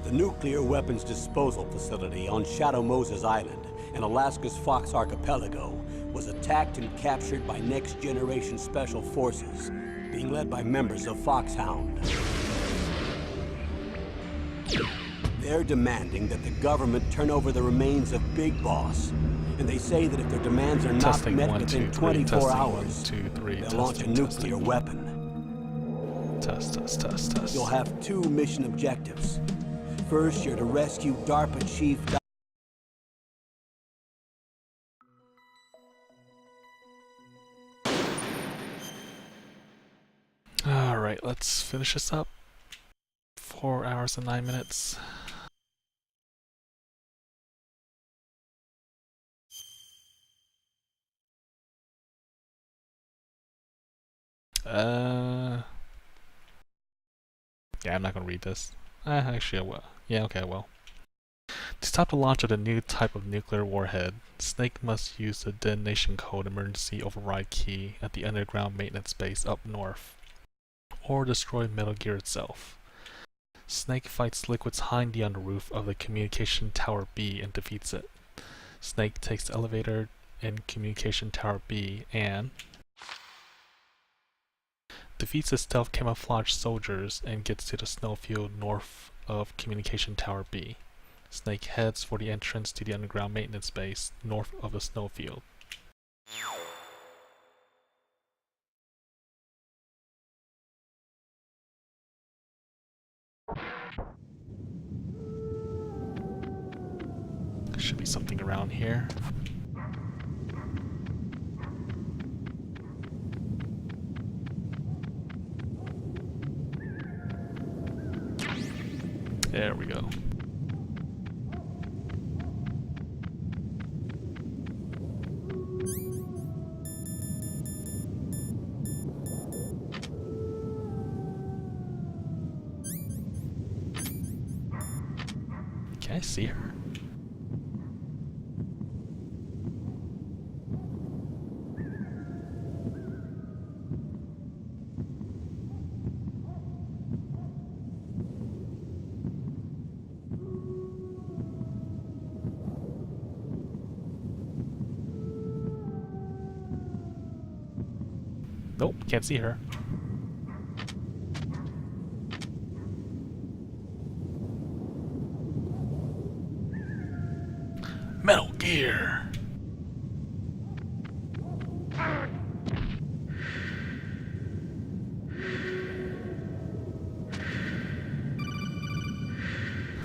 The nuclear weapons disposal facility on Shadow Moses Island in Alaska's Fox Archipelago was attacked and captured by Next Generation Special Forces, being led by members of Foxhound. They're demanding that the government turn over the remains of Big Boss, and they say that if their demands are not met within 24 hours, they'll launch a nuclear weapon. Test. You'll have two mission objectives. First, you're to rescue DARPA Chief... Alright, let's finish this up. 4 hours and 9 minutes. Yeah, I'm not gonna read this. Actually I will. Yeah, okay, I will. To stop the launch of the new type of nuclear warhead, Snake must use the detonation code emergency override key at the underground maintenance base up north, or destroy Metal Gear itself. Snake fights Liquid's Hindy on the roof of the Communication Tower B and defeats it. Snake takes the elevator in Communication Tower B and defeats the stealth camouflage soldiers and gets to the snowfield north of Communication Tower B. Snake heads for the entrance to the underground maintenance base north of the snowfield. There should be something around here. There we go. Can I see her? Nope, can't see her. Metal Gear!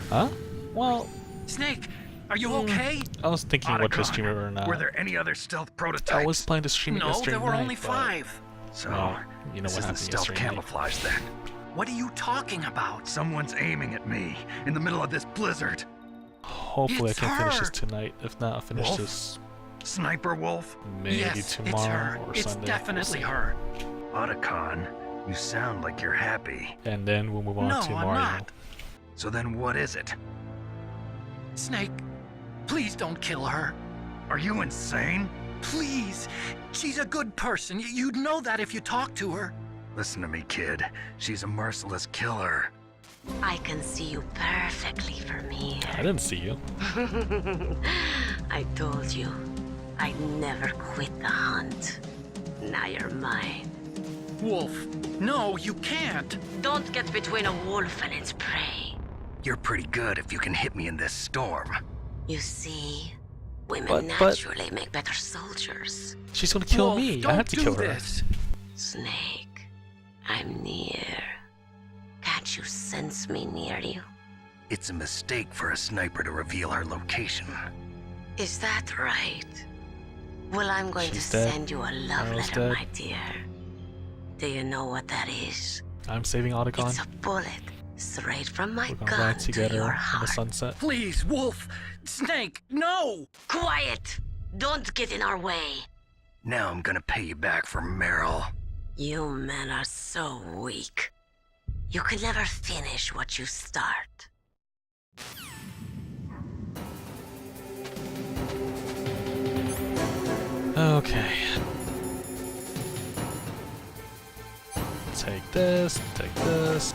Huh? Well... Snake, are you okay? I was thinking what to stream it or not. Were there any other stealth prototypes? I was planning to stream it No, yesterday there were night, only 5. So, well, you know this what isn't happened stealth yesterday night. camouflage then. What are you talking about? Someone's aiming at me in the middle of this blizzard. Hopefully It's I can finish her. this tonight. If not, I'll finish Wolf? this Sniper Wolf? maybe Yes, tomorrow it's her. or It's Sunday. definitely We'll see. her. Otacon, you sound like you're happy. And then we'll move on No, to I'm Mario. not. So then what is it? Snake, please don't kill her. Are you insane? Please. She's a good person. You'd know that if you talked to her. Listen to me, kid. She's a merciless killer. I can see you perfectly from here. I didn't see you. I told you, I'd never quit the hunt. Now you're mine. Wolf, no, you can't. Don't get between a wolf and its prey. You're pretty good if you can hit me in this storm. You see, women But- naturally make better soldiers. She's gonna kill Wolf, me. Don't I have to do kill her. this. Snake, I'm near. Can't you sense me near you? It's a mistake for a sniper to reveal her location. Is that right? Well, I'm going She's to dead. send you a love Mario's letter, dead. my dear. Do you know what that is? I'm saving Otacon. It's a bullet straight from my We're gonna gun ride to together your in the heart. sunset. Please, Wolf. Snake, no. Quiet! Don't get in our way. Now I'm gonna pay you back for Meryl. You men are so weak. You can never finish what you start. Okay. Take this, take this.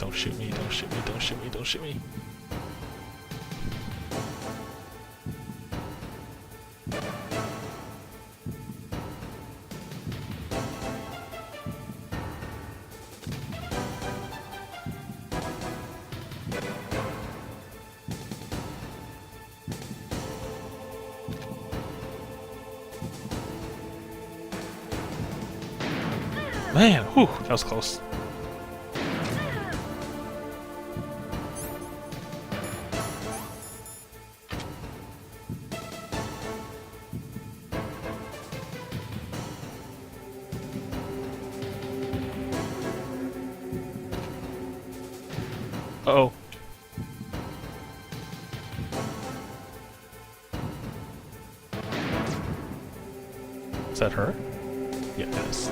Don't shoot me, don't shoot me, don't shoot me, don't shoot me. Man, whew, that was close. Uh-oh. Is that her? Yeah, it is.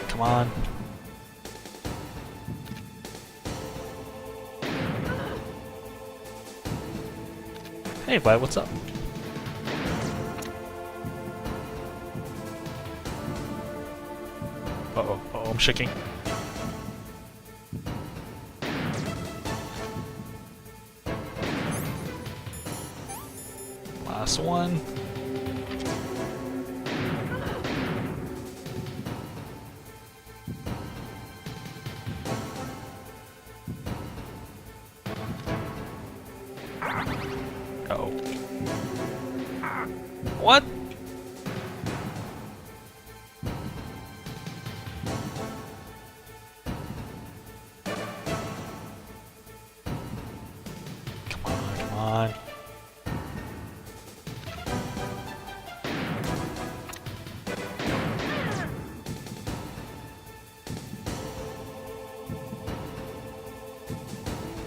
Come on. Hey, bud, what's up? Uh-oh, uh-oh, I'm shaking. Last one. Uh-oh. What? Come on, come on.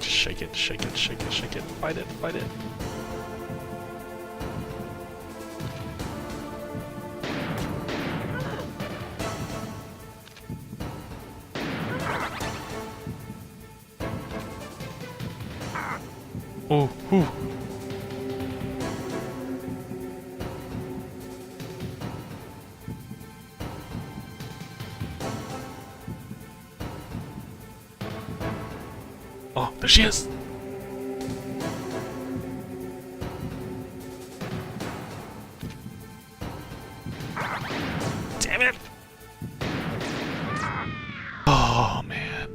Shake it, shake it, shake it, shake it. Fight it, fight it. Oh, whew. Oh, there she is! Damn it! Oh, man.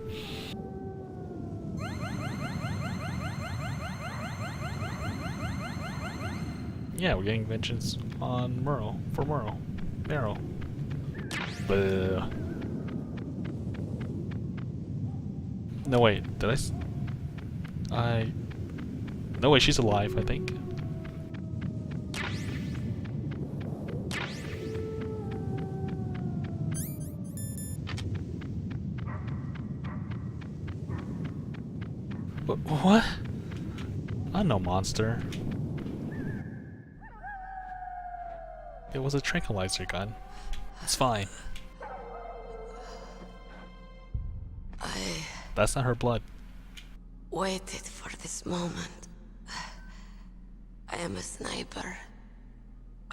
Yeah, we're getting vengeance on Merle. For Merle. Meryl. Bleh. No, wait. Did I... No, wait. She's alive, I think. What? I'm no monster. It was a tranquilizer gun. It's fine. That's not her blood. Waited for this moment. I am a sniper.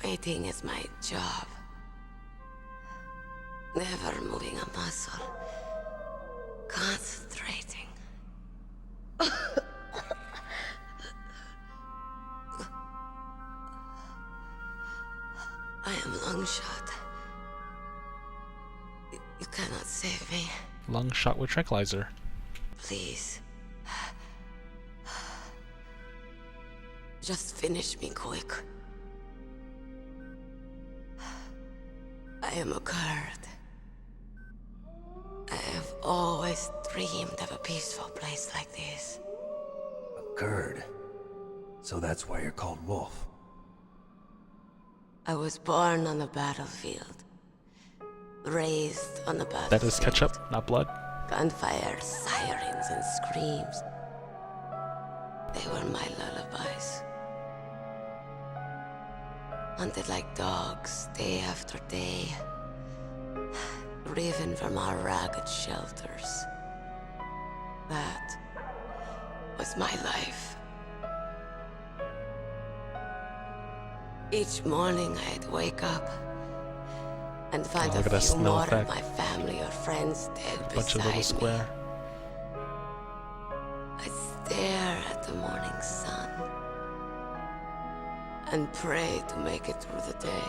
Waiting is my job. Never moving a muscle. Concentrating. I am long shot. You cannot save me. Lung shot with tranquilizer. Please. Just finish me quick. I am a Kurd. I have always dreamed of a peaceful place like this. A Kurd. So that's why you're called Wolf. I was born on the battlefield. Raised on the battlefield. That is ketchup, not blood. Gunfire, sirens, and screams. They were my lullabies. Hunted like dogs, day after day. driven from our ragged shelters. That was my life. Each morning I'd wake up and find Oh, look at a that few snow more effect. of my family or friends dead Bunch of little beside me. square. I stare at the morning sun and pray to make it through the day.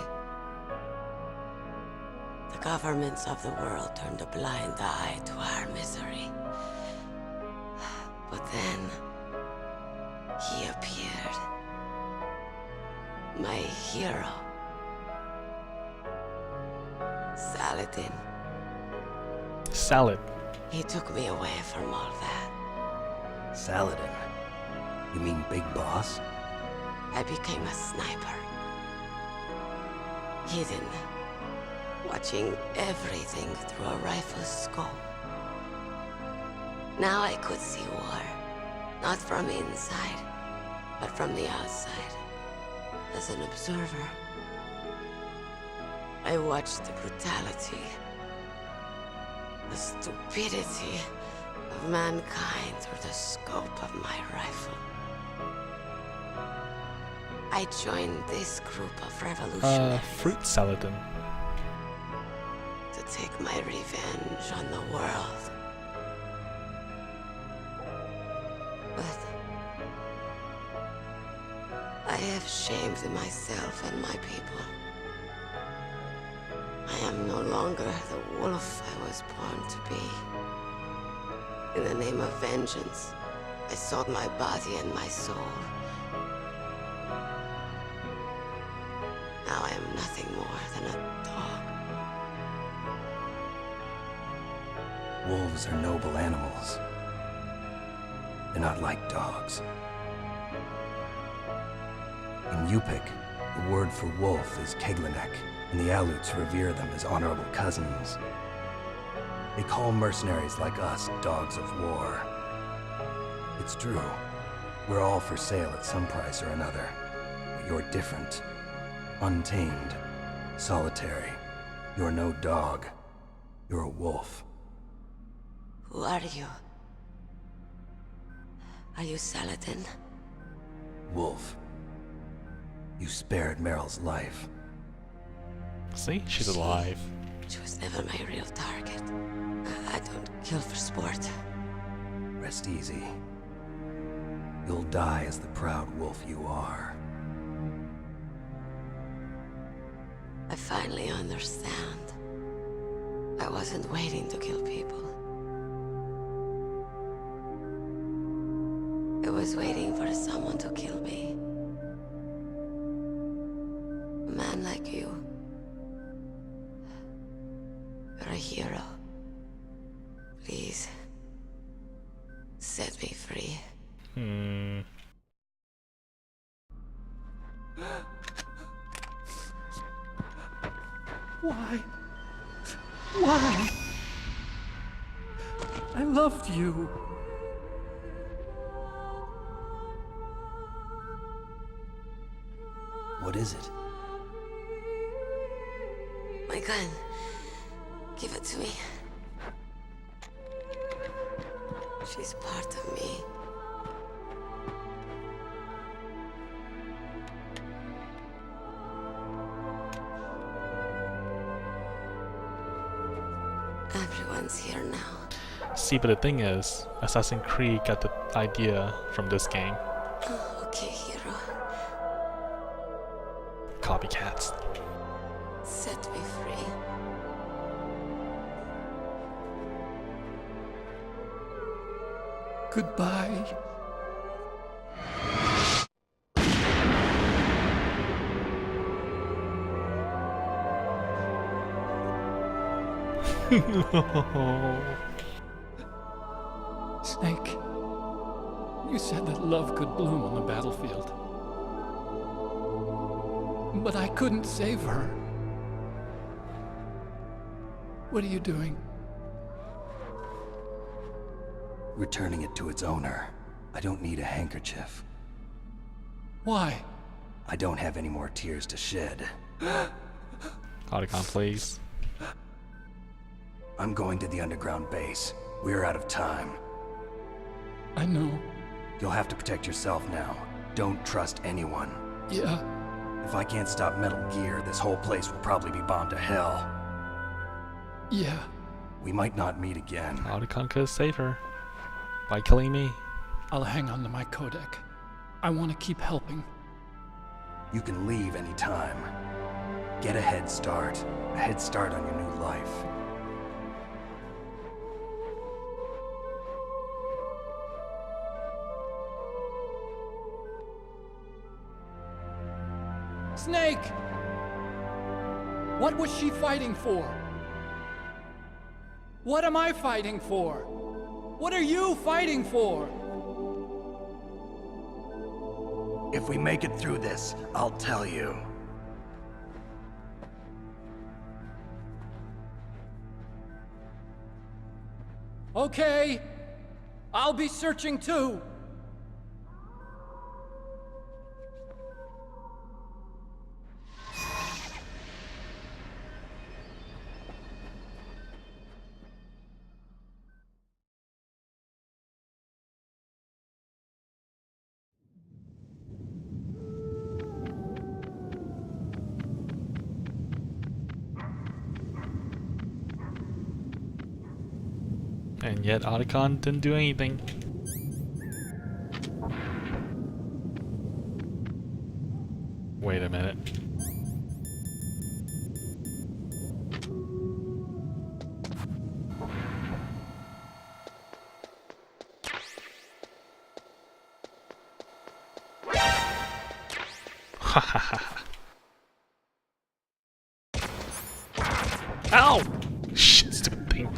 The governments of the world turned a blind eye to our misery. But then, he appeared. My hero. Saladin. Salad. He took me away from all that. Saladin? You mean Big Boss? I became a sniper. Hidden, watching everything through a rifle's scope. Now I could see war, not from inside, but from the outside, as an observer. I watched the brutality, the stupidity of mankind through the scope of my rifle. I joined this group of revolutionaries Fruit Saladin. to take my revenge on the world. But I have shamed myself and my people. I am no longer the wolf I was born to be. In the name of vengeance, I sold my body and my soul. Now I am nothing more than a dog. Wolves are noble animals. They're not like dogs. In Yupik, the word for wolf is Keglanek, and the Aleuts revere them as honorable cousins. They call mercenaries like us dogs of war. It's true. We're all for sale at some price or another. But you're different. Untamed. Solitary. You're no dog. You're a wolf. Who are you? Are you Saladin? Wolf. You spared Meryl's life. See? She's alive. She was never my real target. I don't kill for sport. Rest easy. You'll die as the proud wolf you are. I finally understand. I wasn't waiting to kill people. I was waiting for someone to kill me. A man like you. You're a hero. Please, set me free. Why? Why? I loved you. What is it? My gun. Give it to me. She's part of me. Everyone's here now. See, but the thing is, Assassin's Creed got the idea from this game. Okay, hero. Copycats. Set me free. Goodbye. Snake, you said that love could bloom on the battlefield. But I couldn't save her. What are you doing? Returning it to its owner. I don't need a handkerchief. Why? I don't have any more tears to shed. Autocon, please. I'm going to the underground base. We're out of time. I know. You'll have to protect yourself now. Don't trust anyone. Yeah. If I can't stop Metal Gear, this whole place will probably be bombed to hell. Yeah. We might not meet again. Otacon could save her by killing me. I'll hang on to my codec. I want to keep helping. You can leave anytime. Get a head start. A head start on your new life. Snake! What was she fighting for? What am I fighting for? What are you fighting for? If we make it through this, I'll tell you. Okay. I'll be searching too. And yet Otacon didn't do anything. Wait a minute. Ow! Shit, stupid thing.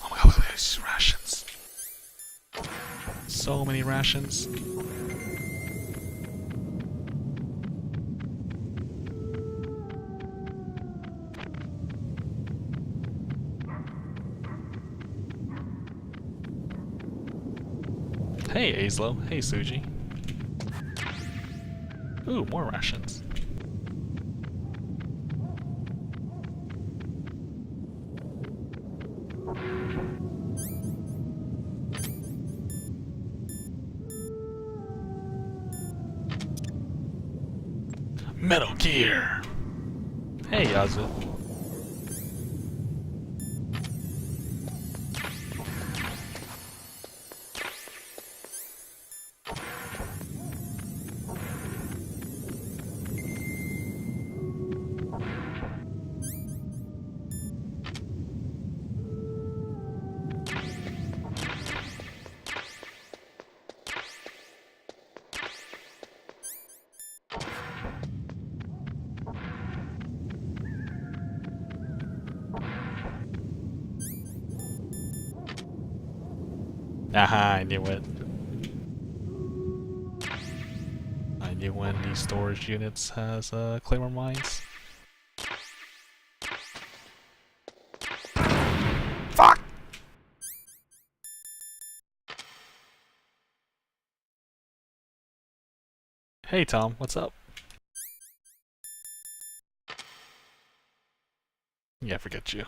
Oh my god, look at these rations. So many rations. Hey Aislo, hey Suji. Ooh, more rations. Metal Gear! Hey Yazoo. Aha, I knew it. I knew when these storage units has Claymore mines. Fuck! Hey Tom, what's up? Yeah, forget you.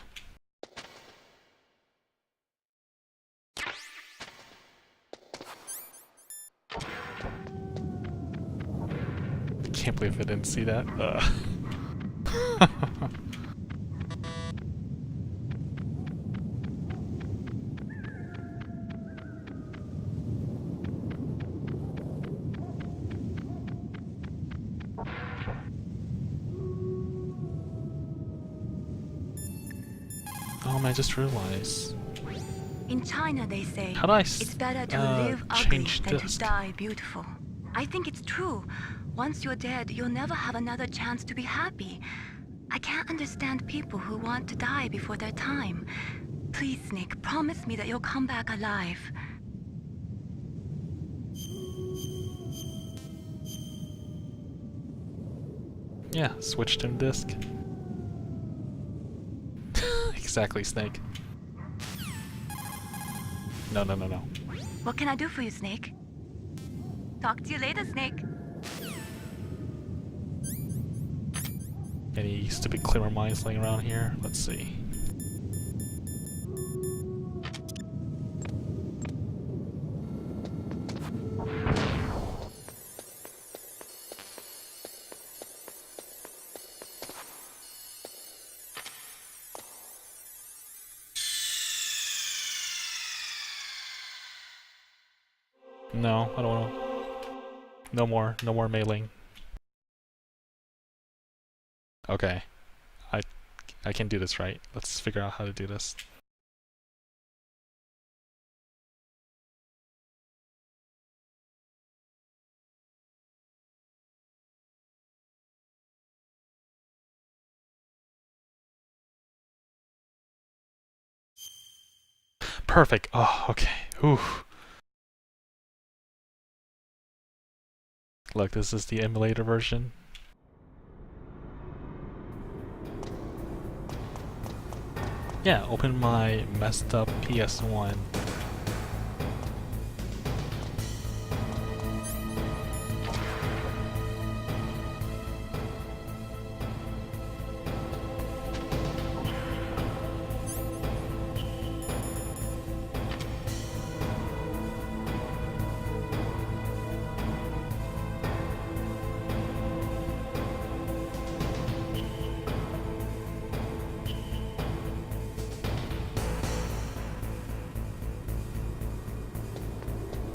Can't believe I didn't see that. Oh man, I just realized. In China, they say How do I it's better to live ugly change than this? to die beautiful. I think it's true. Once you're dead, you'll never have another chance to be happy. I can't understand people who want to die before their time. Please, Snake, promise me that you'll come back alive. Yeah, switched in disc. Exactly, Snake. No, no, no, no. What can I do for you, Snake? Talk to you later, Snake. Any stupid Claymore mines laying around here? Let's see. No, I don't want to. No more mailing. Okay, I can do this, right? Let's figure out how to do this. Perfect. Oh, okay. Ooh. Look, this is the emulator version. Yeah, open my messed up PS1.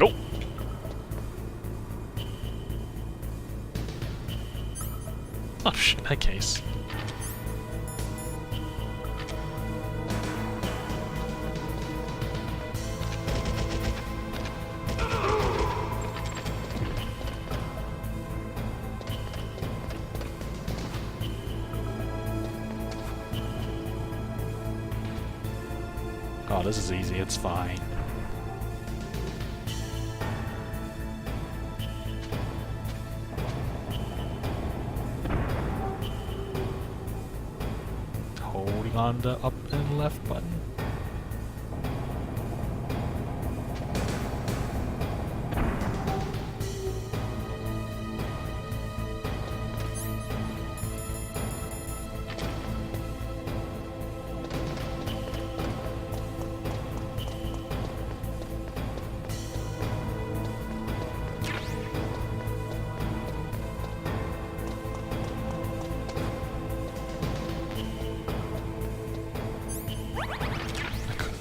Oh! Oh shit, in that case. Oh, this is easy, it's fine. Holding on the up and left button.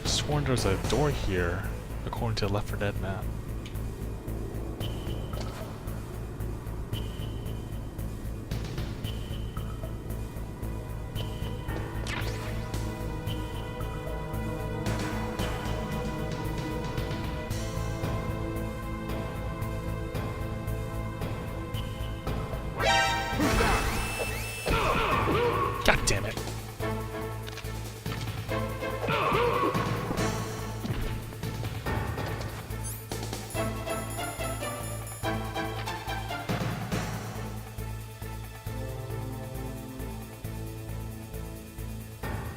Sworn there's a door here, according to the Left 4 Dead map. God damn it.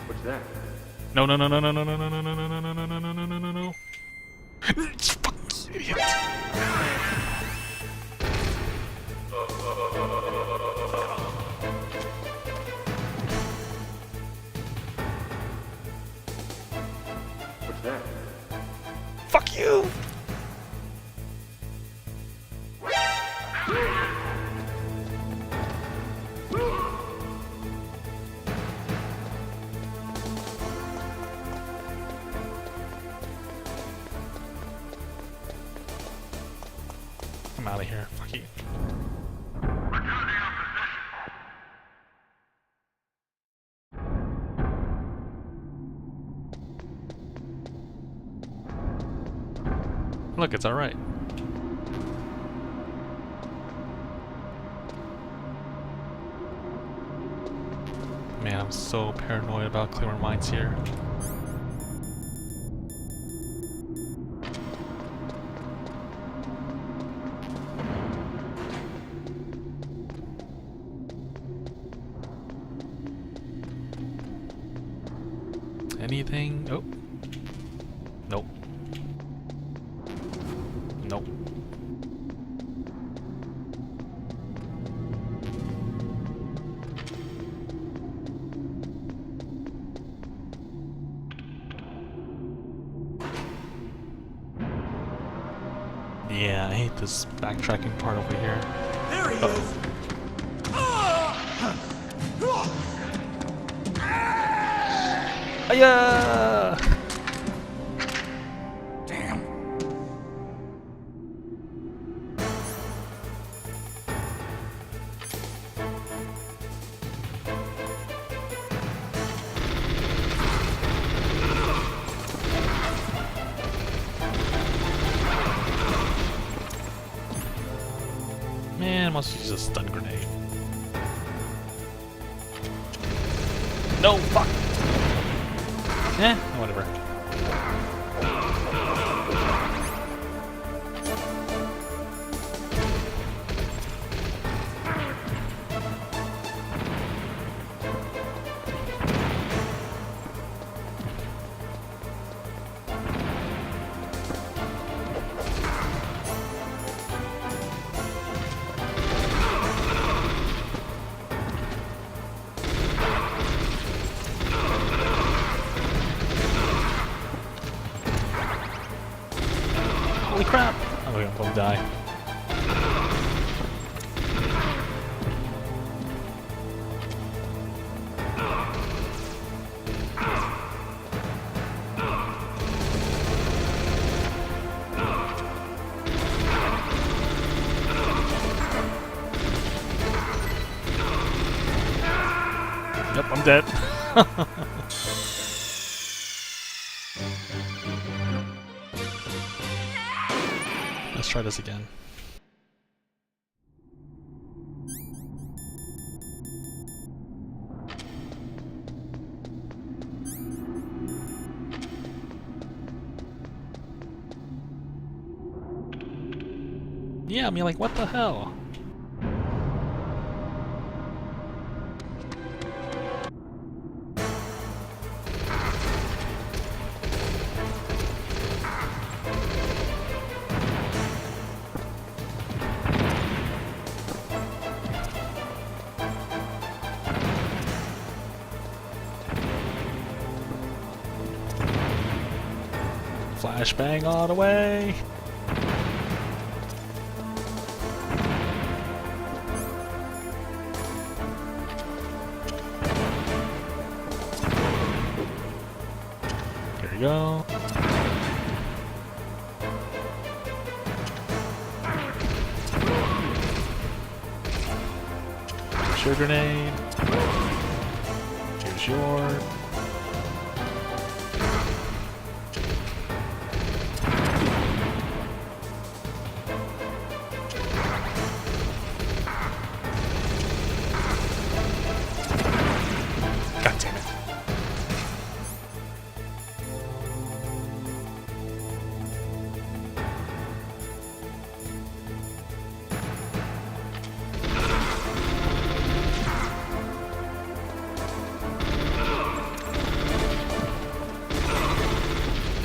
What's that? No, no, no, no, no, no, no, no, no, no, no, no, no, no, no, no, no, no, no. Fucking idiot. What's that? Fuck you! I'm out of here. Fuck you. Look, it's alright. Man, I'm so paranoid about Claymore mines here. Anything? Oh. Nope. Nope. Yeah, I hate this backtracking part over here. There he is! Hiya! Damn. Man, must use a stun grenade. No, fuck! Eh, whatever. Holy crap! Oh, I'm gonna die. Yep, I'm dead. Let's try this again. Yeah, I mean, like, what the hell? Flashbang all the way! Here we go. Here's your grenade. Here's your... God damn it.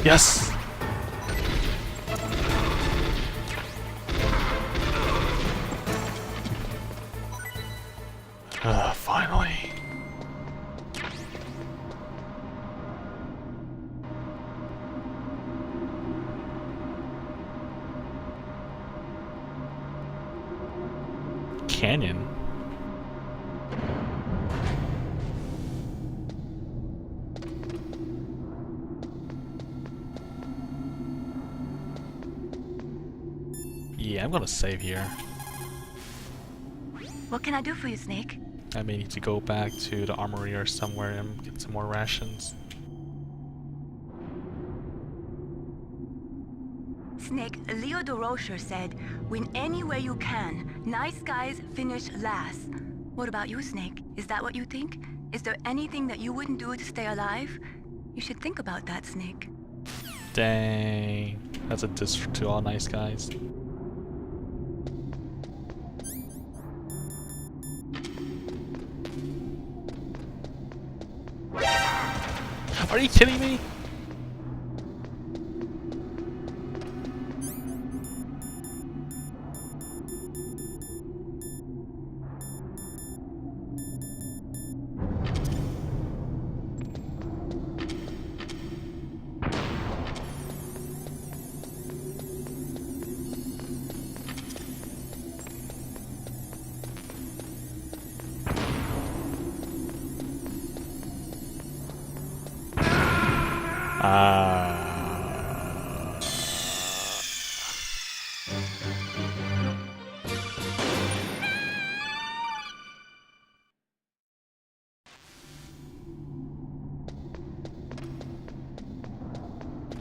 Yes! Finally. Canyon. Yeah, I'm gonna save here. What can I do for you, Snake? I may need to go back to the armory or somewhere and get some more rations. Snake, Leo DeRocher said, win any way you can. Nice guys finish last. What about you, Snake? Is that what you think? Is there anything that you wouldn't do to stay alive? You should think about that, Snake. Dang. That's a diss to all nice guys. Are you kidding me?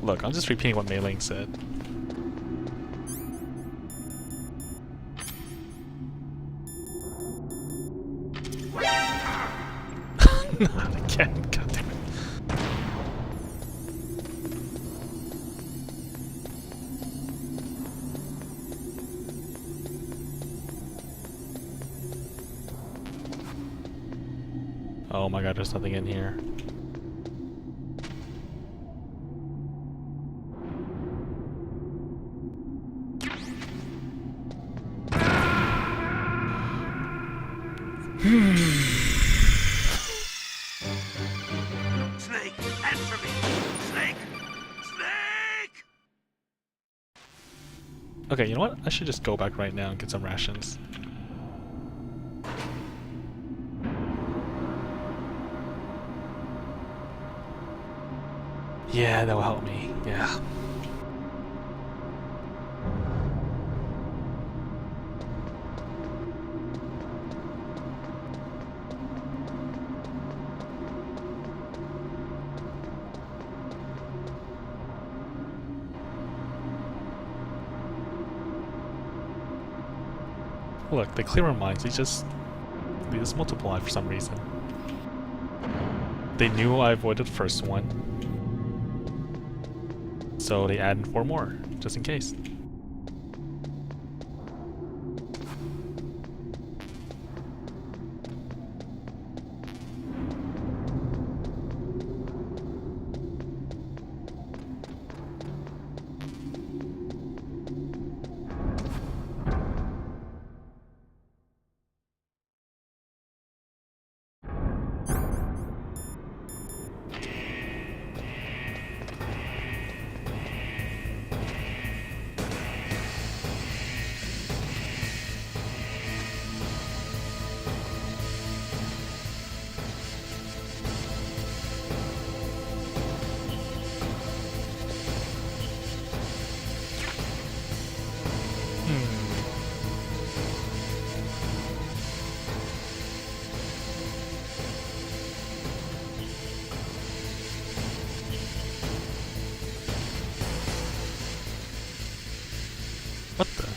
Look, I'm just repeating what Mei Ling said. Not again, god damn it. Oh my god, there's nothing in here. Snake, answer me! Snake! Snake! Okay, you know what? I should just go back right now and get some rations. Yeah, that will help me. Yeah. Look, the clearer minds, they just multiply for some reason. They knew I avoided the first one, so they added 4 more, just in case. What the?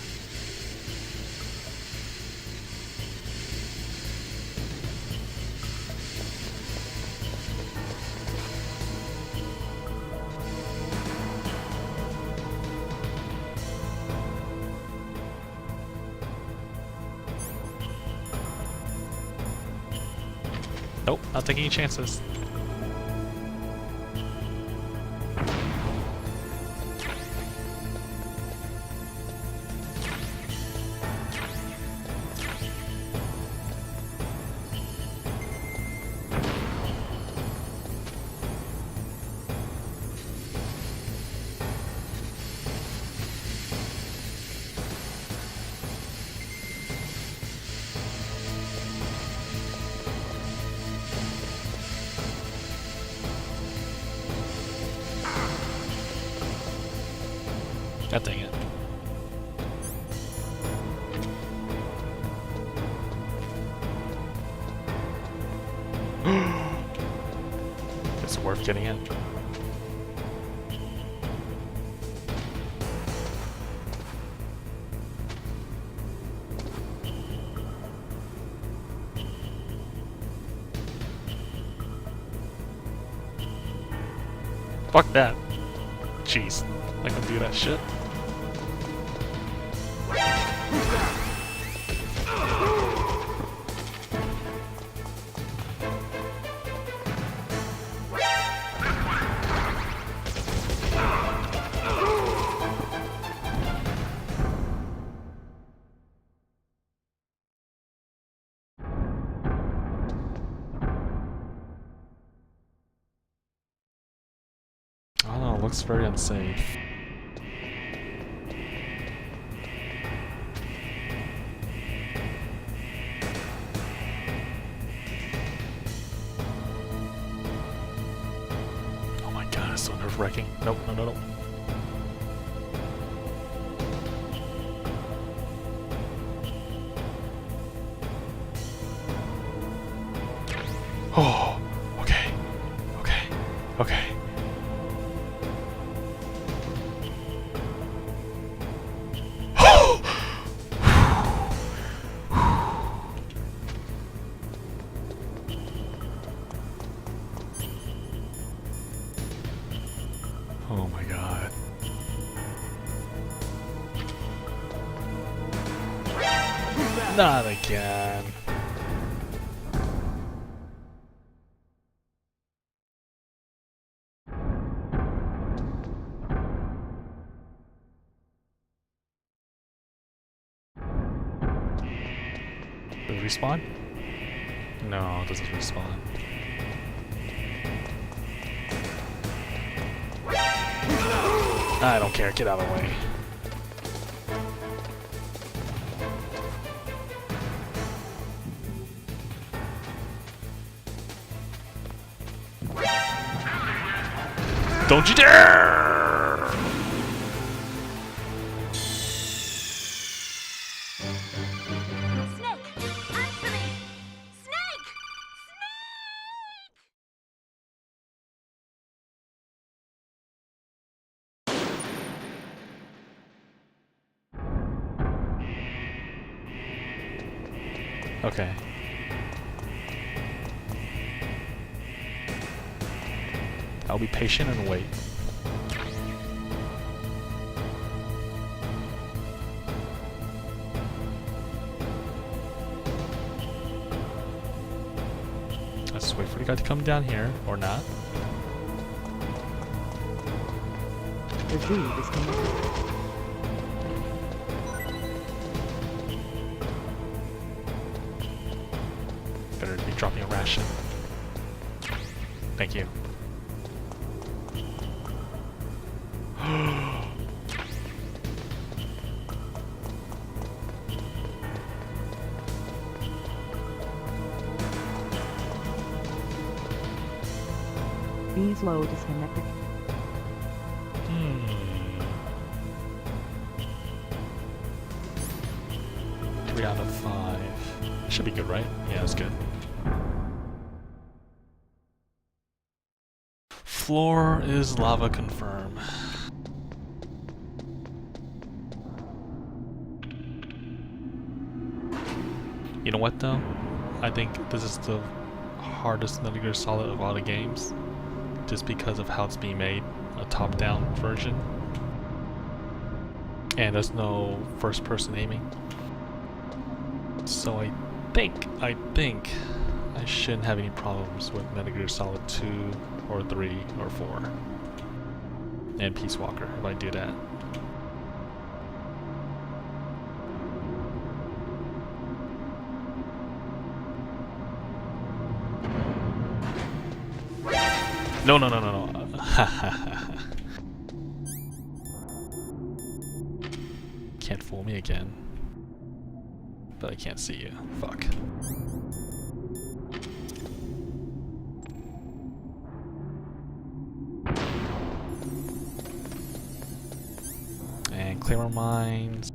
Nope, not taking any chances. God dang it. It's worth getting in. Fuck that. Jeez. I can do that shit. looks very unsafe. Oh my god, it's so nerve-wracking. Nope, no, no, no. Oh, okay, okay, okay. Oh my god. Not again. Does it respawn? No, it doesn't respawn. I don't care, get out of the way. Don't you dare! Snake! Answer me! Snake! Okay. I'll be patient and wait. Let's wait for the guy to come down here, or not. The zoo is connected. Better be dropping a ration. Thank you. Bees low disconnected. 3 out of 5. Should be good, right? Yeah, that's good. Floor is lava confirm. You know what though? I think this is the hardest Metal Gear Solid of all the games. Just because of how it's being made. A top-down version. And there's no first-person aiming. So I think I shouldn't have any problems with Metal Gear Solid 2 or 3 or 4. And Peace Walker if I do that. No, no, no, no, no. Can't fool me again. But I can't see you. Fuck. And Claymore mines.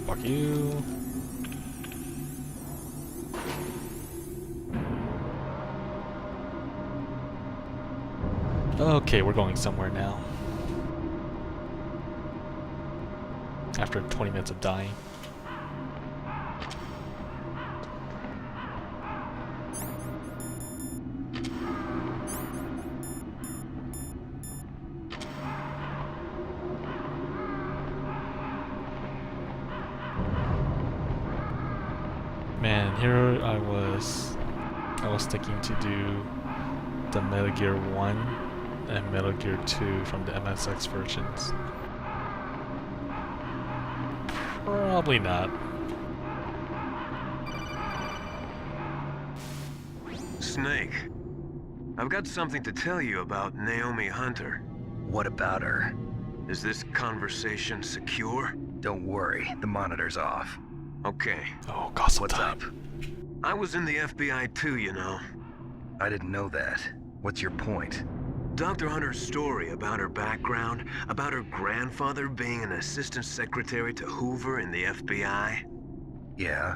Fuck you. Okay, we're going somewhere now. After 20 minutes of dying. Man, here I was thinking to do the Metal Gear 1 and Metal Gear 2 from the MSX versions. Probably not. Snake, I've got something to tell you about Naomi Hunter. What about her? Is this conversation secure? Don't worry, the monitor's off. Okay. Oh, gossip What's time. up? I was in the FBI too, you know. I didn't know that. What's your point? Dr. Hunter's story about her background, about her grandfather being an assistant secretary to Hoover in the FBI, Yeah?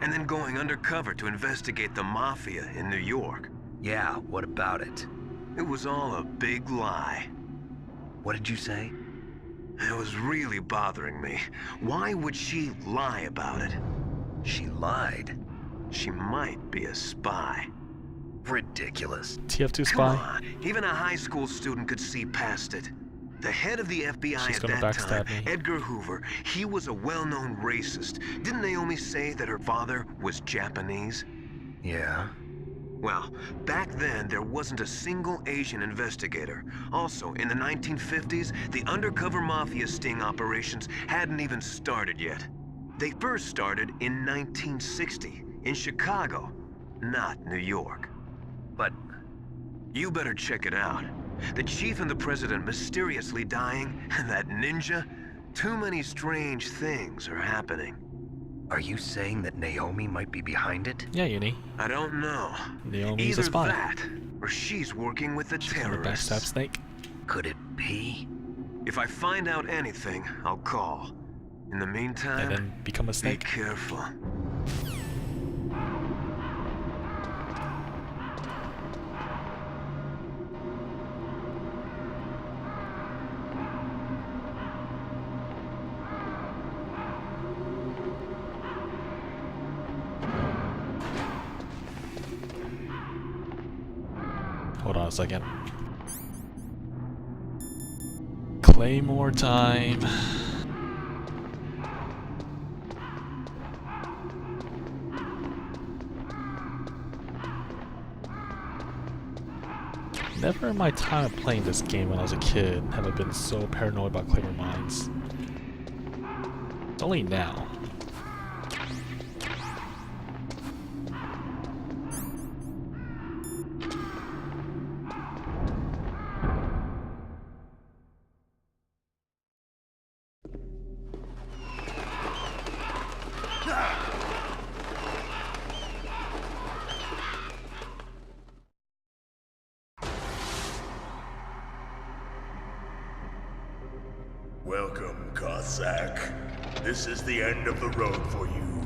and then going undercover to investigate the mafia in New York. Yeah, what about it? It was all a big lie. What did you say? It was really bothering me. Why would she lie about it? She lied. She might be a spy. Ridiculous. TF2 Come spy? on, even a high school student could see past it. The head of the FBI She's at gonna that time, backstab me. Edgar Hoover, he was a well-known racist. Didn't Naomi say that her father was Japanese? Yeah? Well, back then, there wasn't a single Asian investigator. Also, in the 1950s, the undercover mafia sting operations hadn't even started yet. They first started in 1960, in Chicago, not New York. But You better check it out. The chief and the president mysteriously dying, and that ninja? Too many strange things are happening. are you saying that Naomi might be behind it? Yeah, Uni. I don't know. Naomi's a Either spy. that, or she's working with the She's gonna terrorists. backstab Snake. Could it be? If I find out anything, I'll call. In the meantime, And then become a be snake. careful. Hold on a second. Claymore time. Never in my time of playing this game when I was a kid have I been so paranoid about Claymore mines. It's only now. Welcome, Cossack. This is the end of the road for you.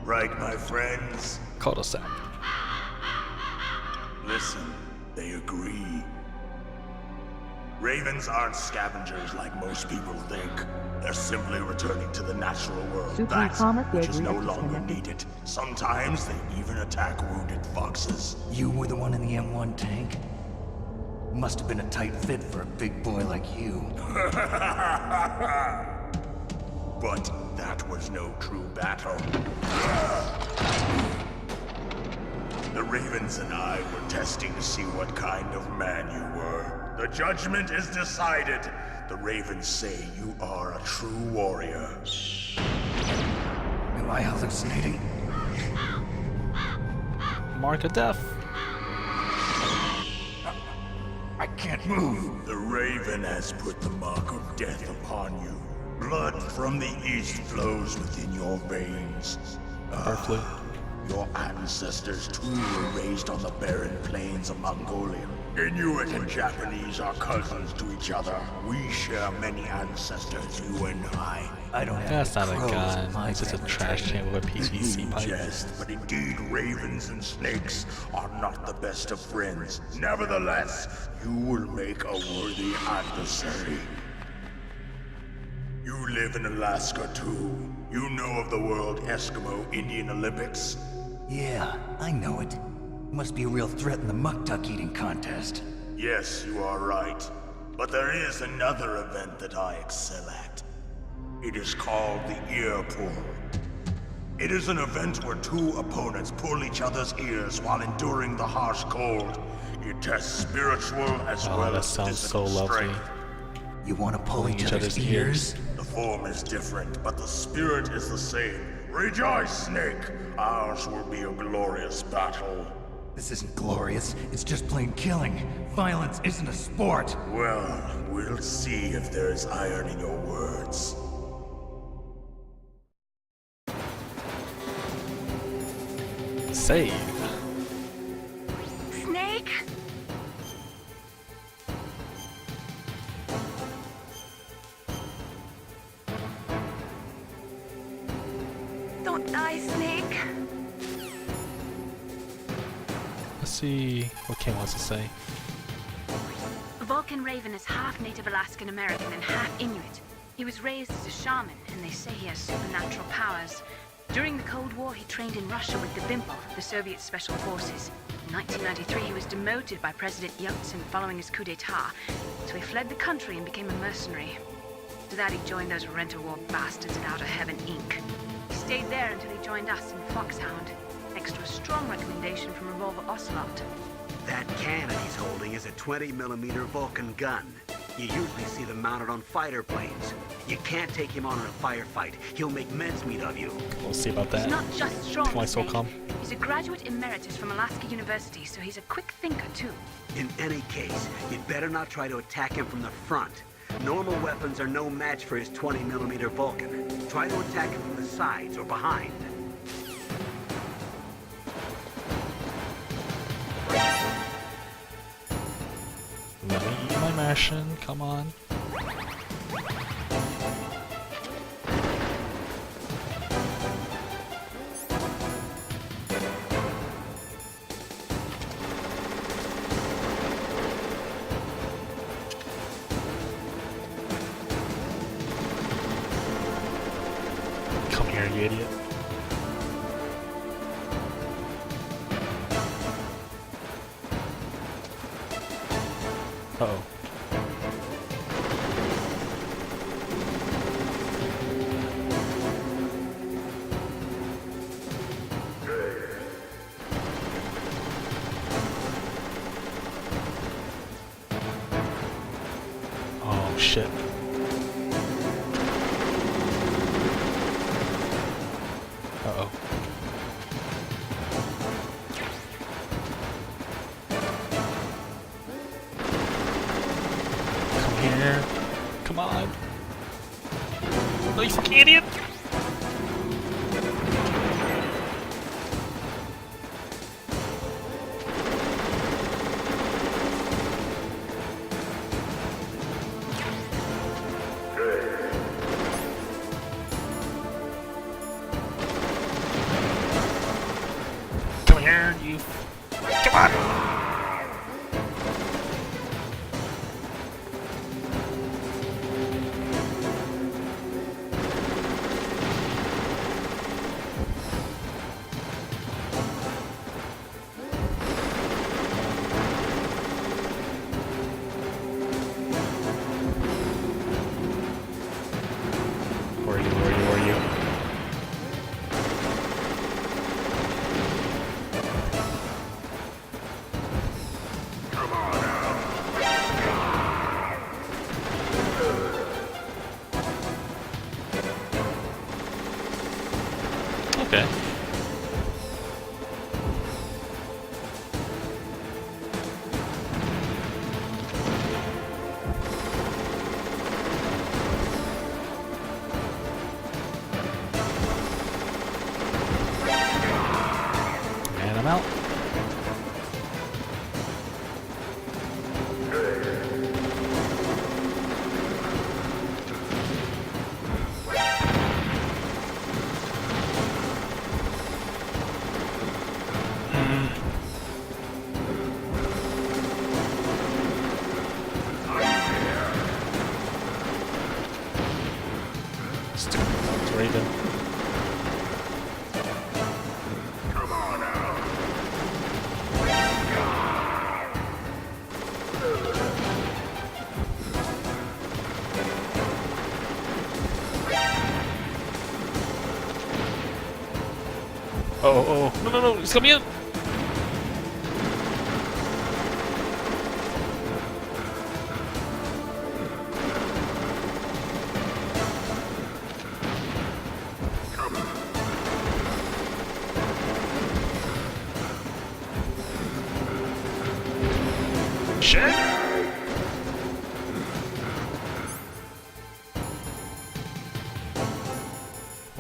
Right, my friends? Cul-de-sac. Listen, they agree. Ravens aren't scavengers like most people think. They're simply returning to the natural world. Super That Thomas, they which is agree no it's longer disconnected. needed. Sometimes they even attack wounded foxes. You were the one in the M1 tank? Must have been a tight fit for a big boy like you. But that was no true battle. The Ravens and I were testing to see what kind of man you were. The judgment is decided. The Ravens say you are a true warrior. Am I hallucinating? Mark of death. I can't move. The Raven has put the mark of death upon you. Blood from the east flows within your veins. Bird flu. Your ancestors too were raised on the barren plains of Mongolia. Inuit and Japanese are cousins to each other. We share many ancestors, you and I. I don't have That's not a crows in gun. my It's just a family trash tree. can with a PVC pipe. Jest, but indeed ravens and snakes are not the best of friends. Nevertheless, you will make a worthy adversary. You live in Alaska too. You know of the World Eskimo Indian Olympics? Yeah, I know it. Must be a real threat in the muck duck eating contest. Yes, you are right. But there is another event that I excel at. It is called the ear pull. It is an event where two opponents pull each other's ears while enduring the harsh cold. It tests spiritual as Oh, well that as sounds so physical lovely. strength. You want to pull Pulling each other's ears? The form is different, but the spirit is the same. Rejoice, Snake! Ours will be a glorious battle. This isn't glorious. It's just plain killing. Violence isn't a sport. Well, we'll see if there's iron in your words. Save. Snake? Don't die, Snake. Let's see what Kim wants to say. Vulcan Raven is half Native Alaskan American and half Inuit. He was raised as a shaman, and they say he has supernatural powers. During the Cold War, he trained in Russia with the Bimple, the Soviet Special Forces. In 1993, he was demoted by President Yeltsin following his coup d'etat, so he fled the country and became a mercenary. After that, he joined those rent-a-war bastards in Outer Heaven, Inc. He stayed there until he joined us in Foxhound, next to a strong recommendation from Revolver Ocelot. That cannon he's holding is a 20mm Vulcan gun. You usually see them mounted on fighter planes. You can't take him on in a firefight. He'll make mincemeat of you. We'll see about that. He's not just strong, Twice so Snake. come. He's a graduate emeritus from Alaska University, so he's a quick thinker, too. In any case, you'd better not try to attack him from the front. Normal weapons are no match for his 20mm Vulcan. Try to attack him from the sides or behind. Let me eat my mashing, come on. Come here, you idiot. Uh-oh. Oh, shit. Uh-oh. Come here. Come on. Oh, you fucking idiot! Come here, you. Come on! Where are you? Where are you? Where are you? Okay. And I'm out. Stupid Raven. Oh, no, no, no, he's coming in!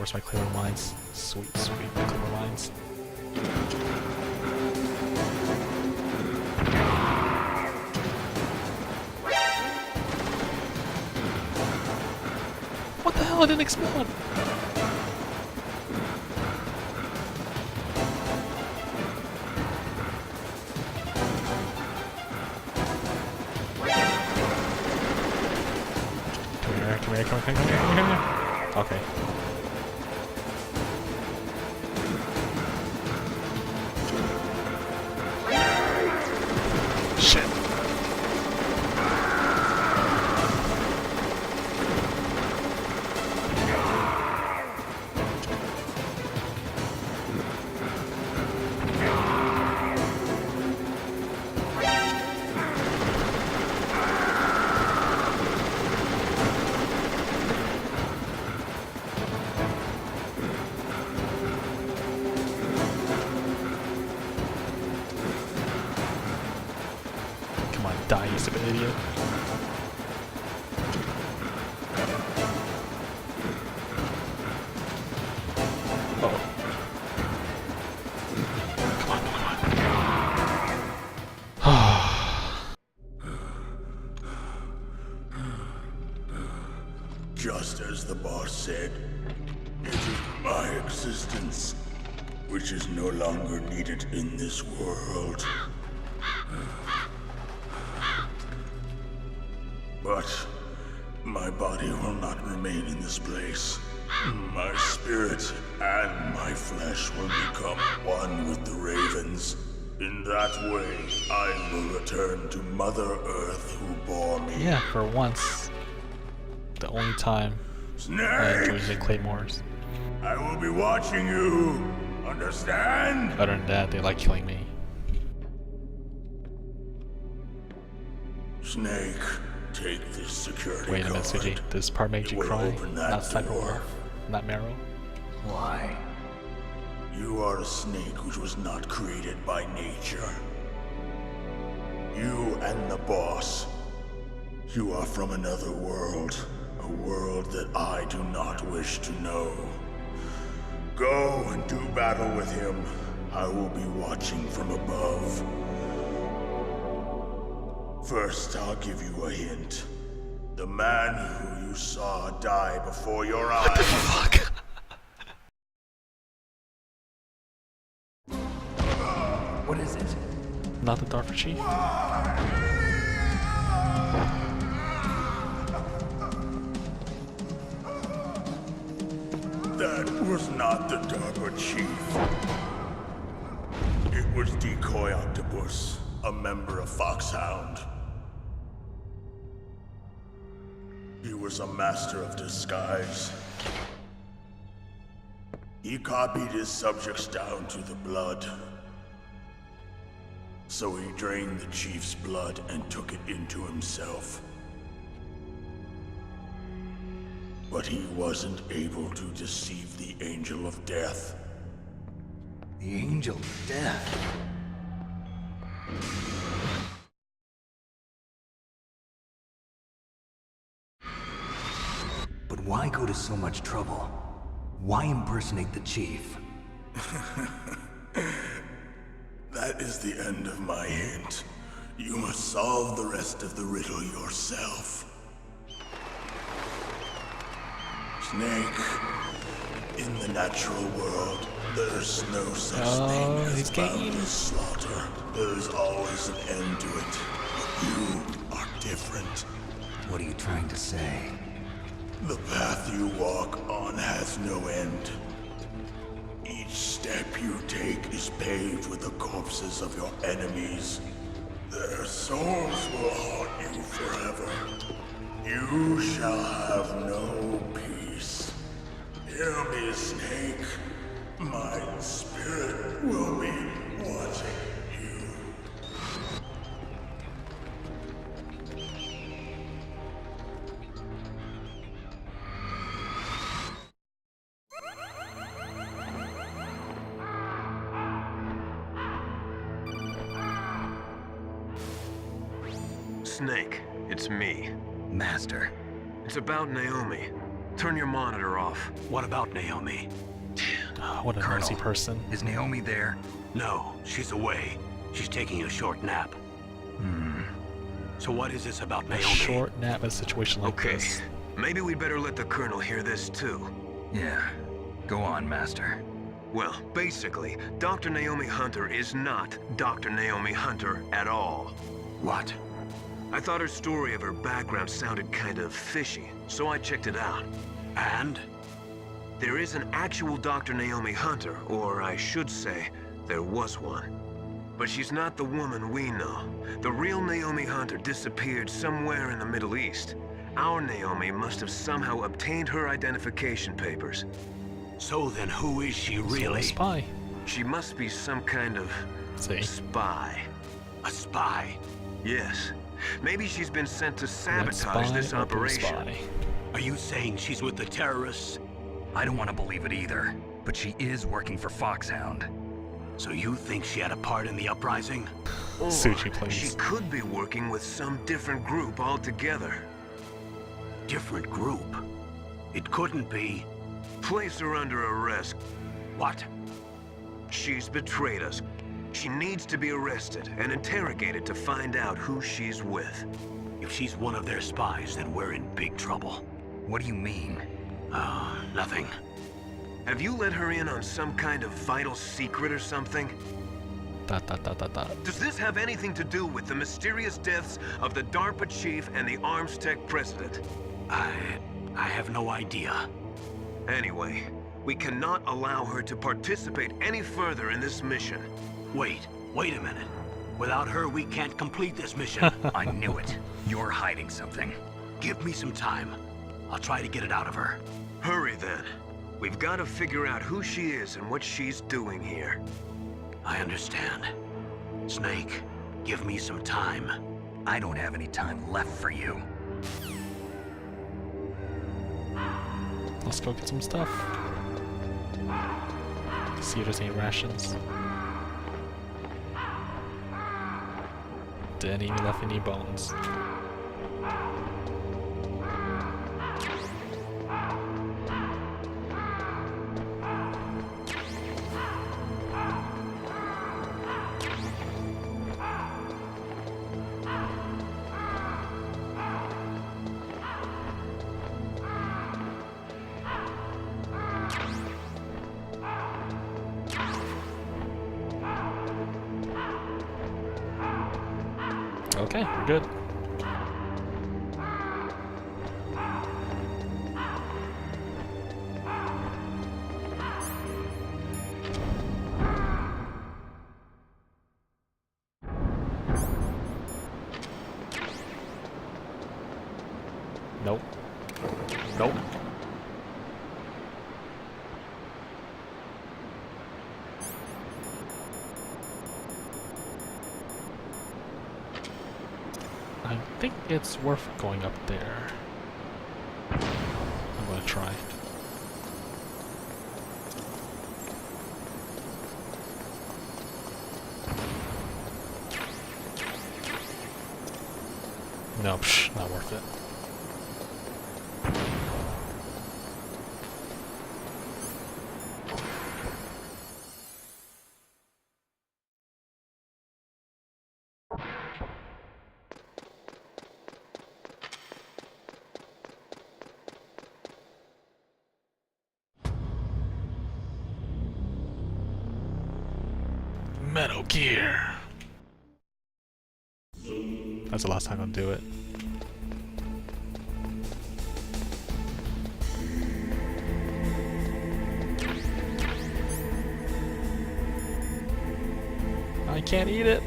where's my Claymore mines? Sweet, sweet Claymore mines. What the hell? It didn't explode! Come here. Okay. Shit. Die, you stupid idiot. Uh-oh. Come on. Just as the boss said, it is my existence which is no longer needed in this world. But my body will not remain in this place. My spirit and my flesh will become one with the ravens. In that way, I will return to Mother Earth who bore me. Yeah, for once. The only time I enjoy using Claymores. I will be watching you. Understand? Other than that, they like killing me. Snake. Take this security Wait a minute, card. Suji. This part made you cry, not Sniper door. Wolf, not Marrow. Why? You are a snake which was not created by nature. You and the boss. You are from another world. A world that I do not wish to know. Go and do battle with him. I will be watching from above. First, I'll give you a hint. The man who you saw die before your eyes. What the fuck? What is it? Not the Dark Chief? That was not the Darker Chief. It was Decoy Octopus, a member of Foxhound. He was a master of disguise. He copied his subjects down to the blood. So he drained the chief's blood and took it into himself. But he wasn't able to deceive the Angel of Death. The Angel of Death? But why go to so much trouble? Why impersonate the chief? That is the end of my hint. You must solve the rest of the riddle yourself. Snake, in the natural world, there's no such thing as boundless slaughter. There's always an end to it. But you are different. What are you trying to say? The path you walk on has no end. Each step you take is paved with the corpses of your enemies. Their souls will haunt you forever. You shall have no peace. Hear me, Snake. My spirit will be watching you. Snake, it's me. Master. It's about Naomi. Turn your monitor off. What about Naomi? What a Colonel, nosy person. Is Naomi there? No, she's away. She's taking a short nap. So what is this about A Naomi? short nap in a situation like Okay, this. maybe we'd better let the Colonel hear this too. Yeah. Go on, Master. Well, basically, Dr. Naomi Hunter is not Dr. Naomi Hunter at all. What? I thought her story of her background sounded kind of fishy, so I checked it out. And? There is an actual Dr. Naomi Hunter, or I should say, there was one. But she's not the woman we know. The real Naomi Hunter disappeared somewhere in the Middle East. Our Naomi must have somehow obtained her identification papers. So then who is she So really? a spy. She must be some kind of See? spy. A spy? Yes. Maybe she's been sent to Red sabotage spy this or blue operation. spy? Are you saying she's with the terrorists? I don't want to believe it either, but she is working for Foxhound. So you think she had a part in the uprising? Or Sushi, she please. could be working with some different group altogether. Different group? It couldn't be. Place her under arrest. What? She's betrayed us. She needs to be arrested and interrogated to find out who she's with. If she's one of their spies, then we're in big trouble. What do you mean? Nothing. Have you let her in on some kind of vital secret or something? Dot dot dot dot dot. Does this have anything to do with the mysterious deaths of the DARPA chief and the Arms Tech president? I have no idea. Anyway, we cannot allow her to participate any further in this mission. Wait a minute. Without her, we can't complete this mission. I knew it. You're hiding something. Give me some time. I'll try to get it out of her. Hurry then. We've got to figure out who she is and what she's doing here. I understand. Snake, give me some time. I don't have any time left for you. Let's go get some stuff. See if there's any rations. Didn't even left any bones. Okay, we're good. Nope. Nope. I think it's worth going up there. I'm gonna try. No, psh, not worth it. Metal Gear. That's the last time I'll do it. I can't eat it.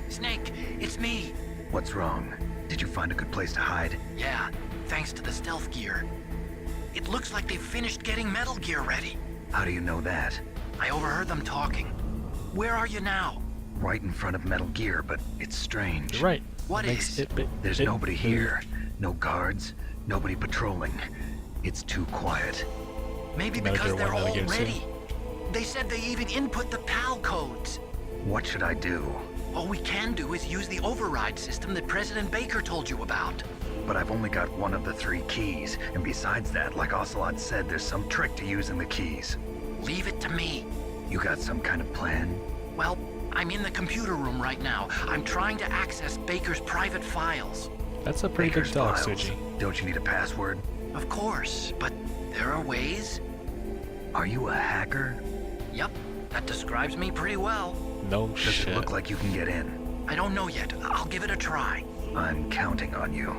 Snake, it's me. What's wrong? Did you find a good place to hide? Yeah, thanks to the stealth gear. It looks like they've finished getting Metal Gear ready. How do you know that? I overheard them talking. Where are you now? right in front of Metal Gear, but it's strange. You're right. What Makes is? There's nobody here. No guards. Nobody patrolling. It's too quiet. Maybe Metal because Gear they're 1, Metal all Gear 2. ready. They said they even input the PAL codes. What should I do? All we can do is use the override system that President Baker told you about. But I've only got one of the 3 keys, and besides that, like Ocelot said, there's some trick to using the keys. Leave it to me. You got some kind of plan? Well, I'm in the computer room right now. I'm trying to access Baker's private files. That's a pretty Baker's good dog, files. Suji. Don't you need a password? Of course, but there are ways. Are you a hacker? Yep, that describes me pretty well. No Does shit. it look like you can get in? I don't know yet. I'll give it a try. I'm counting on you.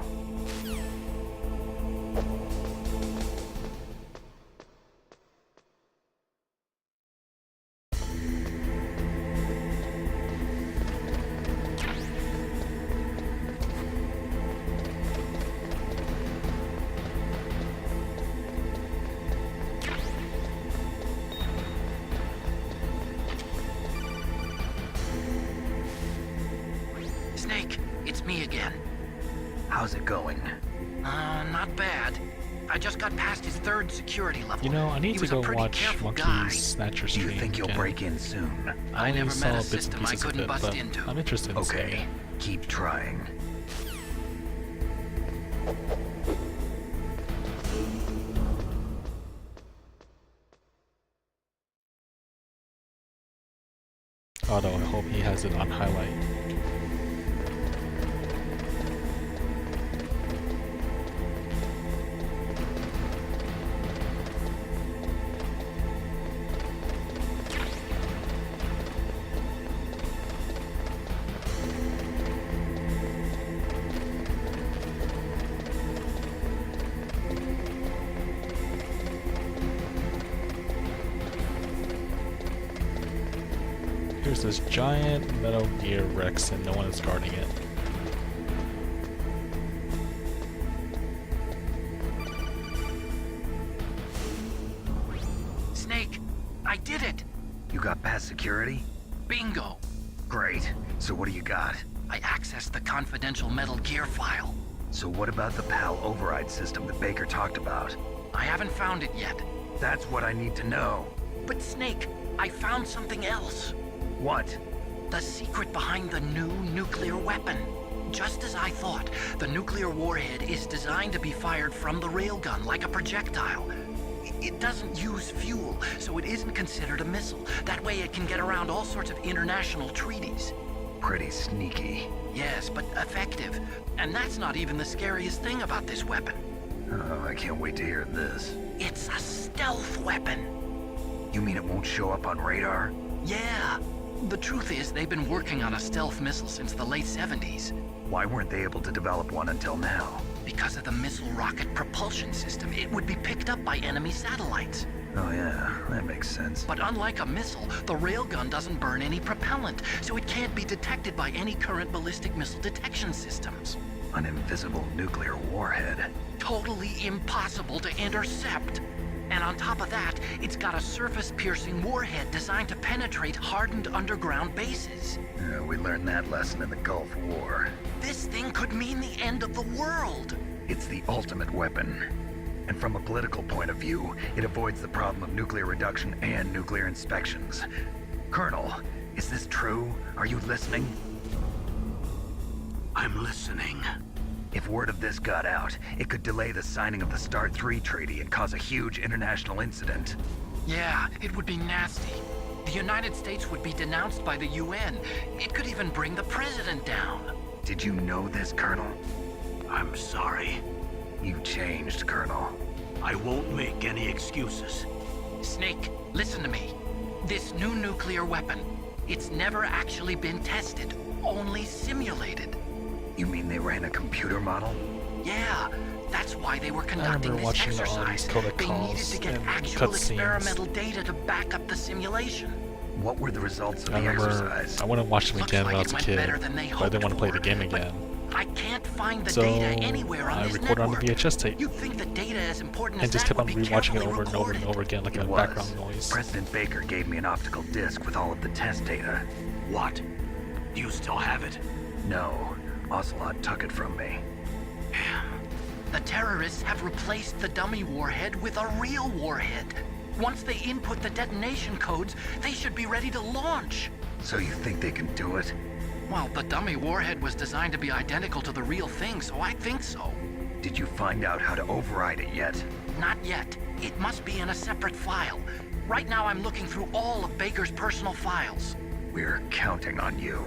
Snake, it's me again. How's it going? Not bad. I just got past his 3rd security level. You know, I need He to was a go pretty watch careful Monkey's guy. Snatcher Do you stream think you'll again. break in soon? I only never saw met a bits and system I pieces of couldn't it, bust but into. I'm interested in seeing Okay, it. keep trying. Although I hope he has it on highlight. Here's this giant Metal Gear Rex and no one is guarding it. Snake, I did it! You got past security? Bingo! Great. So what do you got? I accessed the confidential Metal Gear file. So what about the PAL override system that Baker talked about? I haven't found it yet. That's what I need to know. But Snake, I found something else. What? The secret behind the new nuclear weapon. Just as I thought, the nuclear warhead is designed to be fired from the railgun like a projectile. It doesn't use fuel, so it isn't considered a missile. That way it can get around all sorts of international treaties. Pretty sneaky. Yes, but effective. And that's not even the scariest thing about this weapon. Oh, I can't wait to hear this. It's a stealth weapon. You mean it won't show up on radar? Yeah. The truth is, they've been working on a stealth missile since the late 70s. Why weren't they able to develop one until now? Because of the missile rocket propulsion system, it would be picked up by enemy satellites. Oh yeah, that makes sense. But unlike a missile, the railgun doesn't burn any propellant, so it can't be detected by any current ballistic missile detection systems. An invisible nuclear warhead. Totally impossible to intercept. And on top of that, it's got a surface-piercing warhead designed to penetrate hardened underground bases. We learned that lesson in the Gulf War. This thing could mean the end of the world. It's the ultimate weapon. And from a political point of view, it avoids the problem of nuclear reduction and nuclear inspections. Colonel, is this true? Are you listening? I'm listening. If word of this got out, it could delay the signing of the START 3 treaty and cause a huge international incident. Yeah, it would be nasty. The United States would be denounced by the UN. It could even bring the president down. Did you know this, Colonel? I'm sorry. You changed, Colonel. I won't make any excuses. Snake, listen to me. This new nuclear weapon, it's never actually been tested, only simulated. You mean they ran a computer model? Yeah, that's why they were conducting remember this watching exercise. all these They needed protocols to get and actual cutscenes. experimental data to back up the simulation. What were the results of I the remember exercise? I wanted to watch them Looks again when I like was a it went kid, better than they but I didn't want to play the hoped game for, again. I can't find the So data anywhere on I this recorded on network. the VHS tape You'd think the data as important and as just that kept on would be rewatching it carefully over and over and recorded. over again like a It was. background noise. President Baker gave me an optical disc with all of the test data. What? Do you still have it? No, Ocelot took it from me. The terrorists have replaced the dummy warhead with a real warhead. Once they input the detonation codes, they should be ready to launch. So you think they can do it? Well, the dummy warhead was designed to be identical to the real thing, so I think so. Did you find out how to override it yet? Not yet. It must be in a separate file. Right now I'm looking through all of Baker's personal files. We're counting on you.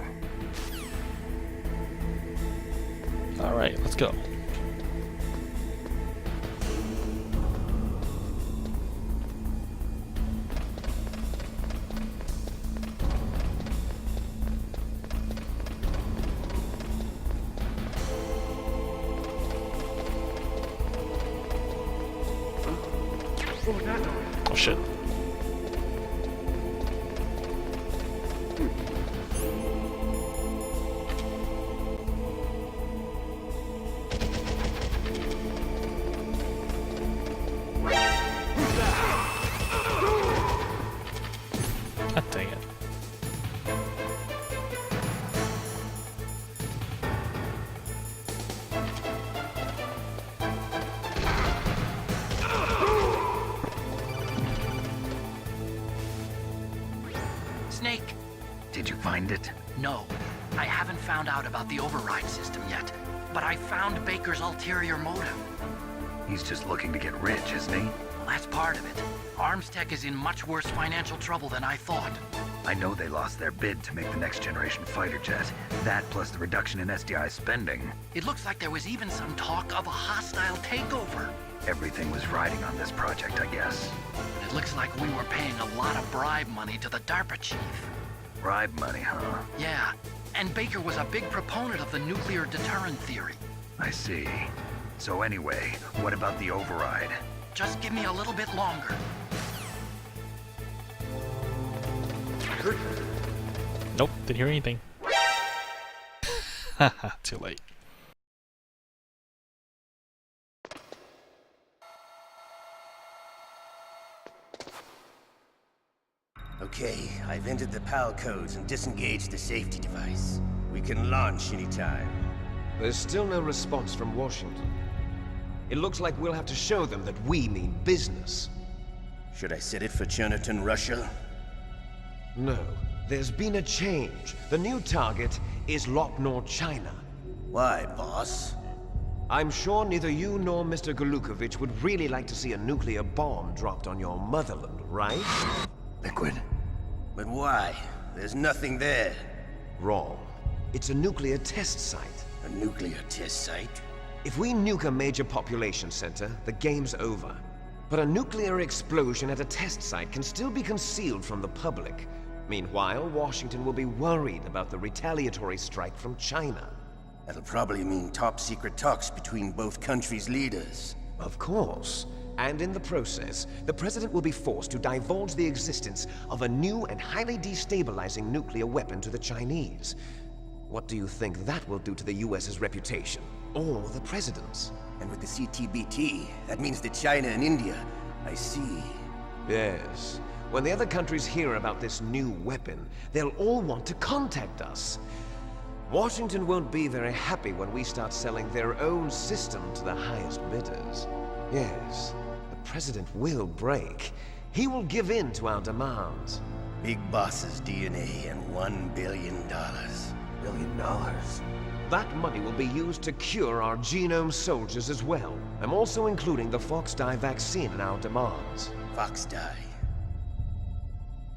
Alright, let's go. Oh shit. God dang it. Snake! Did you find it? No, I haven't found out about the override system yet, but I found Baker's ulterior motive. He's just looking to get rich, isn't he? Well, that's part of it. Armstech is in much worse financial trouble than I thought. I know they lost their bid to make the next generation fighter jet. That plus the reduction in SDI spending. It looks like there was even some talk of a hostile takeover. Everything was riding on this project, I guess. It looks like we were paying a lot of bribe money to the DARPA chief. Bribe money, huh? Yeah, and Baker was a big proponent of the nuclear deterrent theory. I see. So anyway, what about the override? Just give me a little bit longer. Nope, didn't hear anything. Haha, too late. Okay, I've entered the PAL codes and disengaged the safety device. We can launch anytime. There's still no response from Washington. It looks like we'll have to show them that we mean business. Should I set it for Cherniton, Russia? No. There's been a change. The new target is Lopnor, China. Why, boss? I'm sure neither you nor Mr. Golukovich would really like to see a nuclear bomb dropped on your motherland, right? Liquid. But why? There's nothing there. Wrong. It's a nuclear test site. A nuclear test site? If we nuke a major population center, the game's over. But a nuclear explosion at a test site can still be concealed from the public. Meanwhile, Washington will be worried about the retaliatory strike from China. That'll probably mean top-secret talks between both countries' leaders. Of course. And in the process, the President will be forced to divulge the existence of a new and highly destabilizing nuclear weapon to the Chinese. What do you think that will do to the US's reputation? Or the President's? And with the CTBT, that means that China and India. I see. Yes. When the other countries hear about this new weapon, they'll all want to contact us. Washington won't be very happy when we start selling their own system to the highest bidders. Yes, the President will break. He will give in to our demands. Big Boss's DNA and $1 billion. $1 billion? That money will be used to cure our genome soldiers as well. I'm also including the Fox dye vaccine in our demands. Fox dye?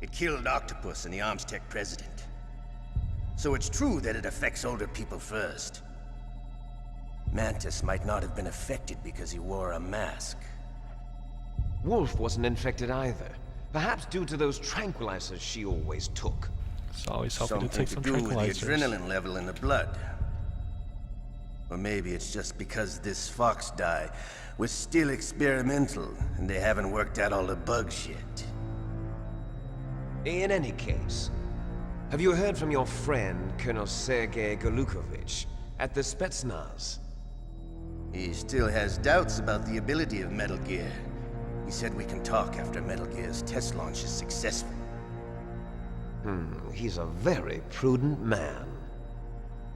It killed Octopus and the Armstech president. So it's true that it affects older people first. Mantis might not have been affected because he wore a mask. Wolf wasn't infected either. Perhaps due to those tranquilizers she always took. It's always helping to Something take some to do with the tranquilizers. adrenaline level in the blood. Or maybe it's just because this Fox dye was still experimental and they haven't worked out all the bugs yet. In any case, have you heard from your friend, Colonel Sergei Golukovich, at the Spetsnaz? He still has doubts about the ability of Metal Gear. He said we can talk after Metal Gear's test launch is successful. He's a very prudent man.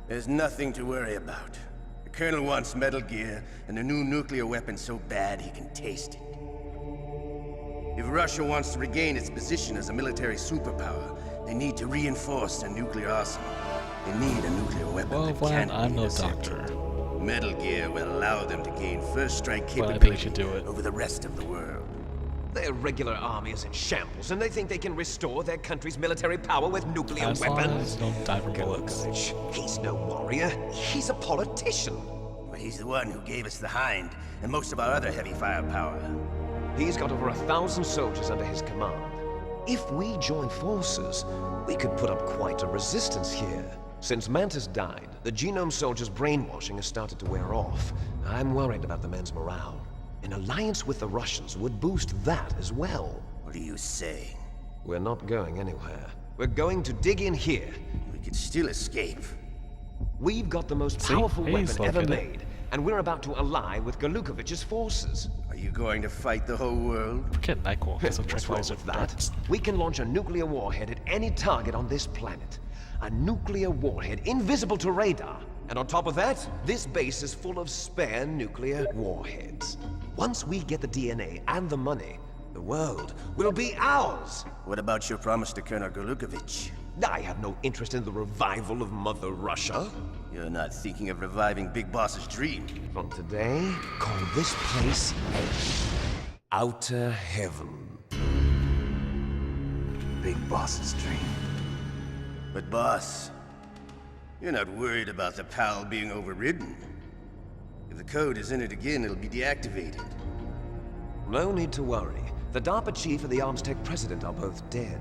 There's nothing to worry about. The Colonel wants Metal Gear and a new nuclear weapon so bad he can taste it. If Russia wants to regain its position as a military superpower, they need to reinforce their nuclear arsenal. They need a nuclear weapon Well, that Vlad, can't I'm be no intercepted. doctor. Metal Gear will allow them to gain first strike But I think we capability should do it. over the rest of the world. Their regular army is in shambles, and they think they can restore their country's military power with nuclear As long weapons. as you don't die from bullets. Golukovich, he's no warrior. He's a politician. But he's the one who gave us the Hind and most of our other heavy firepower. He's got over 1,000 soldiers under his command. If we join forces, we could put up quite a resistance here. Since Mantis died, the Genome soldiers' brainwashing has started to wear off. I'm worried about the men's morale. An alliance with the Russians would boost that as well. What are you saying? We're not going anywhere. We're going to dig in here. We could still escape. We've got the most powerful weapon ever made, and we're about to ally with Golukovich's forces. Are you going to fight the whole world? Forget Nyquil, because of What's wrong tranquilizer with that? darts. We can launch a nuclear warhead at any target on this planet. A nuclear warhead invisible to radar. And on top of that, this base is full of spare nuclear warheads. Once we get the DNA and the money, the world will be ours. What about your promise to Colonel Golukovich? I have no interest in the revival of Mother Russia. You're not thinking of reviving Big Boss's dream. From today, call this place Outer Heaven. Big Boss's dream. But boss, you're not worried about the PAL being overridden. If the code is entered again, it'll be deactivated. No need to worry. The DARPA chief and the ArmsTech president are both dead.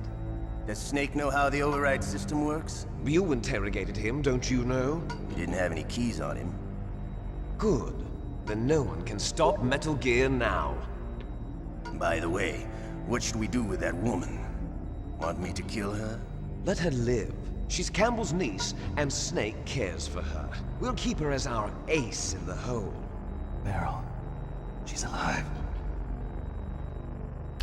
Does Snake know how the override system works? You interrogated him, don't you know? He didn't have any keys on him. Good. Then no one can stop Metal Gear now. By the way, what should we do with that woman? Want me to kill her? Let her live. She's Campbell's niece, and Snake cares for her. We'll keep her as our ace in the hole. Meryl, she's alive.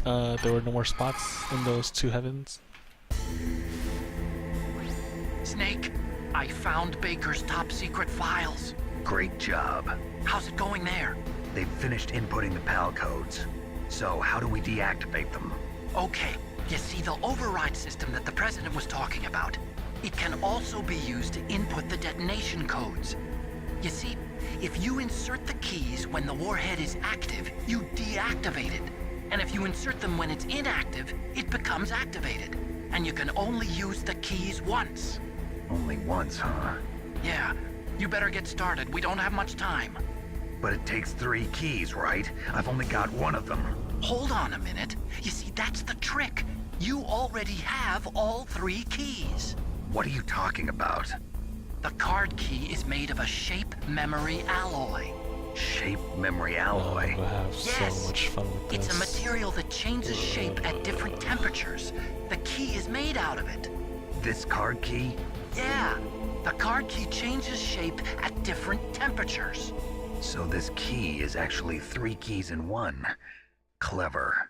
There were no more spots in those two heavens. Snake, I found Baker's top-secret files. Great job. How's it going there? They've finished inputting the PAL codes. So how do we deactivate them? Okay, you see the override system that the President was talking about. It can also be used to input the detonation codes. You see, if you insert the keys when the warhead is active, you deactivate it. And if you insert them when it's inactive, it becomes activated. And you can only use the keys once. Only once, huh? Yeah, you better get started. We don't have much time. But it takes 3 keys, right? I've only got one of them. Hold on a minute. You see, that's the trick. You already have all 3 keys. What are you talking about? The card key is made of a shape memory alloy. Shape memory alloy? We'll have so much fun with this. It's a material that changes shape at different temperatures. The key is made out of it. This card key? Yeah, the card key changes shape at different temperatures. So this key is actually 3 keys in one. Clever.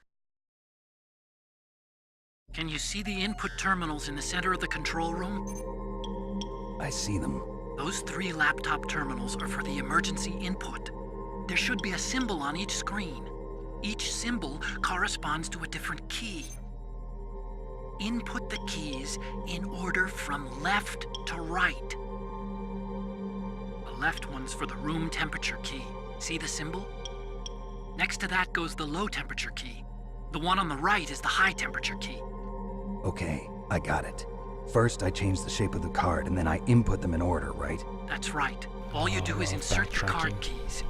Can you see the input terminals in the center of the control room? I see them. Those 3 laptop terminals are for the emergency input. There should be a symbol on each screen. Each symbol corresponds to a different key. Input the keys in order from left to right. The left one's for the room temperature key. See the symbol? Next to that goes the low temperature key. The one on the right is the high temperature key. Okay, I got it. First, I change the shape of the card, and then I input them in order, right? That's right. All you do is insert the card keys.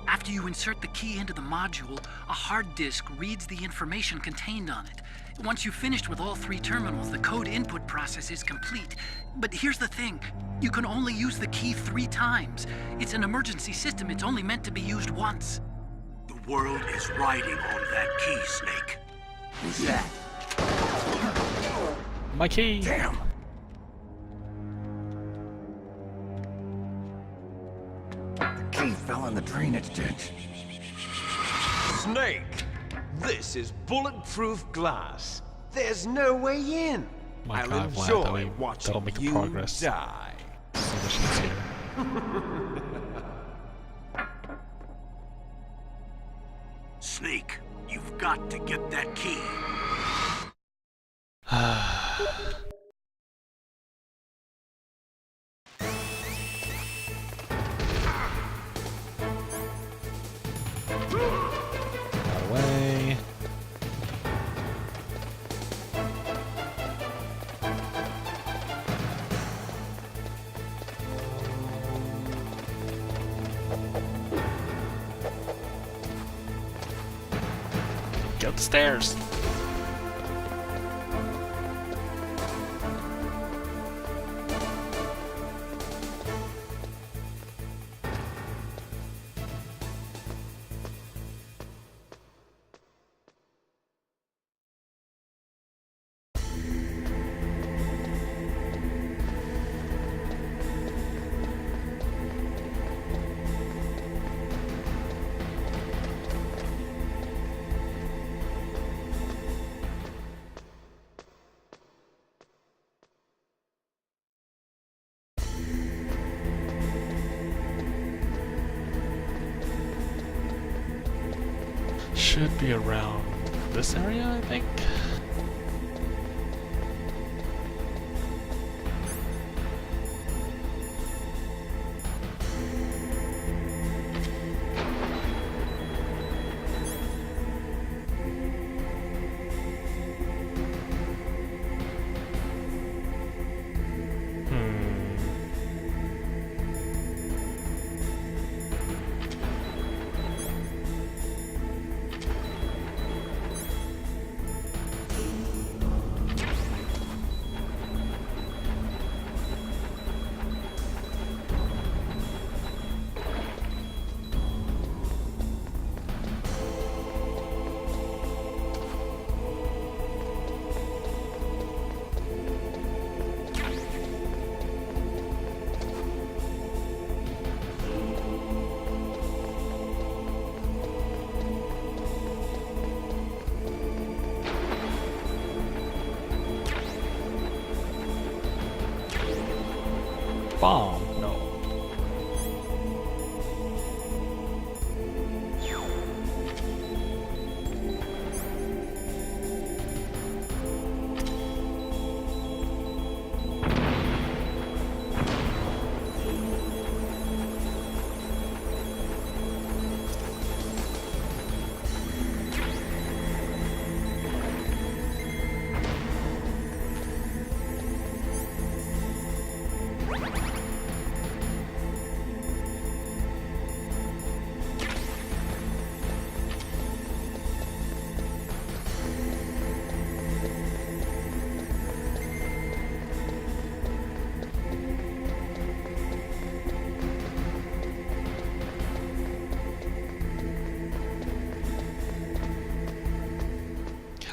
After you insert the key into the module, a hard disk reads the information contained on it. Once you've finished with all 3 terminals, the code input process is complete. But here's the thing. You can only use the key 3 times. It's an emergency system. It's only meant to be used once. The world is riding on that key, Snake. Who's that? My key! Damn! The key fell in the drainage ditch. Snake! This is bulletproof glass. There's no way in. My I'll God, Vlad, enjoy that'll watching make you progress. die. See missions here. Snake, you've got to get that key. Out away. Get up the stairs. Should be around this area, I think. Bomb? No.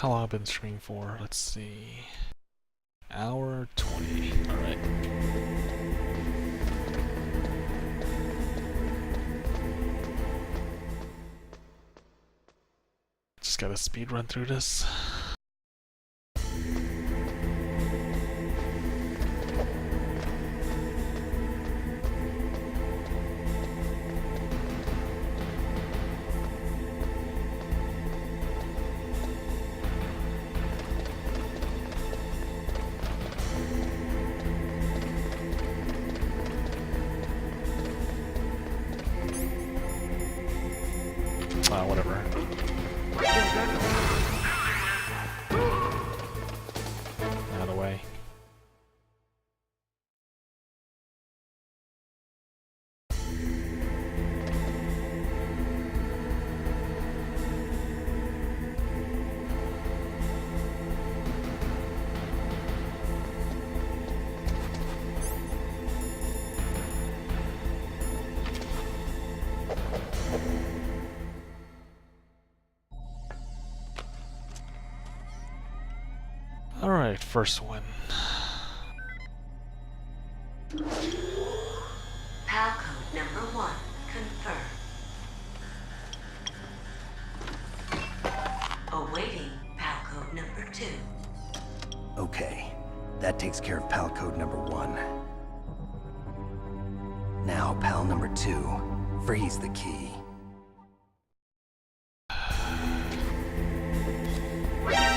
How long have I been streaming for? Let's see. Hour 20. Alright. Just gotta speed run through this. Whatever. Out of the way. Alright, first one. PAL code number 1 confirmed. Awaiting PAL code number 2. Okay, that takes care of PAL code number 1. Now, pal number 2, freeze the key.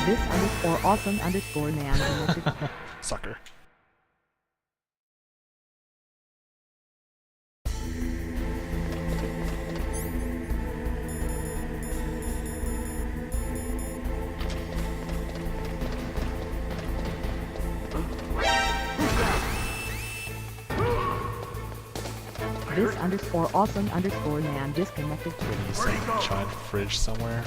This _awesome_man connected. Sucker. This _awesome_man disconnected. Maybe some giant fridge somewhere.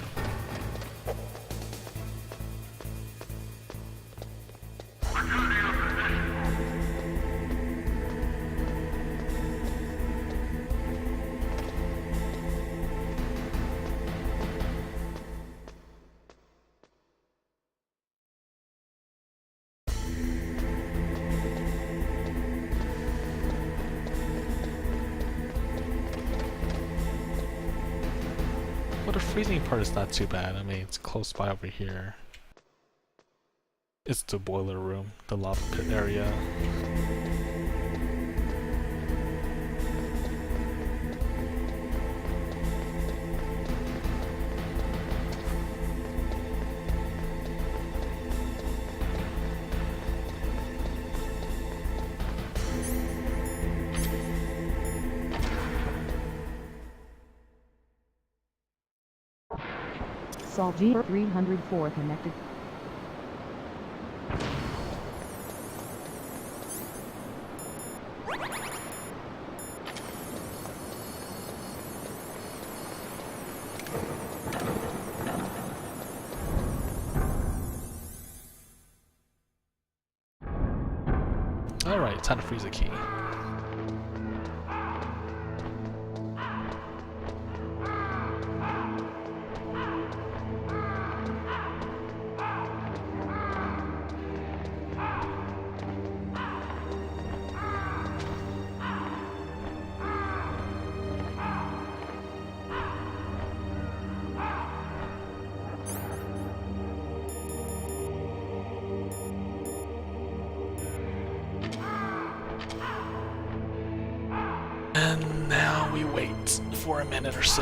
Well, the freezing part is not too bad. I mean, it's close by over here. It's the boiler room, the lava pit area. Sol G304 connected. Alright, time to freeze the key. And now we wait for a minute or so.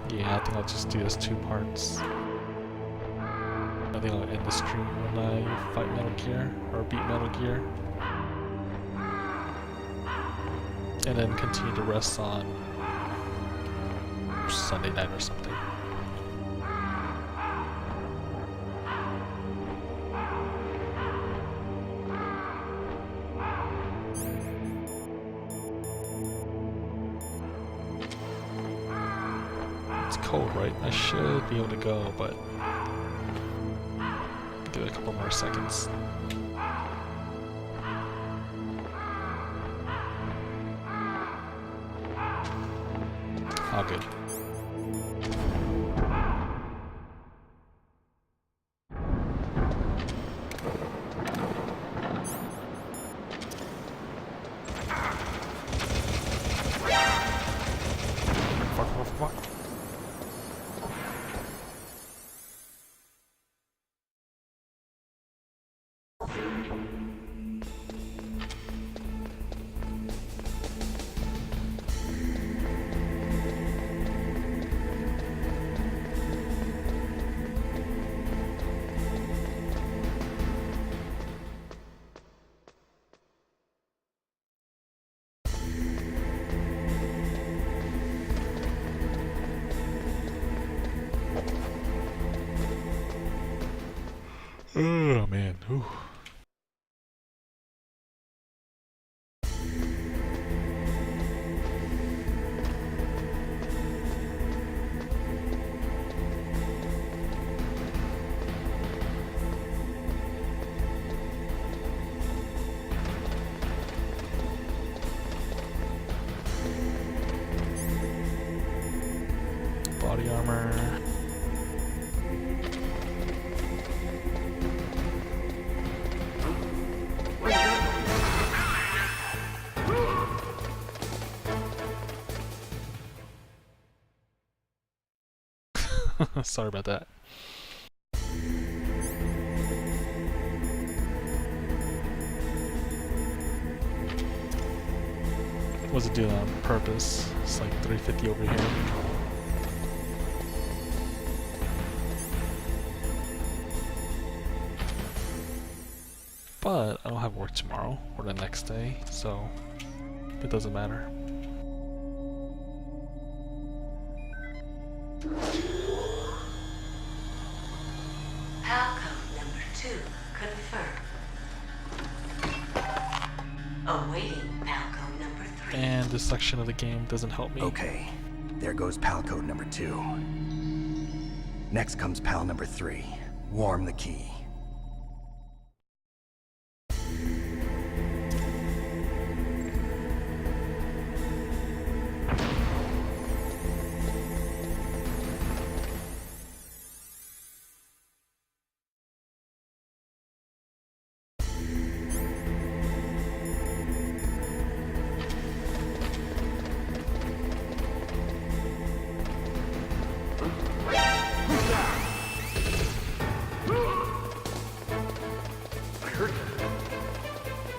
Yeah, I think I'll just do this 2 parts. I think I'll end the stream when I fight Metal Gear, or beat Metal Gear. And then continue the rest on Sunday night or something. It's cold, right? I should be able to go, but give it a couple more seconds. All good. Fuck. Oh man. Ooh. Body armor. Sorry about that. Wasn't doing it on purpose. It's like 350 over here. But I don't have work tomorrow or the next day, so it doesn't matter. Palcode number 2 confirmed. Awaiting palcode number 3. And this section of the game doesn't help me. Okay, there goes pal code number 2. Next comes pal number 3. Warm the key.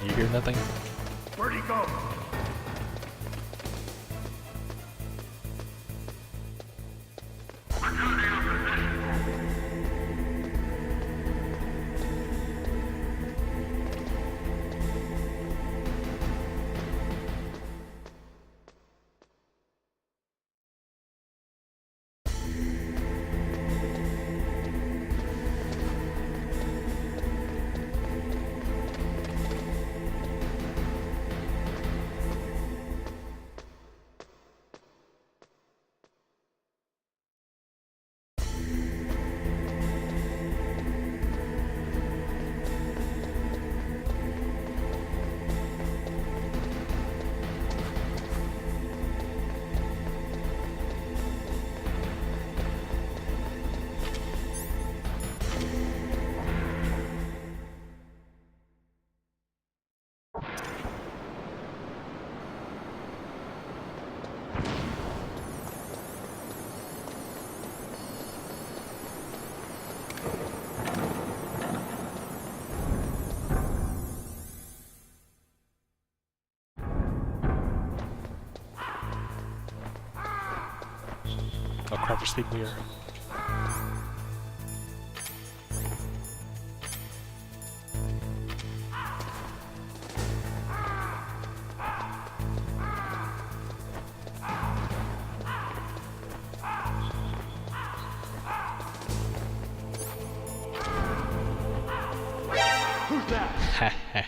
You hear nothing? Where'd he go? Oh crap, there's people here. Who's that?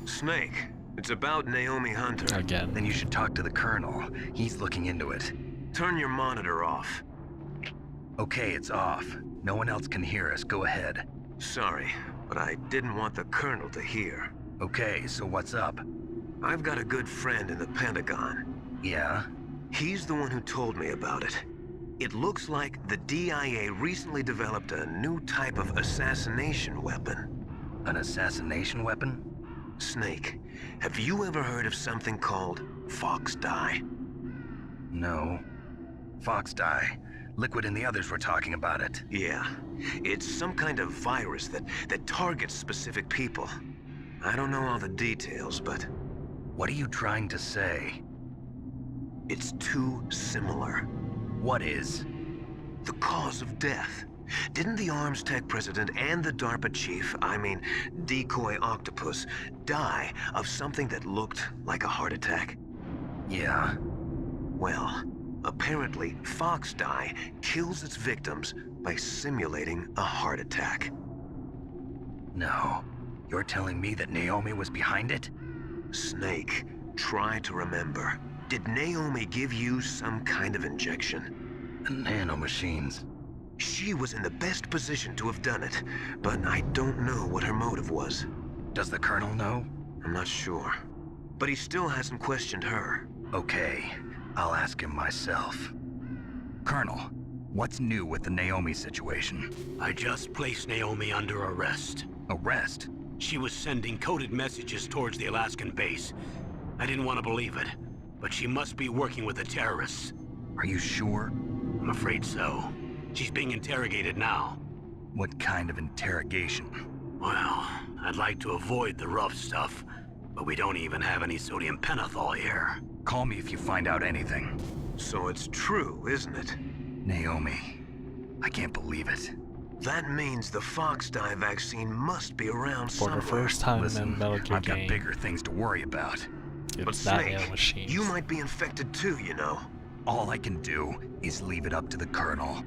Snake, it's about Naomi Hunter. Again. Then you should talk to the Colonel. He's looking into it. Turn your monitor off. Okay, it's off. No one else can hear us. Go ahead. Sorry, but I didn't want the Colonel to hear. Okay, so what's up? I've got a good friend in the Pentagon. Yeah? He's the one who told me about it. It looks like the DIA recently developed a new type of assassination weapon. An assassination weapon? Snake, have you ever heard of something called Fox Dye? No. Fox Dye. Liquid and the others were talking about it. Yeah. It's some kind of virus that targets specific people. I don't know all the details, but... What are you trying to say? It's too similar. What is? The cause of death. Didn't the Arms Tech president and the DARPA chief, I mean, Decoy Octopus, die of something that looked like a heart attack? Yeah. Well, apparently Fox Die kills its victims by simulating a heart attack. No. You're telling me that Naomi was behind it? Snake, try to remember. Did Naomi give you some kind of injection? Nanomachines. She was in the best position to have done it, but I don't know what her motive was. Does the Colonel know? I'm not sure. But he still hasn't questioned her. Okay, I'll ask him myself. Colonel, what's new with the Naomi situation? I just placed Naomi under arrest. Arrest? She was sending coded messages towards the Alaskan base. I didn't want to believe it, but she must be working with the terrorists. Are you sure? I'm afraid so. She's being interrogated now. What kind of interrogation? Well, I'd like to avoid the rough stuff, but we don't even have any sodium pentothal here. Call me if you find out anything. So it's true, isn't it? Naomi. I can't believe it. That means the Fox Die vaccine must be around For somewhere. the first time Listen, in Metal Gear I've got game, bigger things to worry about. But it's not Snake, nanomachines. you might be infected too, you know. All I can do is leave it up to the Colonel.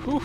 Whew.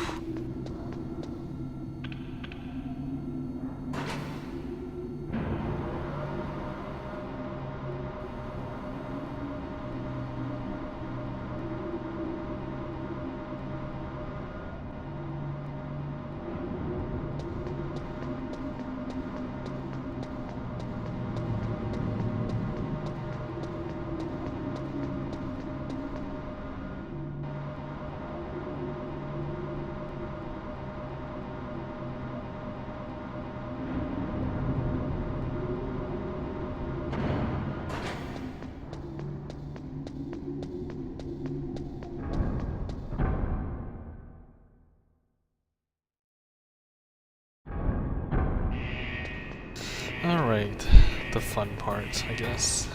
Alright, the fun part, I guess.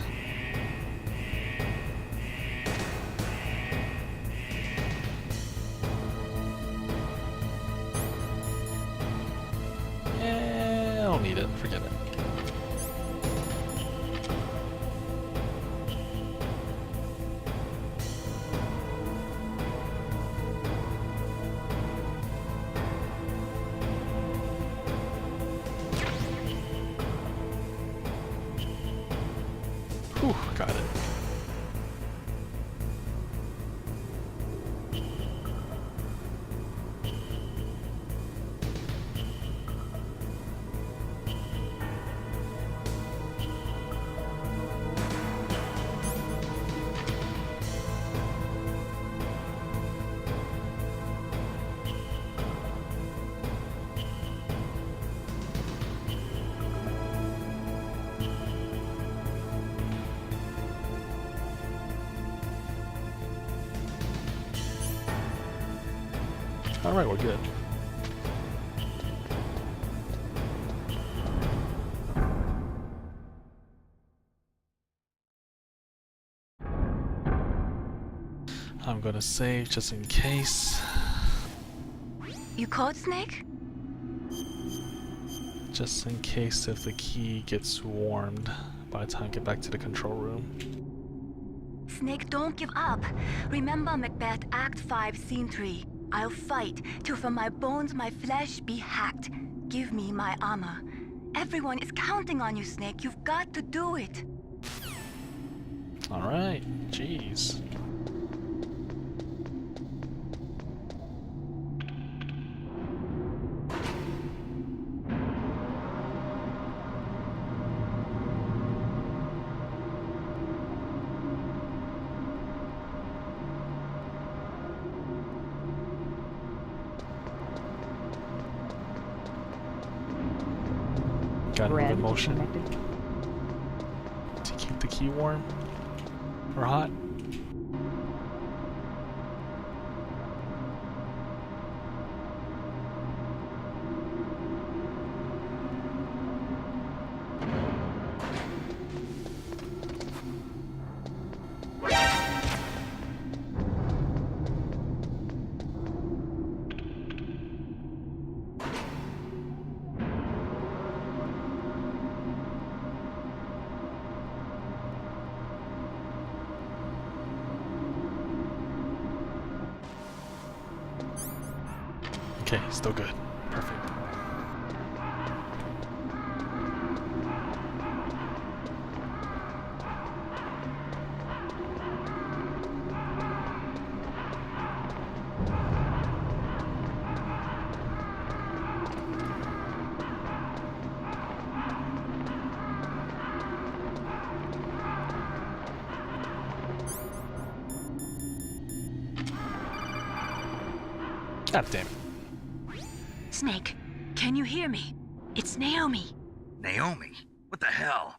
I don't need it, forget it. Whew, got it. Alright, we're good. I'm gonna save just in case. You caught Snake? Just in case if the key gets warmed by the time I get back to the control room. Snake, don't give up. Remember Macbeth Act 5, Scene 3. I'll fight till from my bones my flesh be hacked. Give me my armor. Everyone is counting on you, Snake. You've got to do it. Alright, jeez. got another Bread motion. disconnected. To keep the key warm or hot. Okay, still good. Perfect. God damn it. Snake, can you hear me? It's Naomi. Naomi? What the hell?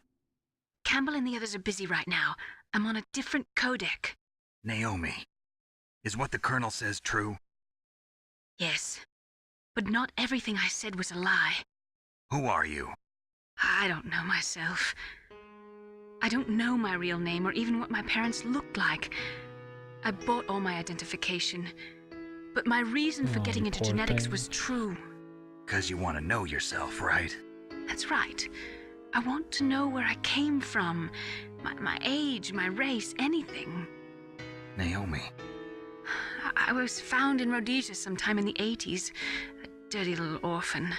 Campbell and the others are busy right now. I'm on a different codec. Naomi, is what the Colonel says true? Yes. But not everything I said was a lie. Who are you? I don't know myself. I don't know my real name or even what my parents looked like. I bought all my identification. But my reason for getting into genetics was true. 'Cause you want to know yourself, right? That's right. I want to know where I came from. My age, my race, anything. Naomi. I was found in Rhodesia sometime in the 80s. A dirty little orphan.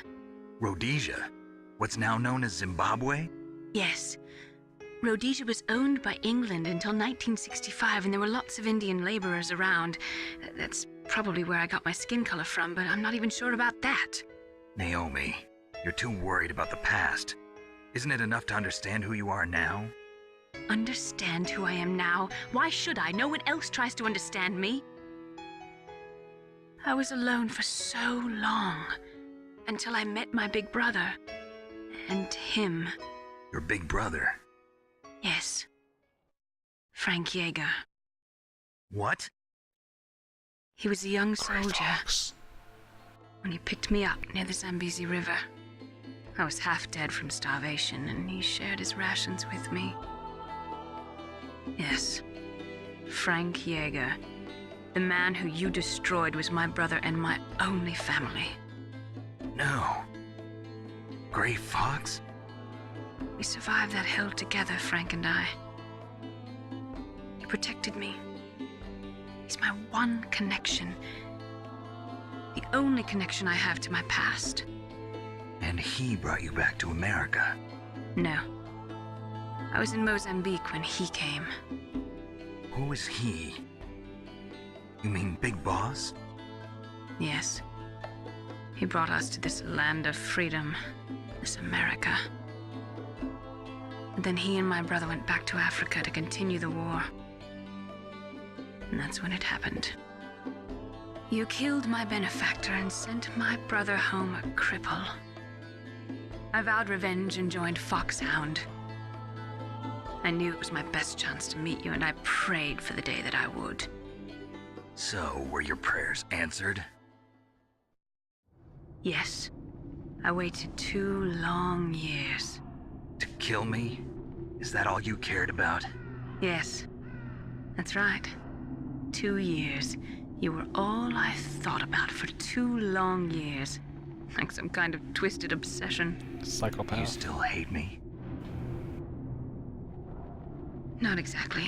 Rhodesia? What's now known as Zimbabwe? Yes. Rhodesia was owned by England until 1965, and there were lots of Indian laborers around. That's probably where I got my skin color from, but I'm not even sure about that. Naomi, you're too worried about the past. Isn't it enough to understand who you are now? Understand who I am now? Why should I? No one else tries to understand me. I was alone for so long, until I met my big brother. And him. Your big brother? Yes. Frank Yeager. What? He was a young soldier when he picked me up near the Zambezi River. I was half dead from starvation, and he shared his rations with me. Yes, Frank Yeager. The man who you destroyed was my brother and my only family. No. Gray Fox? We survived that hell together, Frank and I. He protected me. He's my one connection. The only connection I have to my past. And he brought you back to America? No. I was in Mozambique when he came. Who is he? You mean Big Boss? Yes. He brought us to this land of freedom, this America. And then he and my brother went back to Africa to continue the war. And that's when it happened. You killed my benefactor and sent my brother home a cripple. I vowed revenge and joined Foxhound. I knew it was my best chance to meet you, and I prayed for the day that I would. So, were your prayers answered? Yes. I waited 2 long years. To kill me? Is that all you cared about? Yes. That's right. 2 years. You were all I thought about for 2 long years. Like some kind of twisted obsession. Psychopath. You still hate me? Not exactly.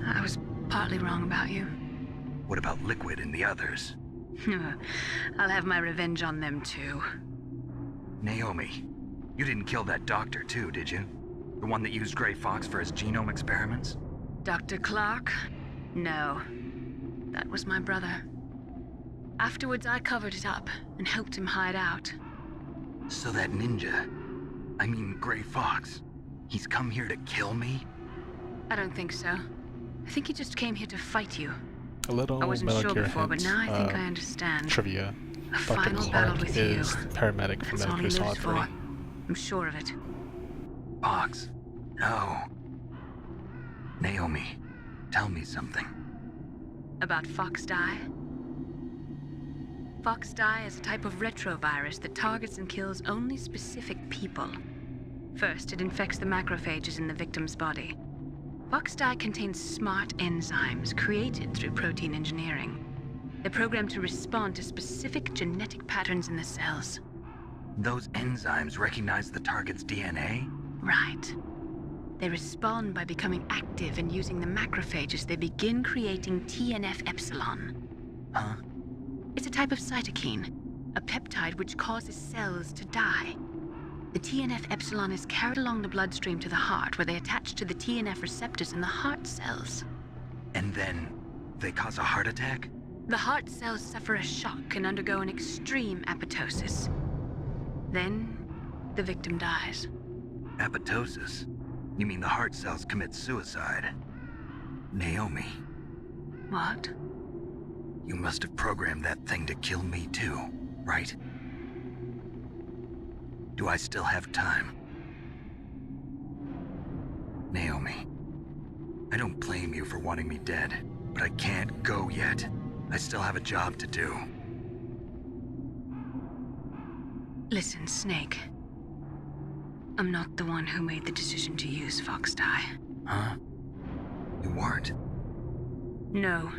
I was partly wrong about you. What about Liquid and the others? I'll have my revenge on them too. Naomi, you didn't kill that doctor too, did you? The one that used Gray Fox for his genome experiments? Dr. Clark? No. That was my brother. Afterwards, I covered it up and helped him hide out. So that ninja, I mean Gray Fox, he's come here to kill me? I don't think so. I think he just came here to fight you. A little I wasn't Metal sure Gear before, but hint, now I think I understand. Trivia. A Dr. final battle Clark with is you. paramedic from That's Metal all he Gear Solid lives 3. for. I'm sure of it. Fox, no. Naomi, tell me something. About Fox Die? Fox Die is a type of retrovirus that targets and kills only specific people. First, it infects the macrophages in the victim's body. Fox Die contains smart enzymes created through protein engineering. They're programmed to respond to specific genetic patterns in the cells. Those enzymes recognize the target's DNA? Right. They respond by becoming active and using the macrophages. They begin creating TNF-epsilon. Huh? It's a type of cytokine, a peptide which causes cells to die. The TNF-epsilon is carried along the bloodstream to the heart, where they attach to the TNF receptors in the heart cells. And then they cause a heart attack? The heart cells suffer a shock and undergo an extreme apoptosis. Then, the victim dies. Apoptosis? You mean the heart cells commit suicide? Naomi. What? You must have programmed that thing to kill me too, right? Do I still have time? Naomi, I don't blame you for wanting me dead, but I can't go yet. I still have a job to do. Listen, Snake. I'm not the one who made the decision to use Fox Die. Huh? You weren't? No.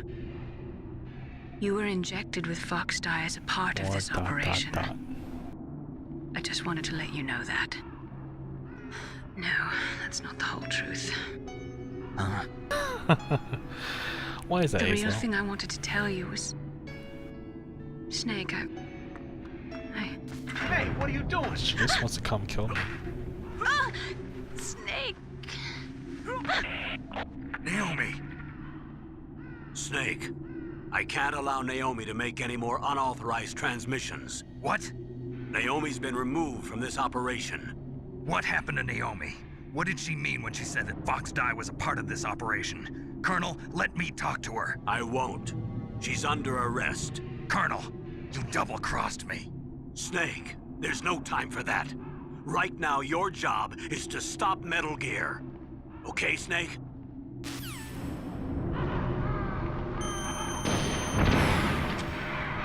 You were injected with Fox Die as a part of this operation. I just wanted to let you know that. No, that's not the whole truth. Huh? Why is that The real Hazel? thing I wanted to tell you was... Snake, I... Hey, what are you doing? She just wants to come kill me. Ah! Snake! Naomi! Snake, I can't allow Naomi to make any more unauthorized transmissions. What? Naomi's been removed from this operation. What happened to Naomi? What did she mean when she said that Fox Die was a part of this operation? Colonel, let me talk to her. I won't. She's under arrest. Colonel, you double-crossed me. Snake, there's no time for that. Right now, your job is to stop Metal Gear. Okay, Snake?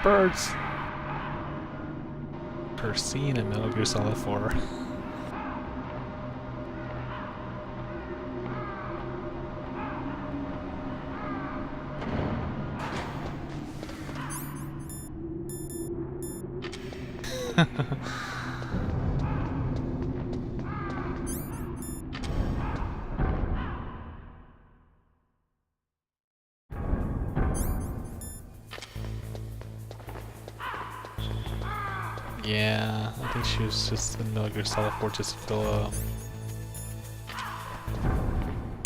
Birds! Per scene in Metal Gear Solid 4. Yeah, I think she was just in Metal Gear Solid 4 just to feel,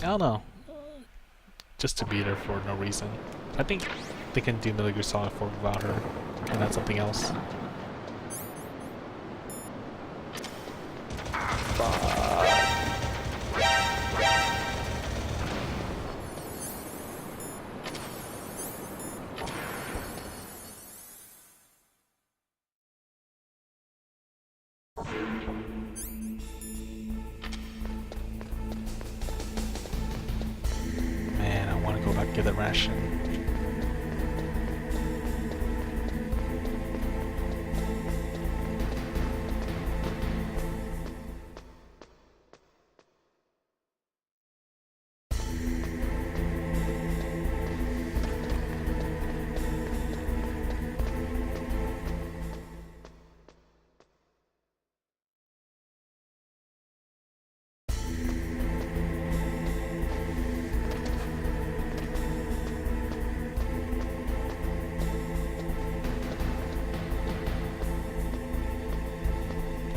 I don't know. Just to be there for no reason. I think they can do Metal Gear Solid 4 without her, and that's something else. Man, I want to go back and get the ration.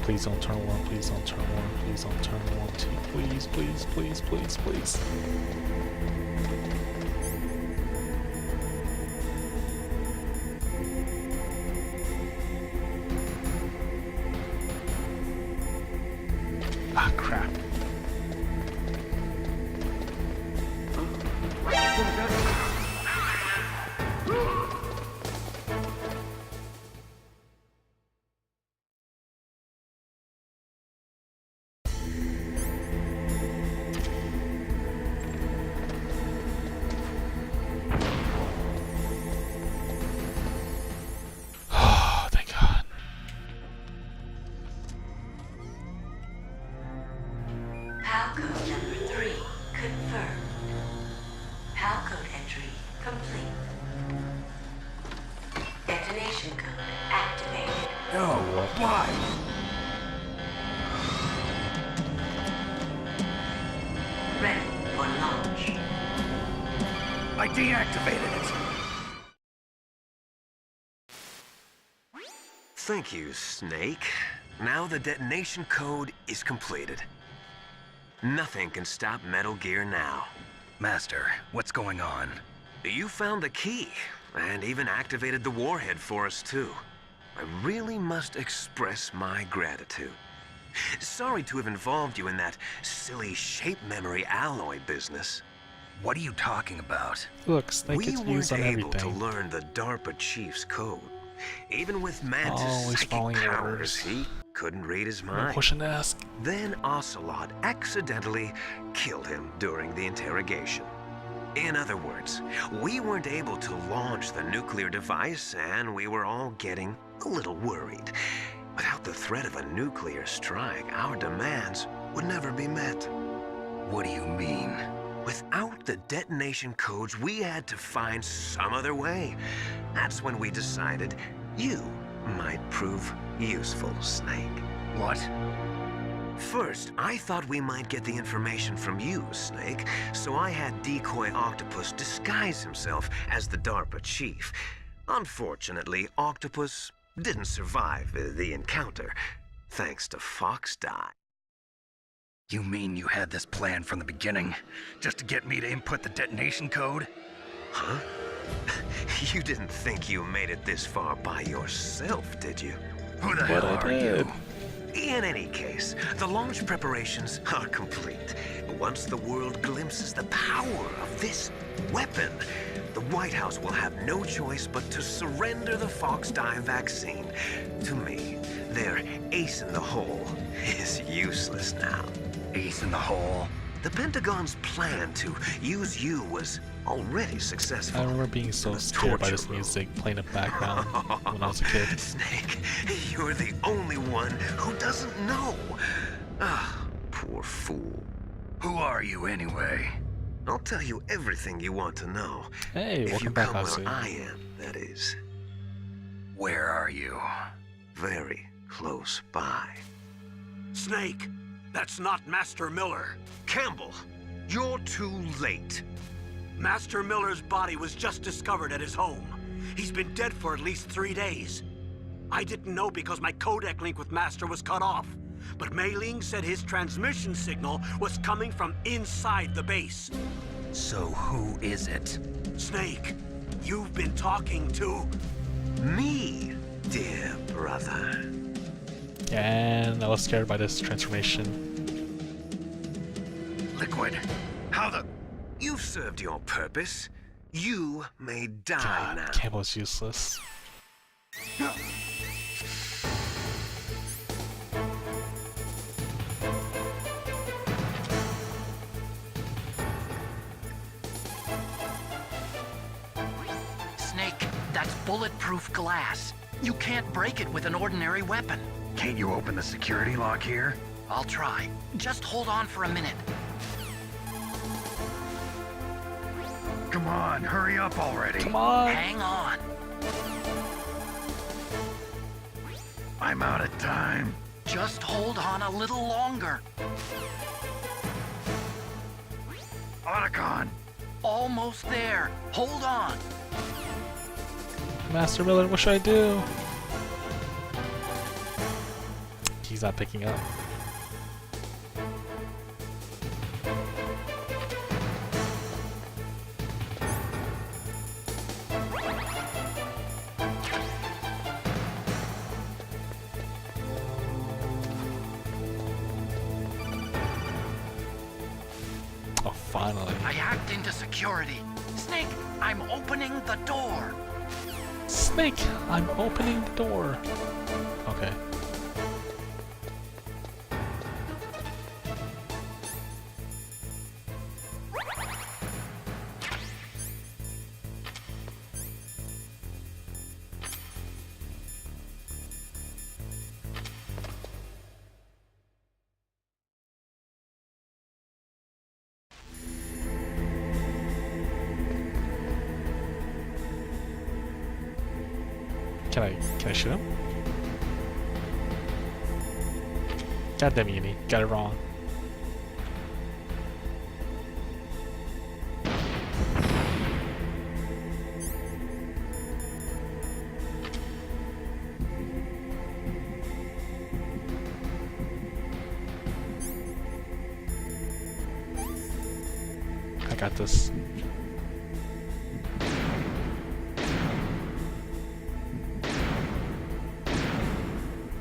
Please don't turn one, please don't turn one, please don't turn one, two, please, please, please, please, please. Palcode number 3 confirmed. Palcode entry complete. Detonation code activated. No, why? Ready for launch. I deactivated it. Thank you, Snake. Now the detonation code is completed. Nothing can stop Metal Gear now. Master, what's going on? You found the key, and even activated the warhead for us, too. I really must express my gratitude. Sorry to have involved you in that silly shape memory alloy business. What are you talking about? Look, Snake We gets used weren't on able to everything. learn the DARPA chief's code. Even with Mantis' Always psychic following powers, orders. he couldn't read his No mind. question ask. Then Ocelot accidentally killed him during the interrogation. In other words, we weren't able to launch the nuclear device, and we were all getting a little worried. Without the threat of a nuclear strike, our demands would never be met. What do you mean? Without the detonation codes, we had to find some other way. That's when we decided you might prove useful, Snake. What? First, I thought we might get the information from you, Snake, so I had Decoy Octopus disguise himself as the DARPA chief. Unfortunately, Octopus didn't survive the encounter, thanks to Fox Die. You mean you had this plan from the beginning? Just to get me to input the detonation code? Huh? You didn't think you made it this far by yourself, did you? Who the hell are you? In any case, the launch preparations are complete. Once the world glimpses the power of this weapon, the White House will have no choice but to surrender the Fox Die vaccine to me. Their ace in the hole is useless now. Ace in the hole? The Pentagon's plan to use you was already successful. I remember being so scared by this music playing in the background when I was a kid. Snake, you're the only one who doesn't know. Ah, poor fool. Who are you anyway? I'll tell you everything you want to know. Hey, if you welcome back, come Ozzy. where I am, that is. Where are you? Very close by. Snake, that's not Master Miller. Campbell, you're too late. Master Miller's body was just discovered at his home. He's been dead for at least 3 days. I didn't know because my codec link with Master was cut off. But Mei Ling said his transmission signal was coming from inside the base. So who is it? Snake, you've been talking to... Me, dear brother. And I was scared by this transformation. Liquid. How the... You've served your purpose. You may die God, now. Campbell's useless. Snake, that's bulletproof glass. You can't break it with an ordinary weapon. Can't you open the security lock here? I'll try. Just hold on for a minute. Come on, hurry up already. Come on! Hang on. I'm out of time. Just hold on a little longer. Otacon! Almost there. Hold on. Master Miller, what should I do? He's not picking up. Oh, finally. I hacked into security. Snake, I'm opening the door. Snake, I'm opening the door. Okay. Can I shoot him? God damn it, Uni. Got it wrong. I got this.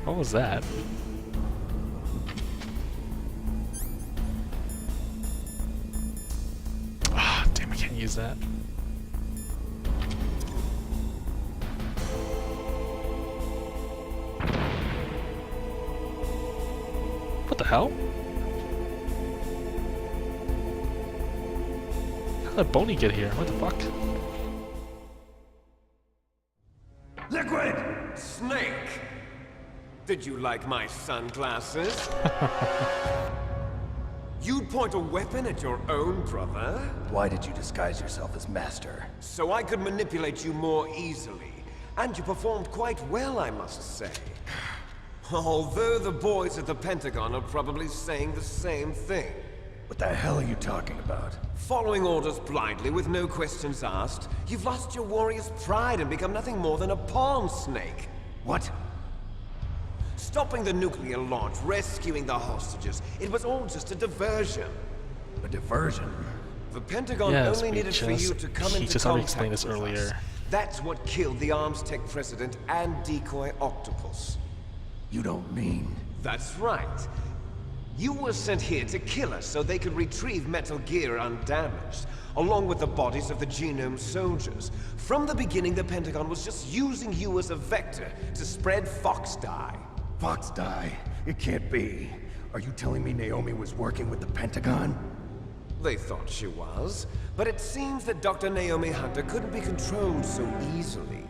What was that? Ah, damn, I can't use that. What the hell? How did Boney get here? What the fuck? Liquid! Snake! Did you like my sunglasses? You'd point a weapon at your own brother? Why did you disguise yourself as Master? So I could manipulate you more easily. And you performed quite well, I must say. Although the boys at the Pentagon are probably saying the same thing. What the hell are you talking about? Following orders blindly with no questions asked, you've lost your warrior's pride and become nothing more than a pawn, Snake. What? Stopping the nuclear launch, rescuing the hostages, it was all just a diversion. A diversion? The Pentagon yes, only needed for you to come into just already contact explained this with earlier. us. That's what killed the Arms Tech president and decoy octopus. You don't mean... That's right. You were sent here to kill us so they could retrieve Metal Gear undamaged, along with the bodies of the Genome soldiers. From the beginning, the Pentagon was just using you as a vector to spread Fox dye. Fox dye? It can't be. Are you telling me Naomi was working with the Pentagon? They thought she was, but it seems that Dr. Naomi Hunter couldn't be controlled so easily.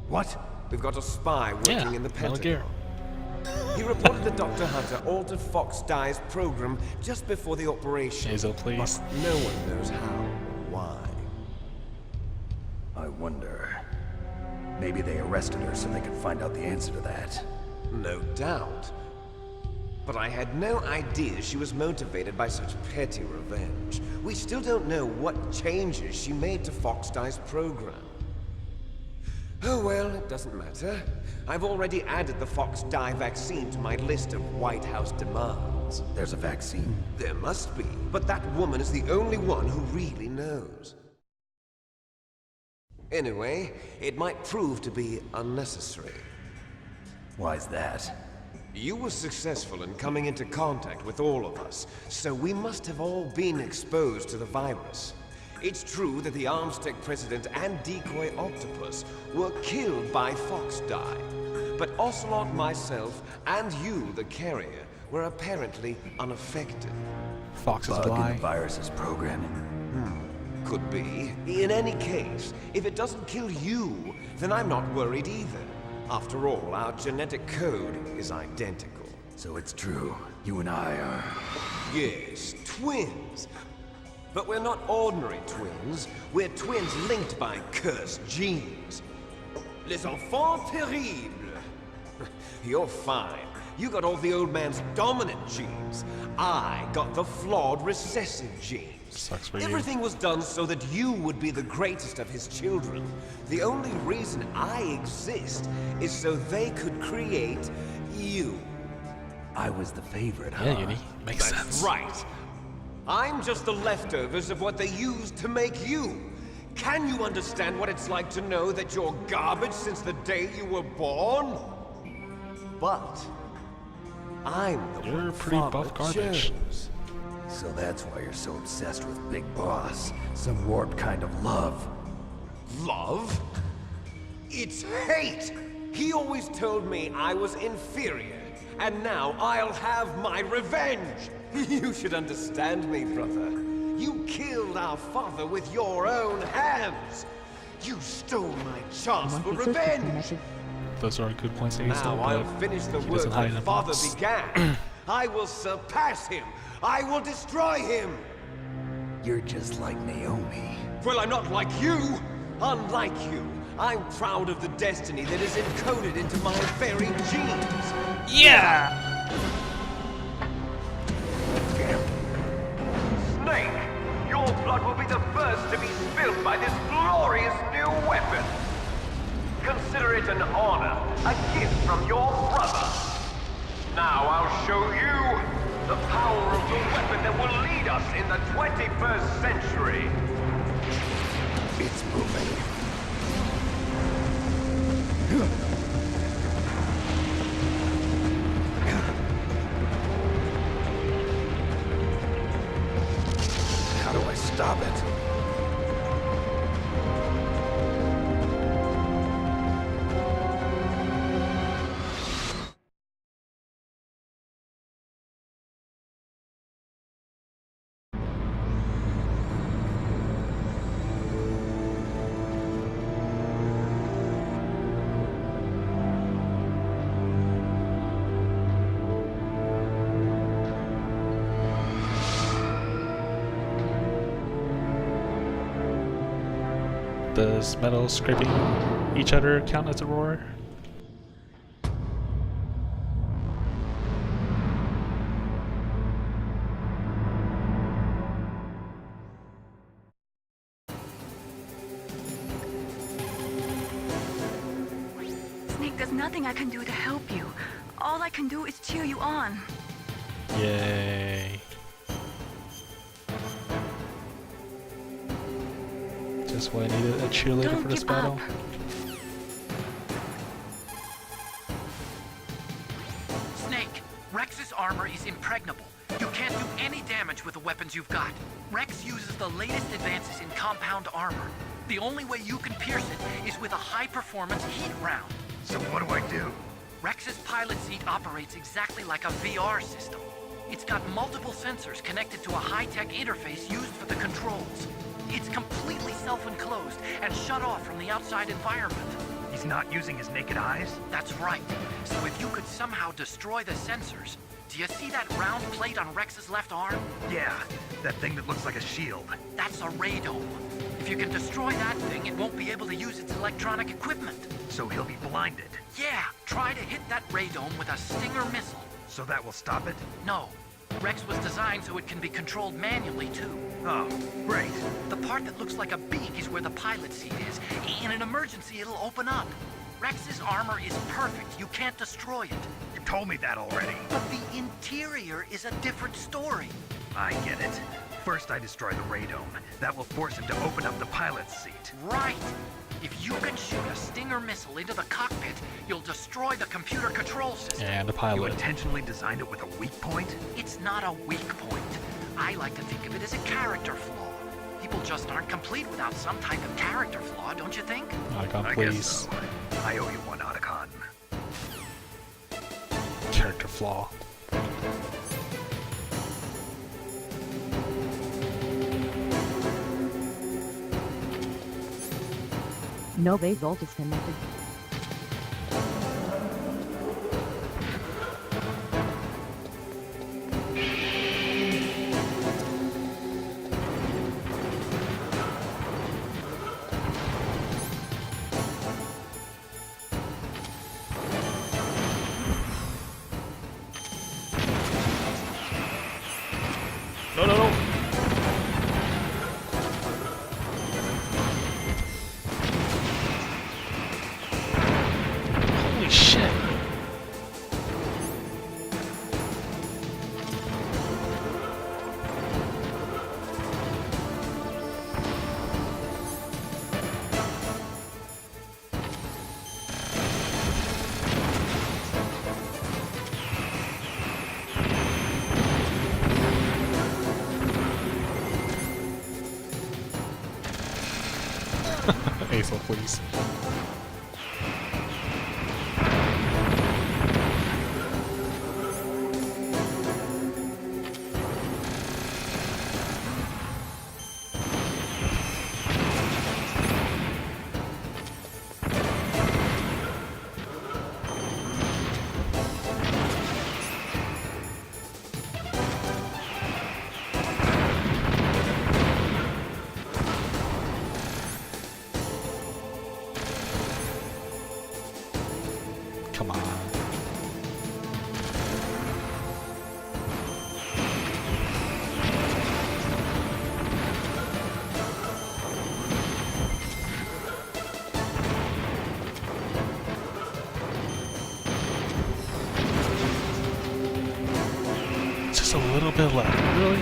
What? We've got a spy working in the Pentagon. He reported that Dr. Hunter altered Fox Dye's program just before the operation. Hazel, please. But no one knows how or why. I wonder... Maybe they arrested her so they could find out the answer to that. No doubt. But I had no idea she was motivated by such petty revenge. We still don't know what changes she made to Fox Dye's program. Oh well, it doesn't matter. I've already added the Fox Dye vaccine to my list of White House demands. There's a vaccine? There must be, but that woman is the only one who really knows. Anyway, it might prove to be unnecessary. Why's that? You were successful in coming into contact with all of us, so we must have all been exposed to the virus. It's true that the Arms Tech president and decoy octopus were killed by Fox Dye, but Ocelot, myself, and you, the carrier, were apparently unaffected. Fox is Bug in blind. the virus's programming? Could be. In any case, if it doesn't kill you, then I'm not worried either. After all, our genetic code is identical. So it's true. You and I are... Yes, twins. But we're not ordinary twins. We're twins linked by cursed genes. Les enfants terribles. You're fine. You got all the old man's dominant genes. I got the flawed recessive genes. Sucks for you. Everything was done so that you would be the greatest of his children. The only reason I exist is so they could create you. I was the favorite, huh? Yeah, Uni. Makes That's sense. right. I'm just the leftovers of what they used to make you. Can you understand what it's like to know that you're garbage since the day you were born? But I'm the You're one pretty Father buff garbage. chose. So that's why you're so obsessed with Big Boss. Some warped kind of love. Love? It's hate! He always told me I was inferior, and now I'll have my revenge! You should understand me, brother. You killed our father with your own hands! You stole my chance for revenge! Those are good points that he stole, Now I'll but finish the he work doesn't hide in my a father box. began. I will surpass him. I will destroy him. You're just like Naomi. Well, I'm not like you. Unlike you, I'm proud of the destiny that is encoded into my very genes. Yeah! Snake, your blood will be the first to be spilled by this glorious new weapon. Consider it an honor, a gift from your brother. Now I'll show you the power of the weapon that will lead us in the 21st century. It's moving. How do I stop it? Does metal scraping each other count as a roar? Snake, there's nothing I can do to help you. All I can do is cheer you on. Yay. Just what I needed, a cheerleader Don't for this give battle. up. Snake, Rex's armor is impregnable. You can't do any damage with the weapons you've got. Rex uses the latest advances in compound armor. The only way you can pierce it is with a high-performance heat round. So what do I do? Rex's pilot seat operates exactly like a VR system. It's got multiple sensors connected to a high-tech interface used for the controls. It's completely self-enclosed and shut off from the outside environment. He's not using his naked eyes? That's right. So if you could somehow destroy the sensors... Do you see that round plate on Rex's left arm? Yeah, that thing that looks like a shield. That's a radome. If you can destroy that thing, it won't be able to use its electronic equipment. So he'll be blinded. Yeah, try to hit that radome with a Stinger missile. So that will stop it? No. Rex was designed so it can be controlled manually, too. Oh, great. The part that looks like a beak is where the pilot seat is. In an emergency, it'll open up. Rex's armor is perfect. You can't destroy it. You told me that already. But the interior is a different story. I get it. First I destroy the radome. That will force him to open up the pilot's seat. Right. If you can shoot a Stinger missile into the cockpit, you'll destroy the computer control system. And the You pilot. intentionally designed it with a weak point? It's not a weak point. I like to think of it as a character flaw. People just aren't complete without some type of character flaw, don't you think? Otacon, I please. guess so. I owe you one, Otacon. Character flaw. No base ult is connected. No, no, no. Holy shit. Ace, please. a little bit left. Really?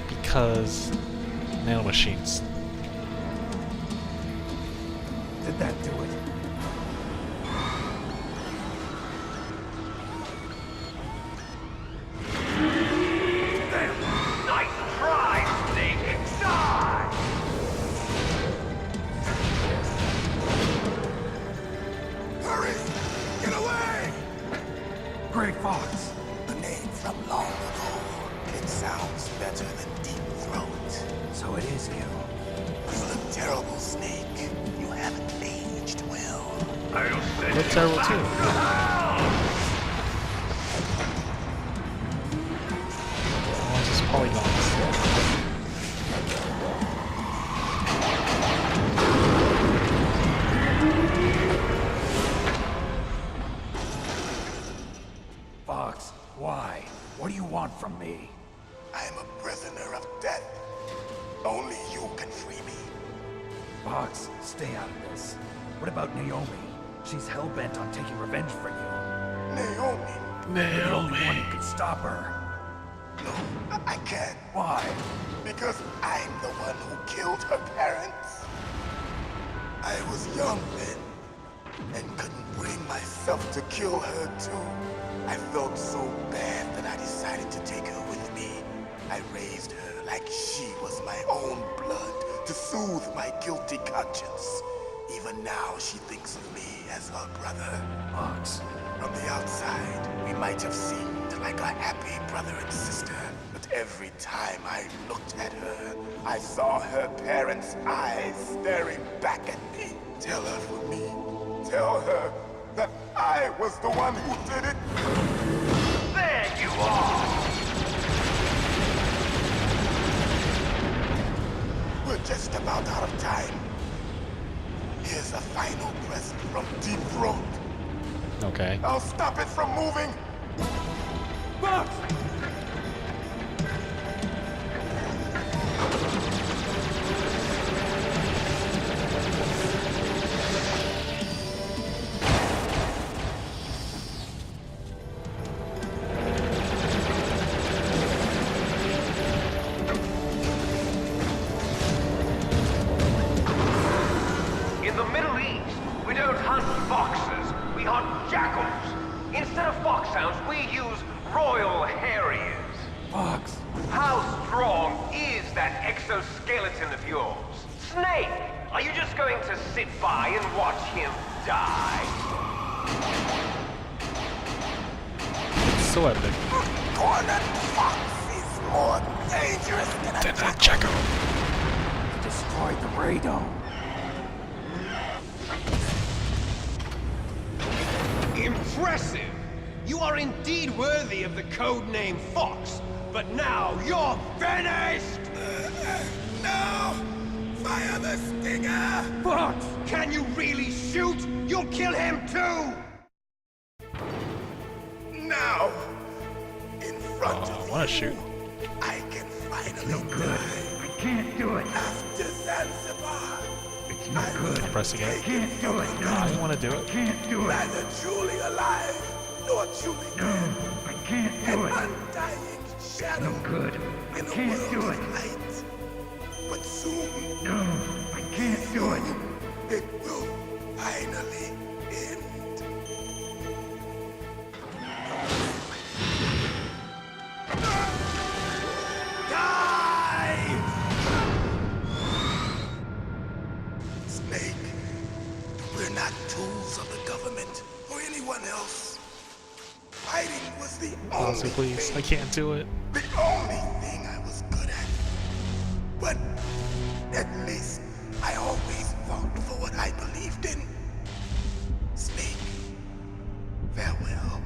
Because nanomachines. Did that do it? Nice try, Snake! Die! Hurry! Get away! Great Fox. A name from long ago. It sounds better than Deep Throat. So it is you. You look terrible, Snake. You haven't aged well. I'll send Look terrible too. Oh, just polygons. Fox, why? What do you want from me? I am a prisoner of death. Only you can free me. Fox, stay out of this. What about Naomi? She's hell-bent on taking revenge for you. Naomi. You're the only one who can stop her. No, I can't. Why? Because I'm the one who killed her parents. I was young then, and couldn't bring myself to kill her too. I felt so bad that I decided to take her with me. I raised her like she was my own blood to soothe my guilty conscience. Even now, she thinks of me as her brother. Fox. From the outside, we might have seemed like a happy brother and sister, but every time I looked at her, I saw her parents' eyes staring back at me. Tell her for me. Tell her that I was the one who did it. There you are! We're just about out of time. Here's a final present from Deep Throat. Okay. I'll stop it from moving. Fox! In the Middle East, we don't hunt foxes, we hunt jackals. Instead of foxhounds, we use royal harriers. Fox. How strong is that exoskeleton of yours? Snake, are you just going to sit by and watch him die? So epic. Cornered fox is more dangerous than a jackal. He destroyed the radome. Impressive! You are indeed worthy of the code name Fox, but now you're finished! No! Fire the stinger! Fox! Can you really shoot? You'll kill him too! Now! In front of I want to shoot. I can finally die. I can't do it. After Zanzibar. It's no good. I'm pressing it. I can't do it. No. I want to do it. Can't do it. Neither truly alive, nor truly No, I can't do an it. undying shadow No good. I in a can't world do of it. light. But soon, No, I can't do it. it will finally end. Die! Snake, we're not tools of the government or anyone else. Fighting was the only Honestly, please. I can't do it. the only thing I was good at. But at least I always fought for what I believed in. Snake, farewell.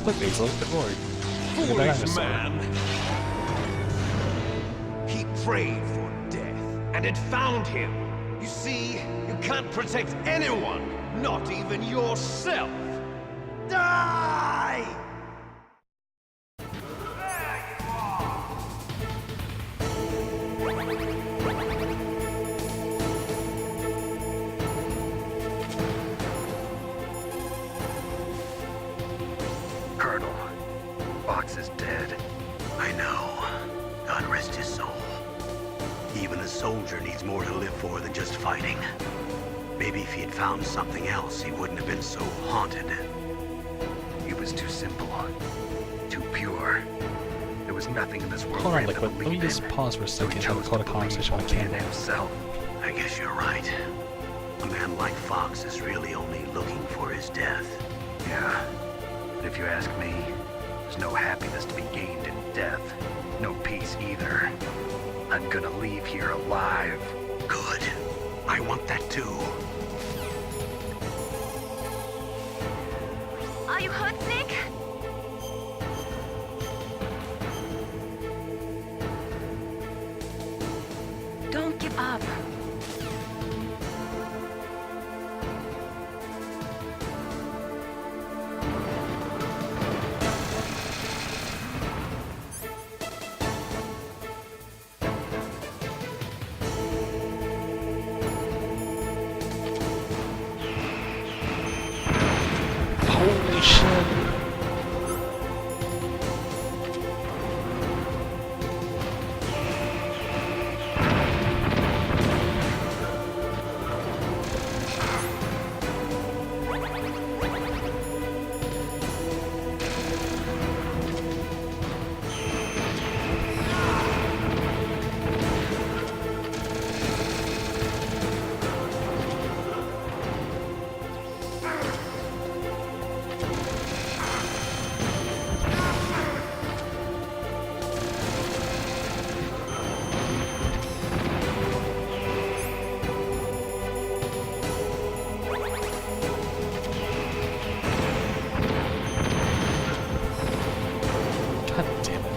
Look, Basil, good lord. Look at that Foolish dinosaur. man! He prayed for death, and it found him. You see, you can't protect anyone, not even yourself. Die! Colonel, Fox is dead. I know. God rest his soul. Even a soldier needs more to live for than just fighting. Maybe if he had found something else, he wouldn't have been so haunted. He was too simple, too pure. There was nothing in this world Hold for on, him to Liquid. Let me believe just in. pause for a So he second and chose hold a to believe conversation with only in Campbell. himself. I guess you're right. A man like Fox is really only looking for his death. Yeah. But if you ask me, there's no happiness to be gained in death. No peace either. I'm gonna leave here alive. Good. I want that too. Are you hurt, Snake? Don't give up. Holy shit. God damn it.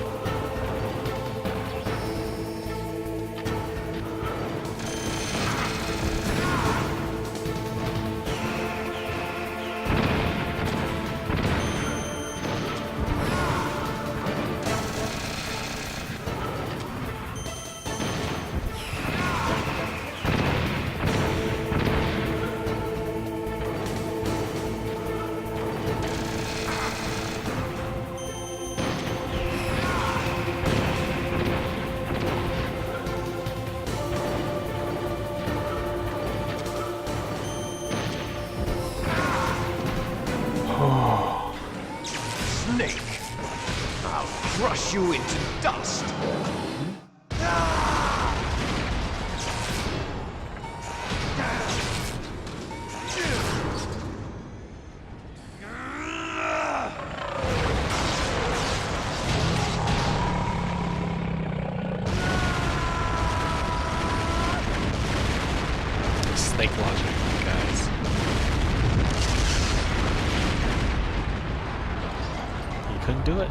Snake! I'll crush you into dust! Snake logic, guys. You couldn't do it?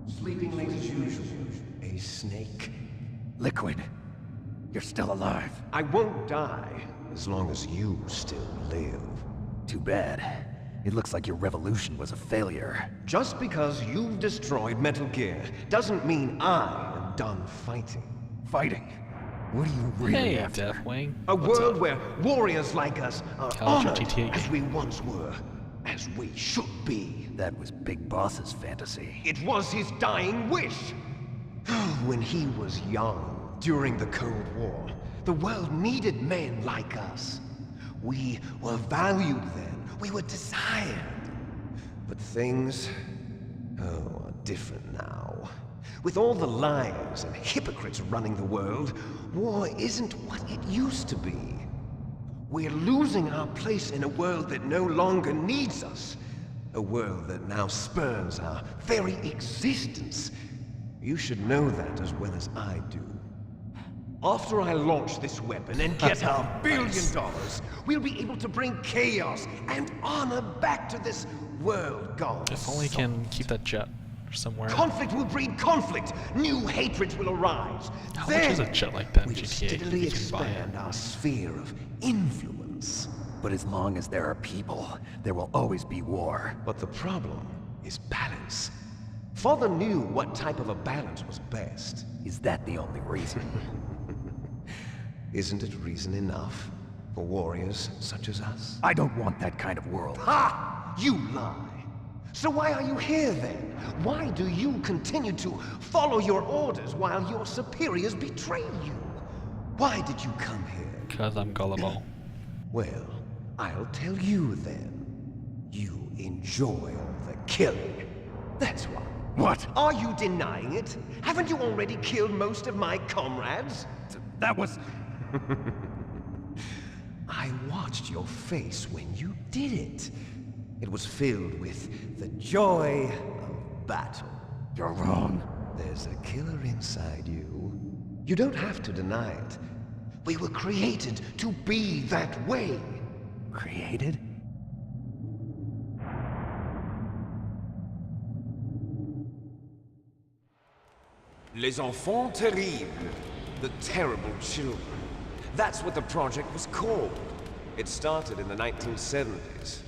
Sleeping late as usual. A snake. Liquid, you're still alive. I won't die as long as you still live. Too bad. It looks like your revolution was a failure. Just because you've destroyed Metal Gear doesn't mean I am done fighting. Fighting? What are you really Hey, after? Deathwing. A What's world up? where warriors like us are How's your honored GTA as game? we once were, as we should be. That was Big Boss's fantasy. It was his dying wish. When he was young, During the Cold War, the world needed men like us. We were valued then. We were desired. But things, are different now. With all the liars and hypocrites running the world, war isn't what it used to be. We're losing our place in a world that no longer needs us. A world that now spurns our very existence. You should know that as well as I do. After I launch this weapon and get our $1 billion, we'll be able to bring chaos and honor back to this world gone. If only we can keep that jet somewhere. Conflict will breed conflict. New hatreds will arise. How much is a jet like that in we'll GTA? steadily expand our sphere of influence. But as long as there are people, there will always be war. But the problem is balance. Father knew what type of a balance was best. Is that the only reason? Isn't it reason enough for warriors such as us? I don't want that kind of world. Ha! You lie! So why are you here then? Why do you continue to follow your orders while your superiors betray you? Why did you come here? Because I'm gullible. Well, I'll tell you then. You enjoy all the killing. That's why. What? Are you denying it? Haven't you already killed most of my comrades? That was... I watched your face when you did it. It was filled with the joy of battle. You're wrong. There's a killer inside you. You don't have to deny it. We were created to be that way. Created? Les enfants terribles. The terrible children. That's what the project was called. It started in the 1970s.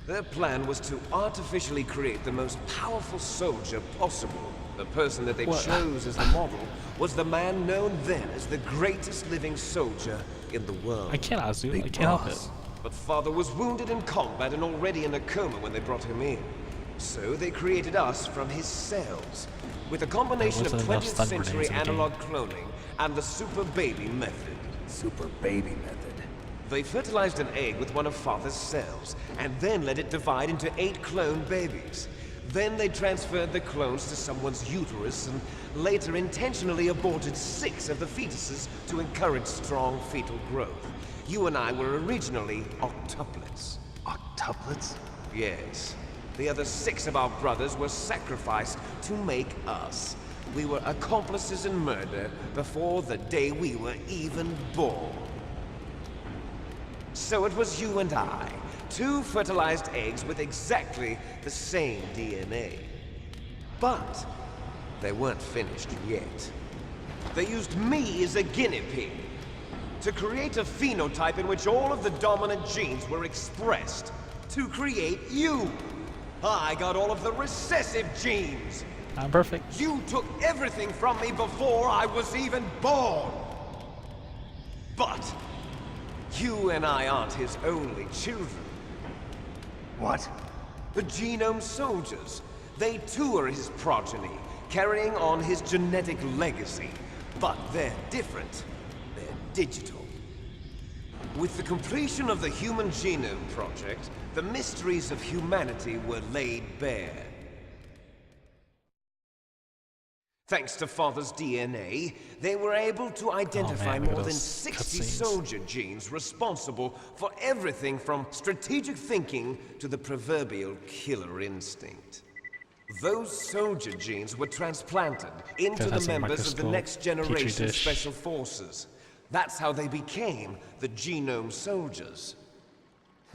Their plan was to artificially create the most powerful soldier possible. The person that they chose as the model was the man known then as the greatest living soldier in the world. I can't Azu, I can't help it. But Father was wounded in combat and already in a coma when they brought him in. So they created us from his cells, with a combination of 20th century analog cloning and the super baby method. Super baby method. They fertilized an egg with one of Father's cells, and then let it divide into 8 clone babies. Then they transferred the clones to someone's uterus, and later intentionally aborted 6 of the fetuses to encourage strong fetal growth. You and I were originally octuplets. Octuplets? Yes. The other 6 of our brothers were sacrificed to make us. We were accomplices in murder before the day we were even born. So it was you and I, 2 fertilized eggs with exactly the same DNA. But they weren't finished yet. They used me as a guinea pig to create a phenotype in which all of the dominant genes were expressed to create you. I got all of the recessive genes. I'm perfect. You took everything from me before I was even born. But you and I aren't his only children. What? The Genome Soldiers. They too are his progeny, carrying on his genetic legacy. But they're different. They're digital. With the completion of the Human Genome Project, the mysteries of humanity were laid bare. Thanks to Father's DNA, they were able to identify more than 60 soldier genes responsible for everything from strategic thinking to the proverbial killer instinct. Those soldier genes were transplanted into the members of the next generation Special Forces. That's how they became the Genome Soldiers.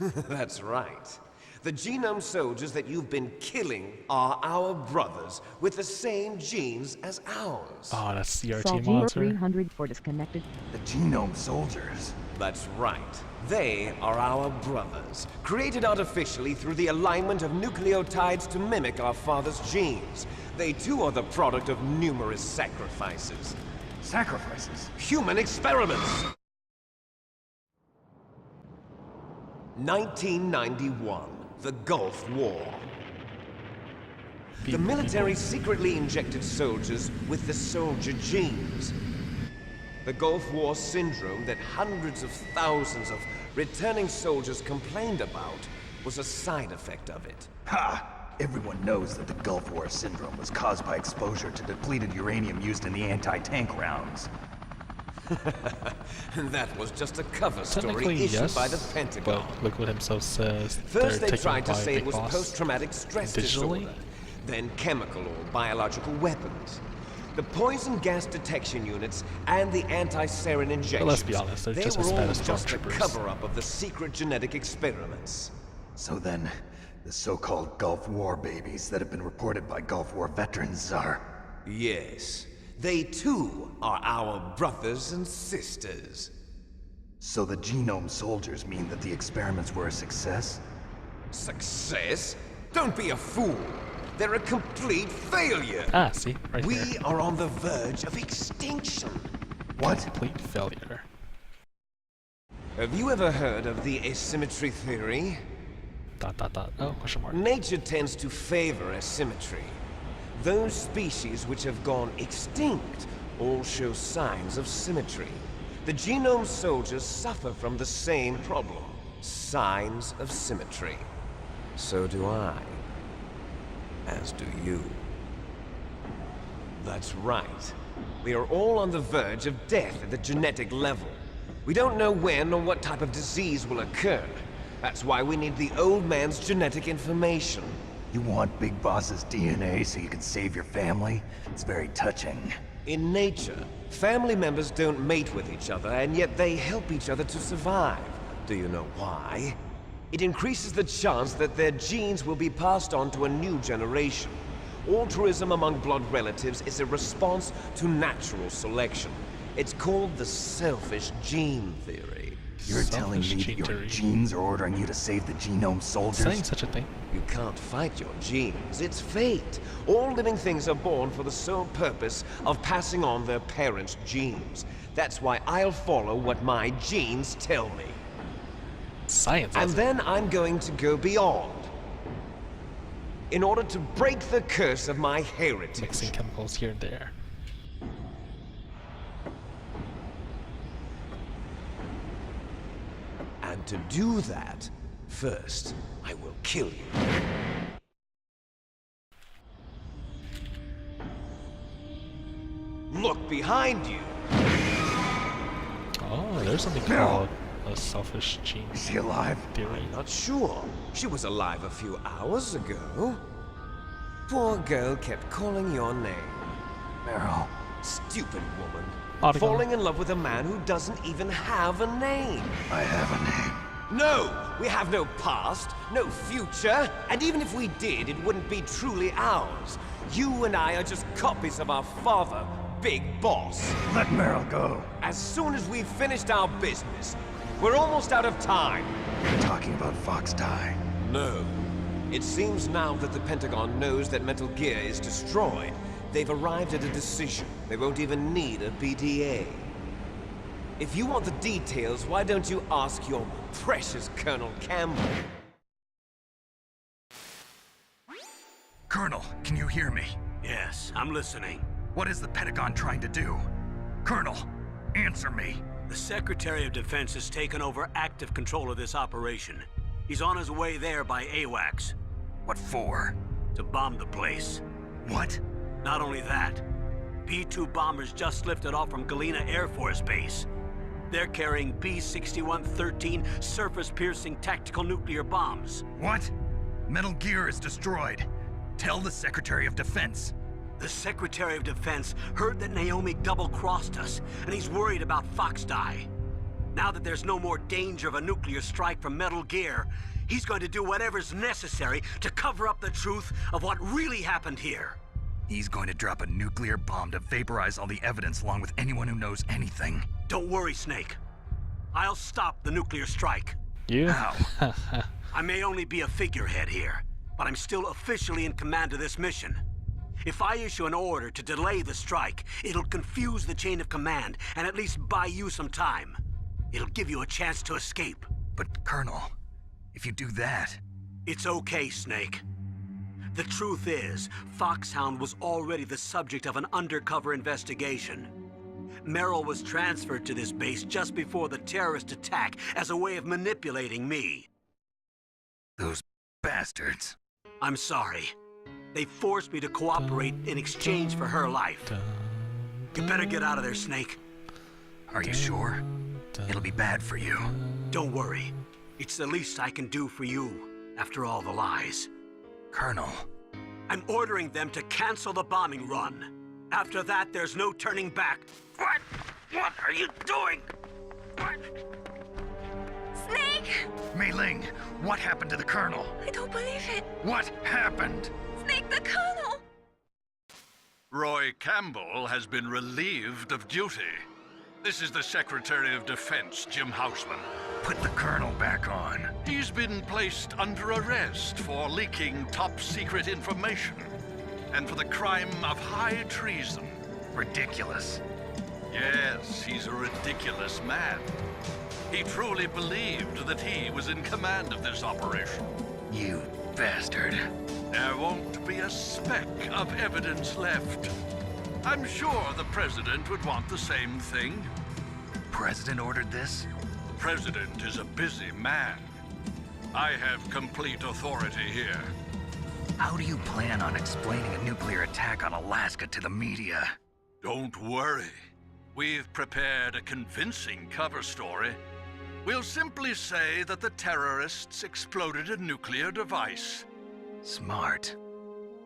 That's right. The Genome Soldiers that you've been killing are our brothers with the same genes as ours. Oh, that's CRT Salty monster. 300 for disconnected. The Genome Soldiers. That's right. They are our brothers, created artificially through the alignment of nucleotides to mimic our father's genes. They too are the product of numerous sacrifices. Sacrifices? Human experiments! 1991. The Gulf War. The military secretly injected soldiers with the soldier genes. The Gulf War syndrome that hundreds of thousands of returning soldiers complained about was a side effect of it. Ha! Everyone knows that the Gulf War syndrome was caused by exposure to depleted uranium used in the anti-tank rounds. That was just a cover story Technically, issued yes, by the Pentagon. but Liquid himself says First they're they taken tried to by say it Big was Boss post-traumatic stress digitally. disorder, then chemical or biological weapons. The poison gas detection units and the anti-sarin injections. But let's be honest, they're they just were as all bad as just a stormtroopers. cover-up of the secret genetic experiments. So then, the so-called Gulf War babies that have been reported by Gulf War veterans are... Yes, they too are our brothers and sisters. So the genome soldiers mean that the experiments were a success? Success? Don't be a fool. They're a complete failure. Ah, see, right We here. are on the verge of extinction. What? Complete failure. Have you ever heard of the asymmetry theory? ... Oh, question mark. Nature tends to favor asymmetry. Those species which have gone extinct all show signs of symmetry. The genome soldiers suffer from the same problem. Signs of symmetry. So do I. As do you. That's right. We are all on the verge of death at the genetic level. We don't know when or what type of disease will occur. That's why we need the old man's genetic information. You want Big Boss's DNA so you can save your family? It's very touching. In nature, family members don't mate with each other, and yet they help each other to survive. Do you know why? It increases the chance that their genes will be passed on to a new generation. Altruism among blood relatives is a response to natural selection. It's called the selfish gene theory. You're telling me that your genes are ordering you to save the genome soldiers? Saying such a thing. You can't fight your genes. It's fate. All living things are born for the sole purpose of passing on their parents' genes. That's why I'll follow what my genes tell me. Science. And then I'm going to go beyond. In order to break the curse of my heritage. Mixing chemicals here and there. And to do that, first, I will kill you. Look behind you! Oh, there's something called a selfish gene. Is she alive? Theory. I'm not sure. She was alive a few hours ago. Poor girl kept calling your name. Meryl. Stupid woman. Article. Falling in love with a man who doesn't even have a name. I have a name. No! We have no past, no future, and even if we did, it wouldn't be truly ours. You and I are just copies of our father, Big Boss. Let Meryl go. As soon as we've finished our business, we're almost out of time. You're talking about Fox Die. No. It seems now that the Pentagon knows that Metal Gear is destroyed, they've arrived at a decision. They won't even need a BDA. If you want the details, why don't you ask your precious Colonel Campbell? Colonel, can you hear me? Yes, I'm listening. What is the Pentagon trying to do? Colonel, answer me. The Secretary of Defense has taken over active control of this operation. He's on his way there by AWACS. What for? To bomb the place. What? Not only that, B-2 bombers just lifted off from Galena Air Force Base. They're carrying B-6113 surface-piercing tactical nuclear bombs. What? Metal Gear is destroyed. Tell the Secretary of Defense. The Secretary of Defense heard that Naomi double-crossed us, and he's worried about Fox Die. Now that there's no more danger of a nuclear strike from Metal Gear, he's going to do whatever's necessary to cover up the truth of what really happened here. He's going to drop a nuclear bomb to vaporize all the evidence along with anyone who knows anything. Don't worry, Snake. I'll stop the nuclear strike. You? How? I may only be a figurehead here, but I'm still officially in command of this mission. If I issue an order to delay the strike, it'll confuse the chain of command and at least buy you some time. It'll give you a chance to escape. But, Colonel, if you do that... It's okay, Snake. The truth is, Foxhound was already the subject of an undercover investigation. Merrill was transferred to this base just before the terrorist attack as a way of manipulating me. Those bastards. I'm sorry. They forced me to cooperate in exchange for her life. You better get out of there, Snake. Are you sure? It'll be bad for you. Don't worry. It's the least I can do for you, after all the lies. Colonel. I'm ordering them to cancel the bombing run. After that, there's no turning back. What? What are you doing? What? Snake! Mei Ling, what happened to the Colonel? I don't believe it. What happened? Snake, the Colonel! Roy Campbell has been relieved of duty. This is the Secretary of Defense, Jim Houseman. Put the Colonel back on. He's been placed under arrest for leaking top-secret information and for the crime of high treason. Ridiculous. Yes, he's a ridiculous man. He truly believed that he was in command of this operation. You bastard. There won't be a speck of evidence left. I'm sure the President would want the same thing. President ordered this? The President is a busy man. I have complete authority here. How do you plan on explaining a nuclear attack on Alaska to the media? Don't worry. We've prepared a convincing cover story. We'll simply say that the terrorists exploded a nuclear device. Smart.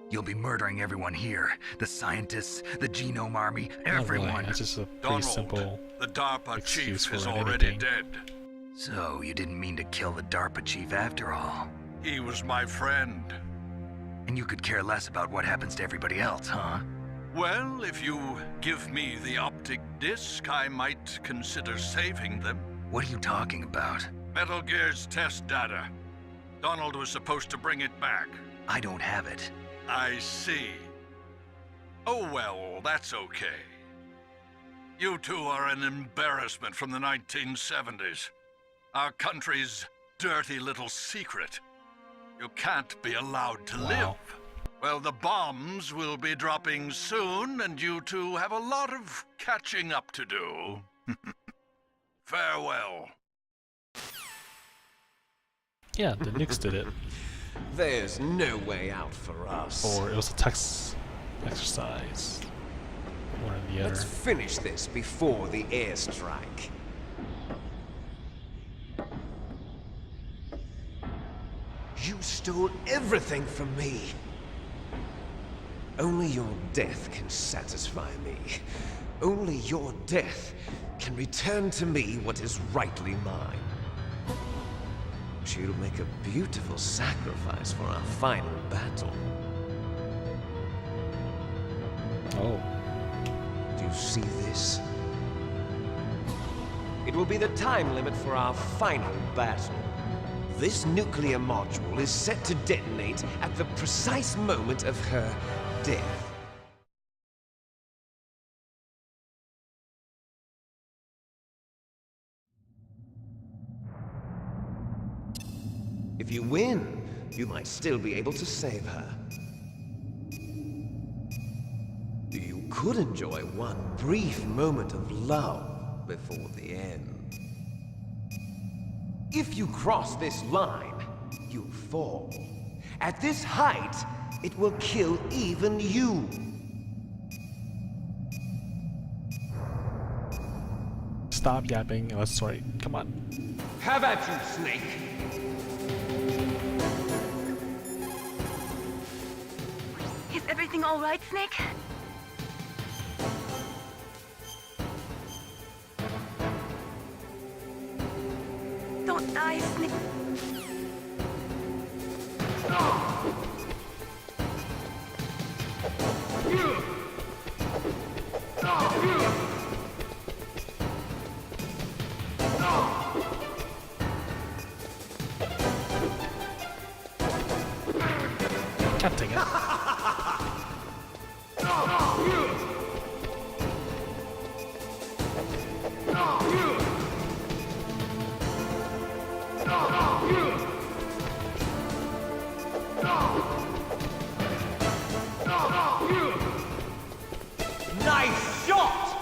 You'll be murdering everyone here. The scientists, the Genome Army, everyone. Not really. It's just a pretty Donald, simple the DARPA excuse chief is for already anything. dead. So, you didn't mean to kill the DARPA chief after all. He was my friend. And you could care less about what happens to everybody else, huh? Well, if you give me the optic disc, I might consider saving them. What are you talking about? Metal Gear's test data. Donald was supposed to bring it back. I don't have it. I see. Oh well, that's okay. You two are an embarrassment from the 1970s. Our country's dirty little secret. You can't be allowed to live. Well, the bombs will be dropping soon, and you two have a lot of catching up to do. Farewell. Yeah, the nukes did it. There's no way out for us. Or it was a test exercise. One or the other. Let's finish this before the airstrike. You stole everything from me. Only your death can satisfy me. Only your death can return to me what is rightly mine. But you'll make a beautiful sacrifice for our final battle. Oh. Do you see this? It will be the time limit for our final battle. This nuclear module is set to detonate at the precise moment of her death. If you win, you might still be able to save her. You could enjoy one brief moment of love before the end. If you cross this line, you'll fall. At this height, it will kill even you. Stop yapping. Let's sorry. Come on. Have at you, Snake. Is everything all right, Snake? Don't die, Snake. God dang it. Nice shot!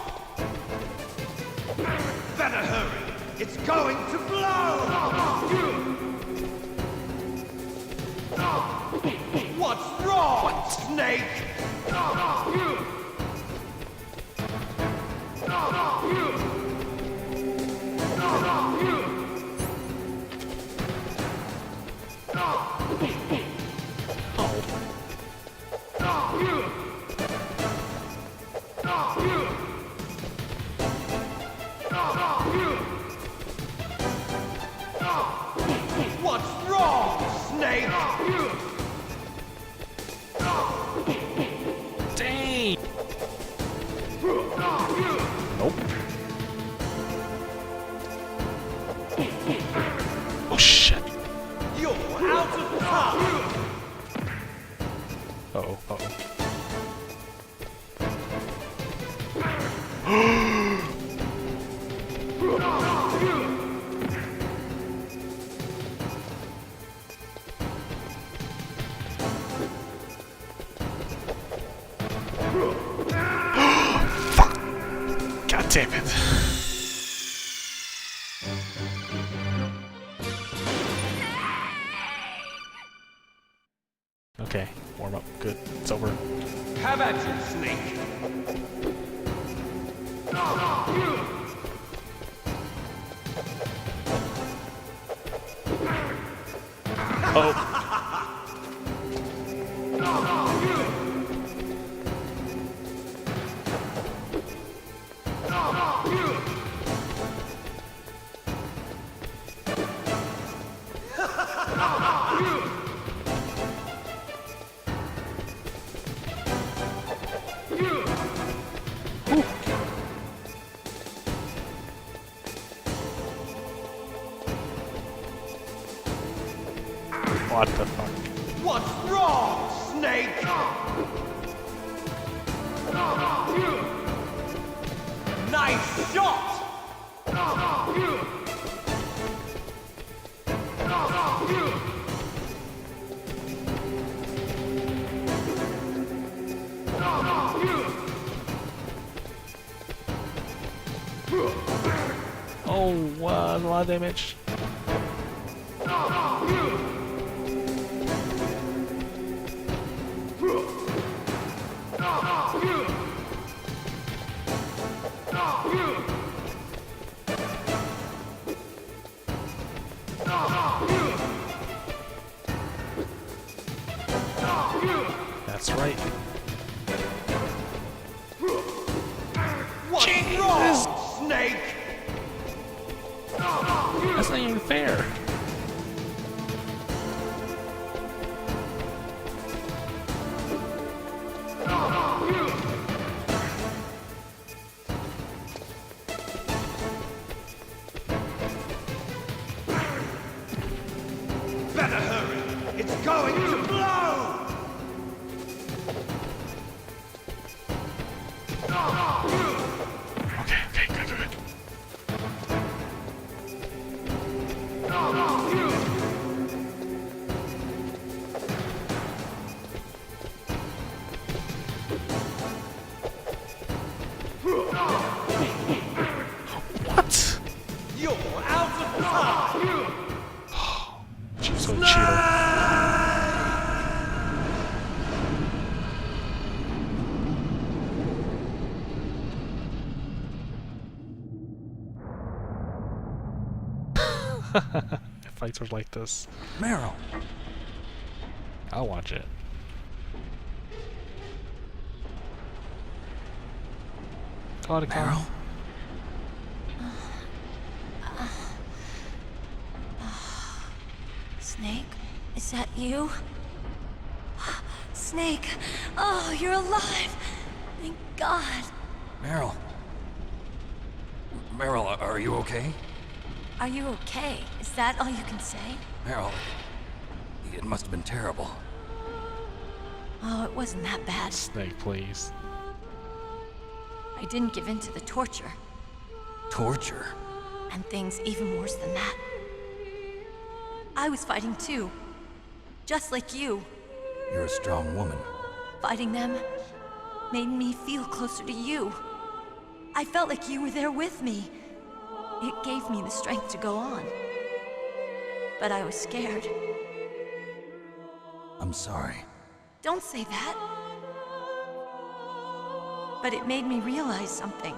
Better hurry! It's going to blow! What's wrong, Snake? What's wrong, Snake? Dang! Nope. Oh shit. You're out of time! Uh-oh, uh-oh. Fuck! God damn it. Okay, warm up. Good. It's over. Have at you, Snake! Oh. What the fuck? What's wrong, Snake? Nice shot! Oh, a lot of damage. That's right. What's Jesus. wrong, Snake? That's not even fair. Better hurry! It's going to blow! Okay, okay, good, good. What? You're out of time! She's so cheater. Fights are like this. Meryl! I'll watch it. Call it, Meryl? Snake, is that you? Snake, oh, you're alive! Thank God. Meryl. Meryl, are you okay? Are you okay? Is that all you can say? Meryl, it must have been terrible. Oh, it wasn't that bad. Snake, please. I didn't give in to the torture. Torture? And things even worse than that. I was fighting too. Just like you. You're a strong woman. Fighting them made me feel closer to you. I felt like you were there with me. It gave me the strength to go on. But I was scared. I'm sorry. Don't say that. But it made me realize something.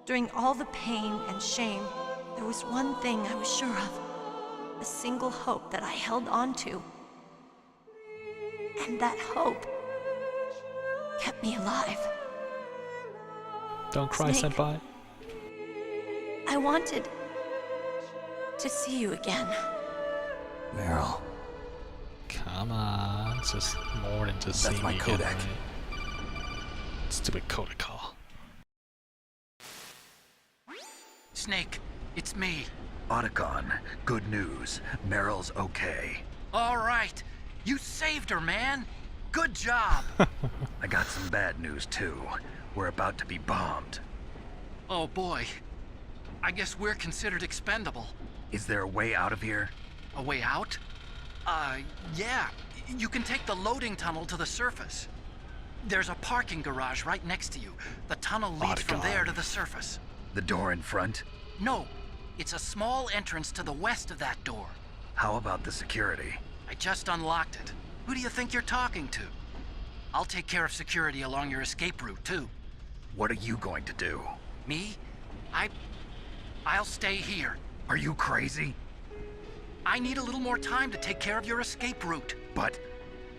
During all the pain and shame, there was one thing I was sure of. A single hope that I held on to. And that hope kept me alive. Don't cry, Snake. senpai. I wanted to see you again. Meryl. Come on, it's just more than just That's seeing my me codec. get me. Stupid codec call. Snake, it's me. Otacon, good news. Meryl's okay. All right. You saved her, man. Good job. I got some bad news, too. We're about to be bombed. Oh, boy. I guess we're considered expendable. Is there a way out of here? A way out? Yeah. You can take the loading tunnel to the surface. There's a parking garage right next to you. The tunnel leads from there to the surface. The door in front? No. It's a small entrance to the west of that door. How about the security? I just unlocked it. Who do you think you're talking to? I'll take care of security along your escape route, too. What are you going to do? Me? I'll stay here. Are you crazy? I need a little more time to take care of your escape route. But...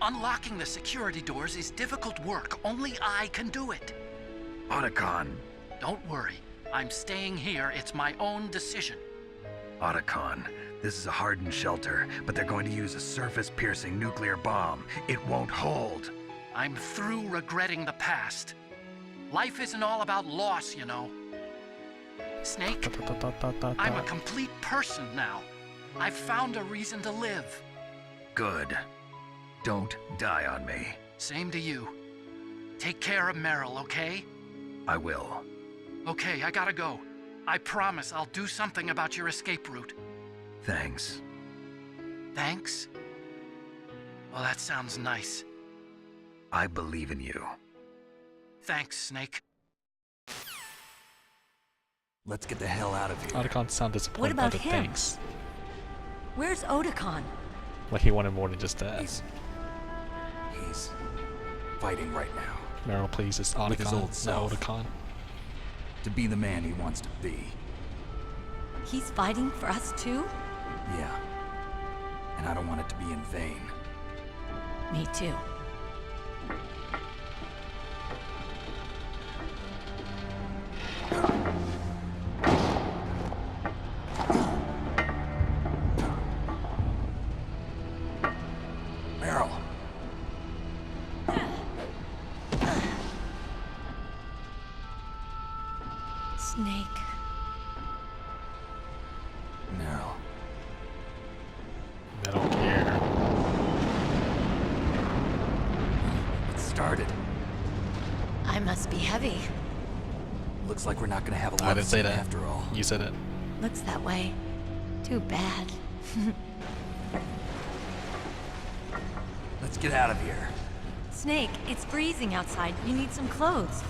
Unlocking the security doors is difficult work. Only I can do it. Otacon. Don't worry. I'm staying here. It's my own decision. Otacon, this is a hardened shelter, but they're going to use a surface-piercing nuclear bomb. It won't hold. I'm through regretting the past. Life isn't all about loss, you know. Snake, I'm a complete person now. I've found a reason to live. Good. Don't die on me. Same to you. Take care of Meryl, okay? I will. Okay, I gotta go. I promise I'll do something about your escape route. Thanks. Thanks? Well, that sounds nice. I believe in you. Thanks, Snake. Let's get the hell out of here. Otacon sound disappointed What about by the him? thanks. Where's Otacon? Like he wanted more than just that. He's fighting right now. Meryl, please, it's With his Otacon, old not self. Otacon. To be the man he wants to be. He's fighting for us too? Yeah. And I don't want it to be in vain. Me too. Meryl. Snake. Meryl. Metal Gear. It started. I must be heavy. Looks like we're not gonna have a I lot didn't of say fun that. after all. You said it. Looks that way. Too bad. Let's get out of here. Snake, it's freezing outside. You need some clothes.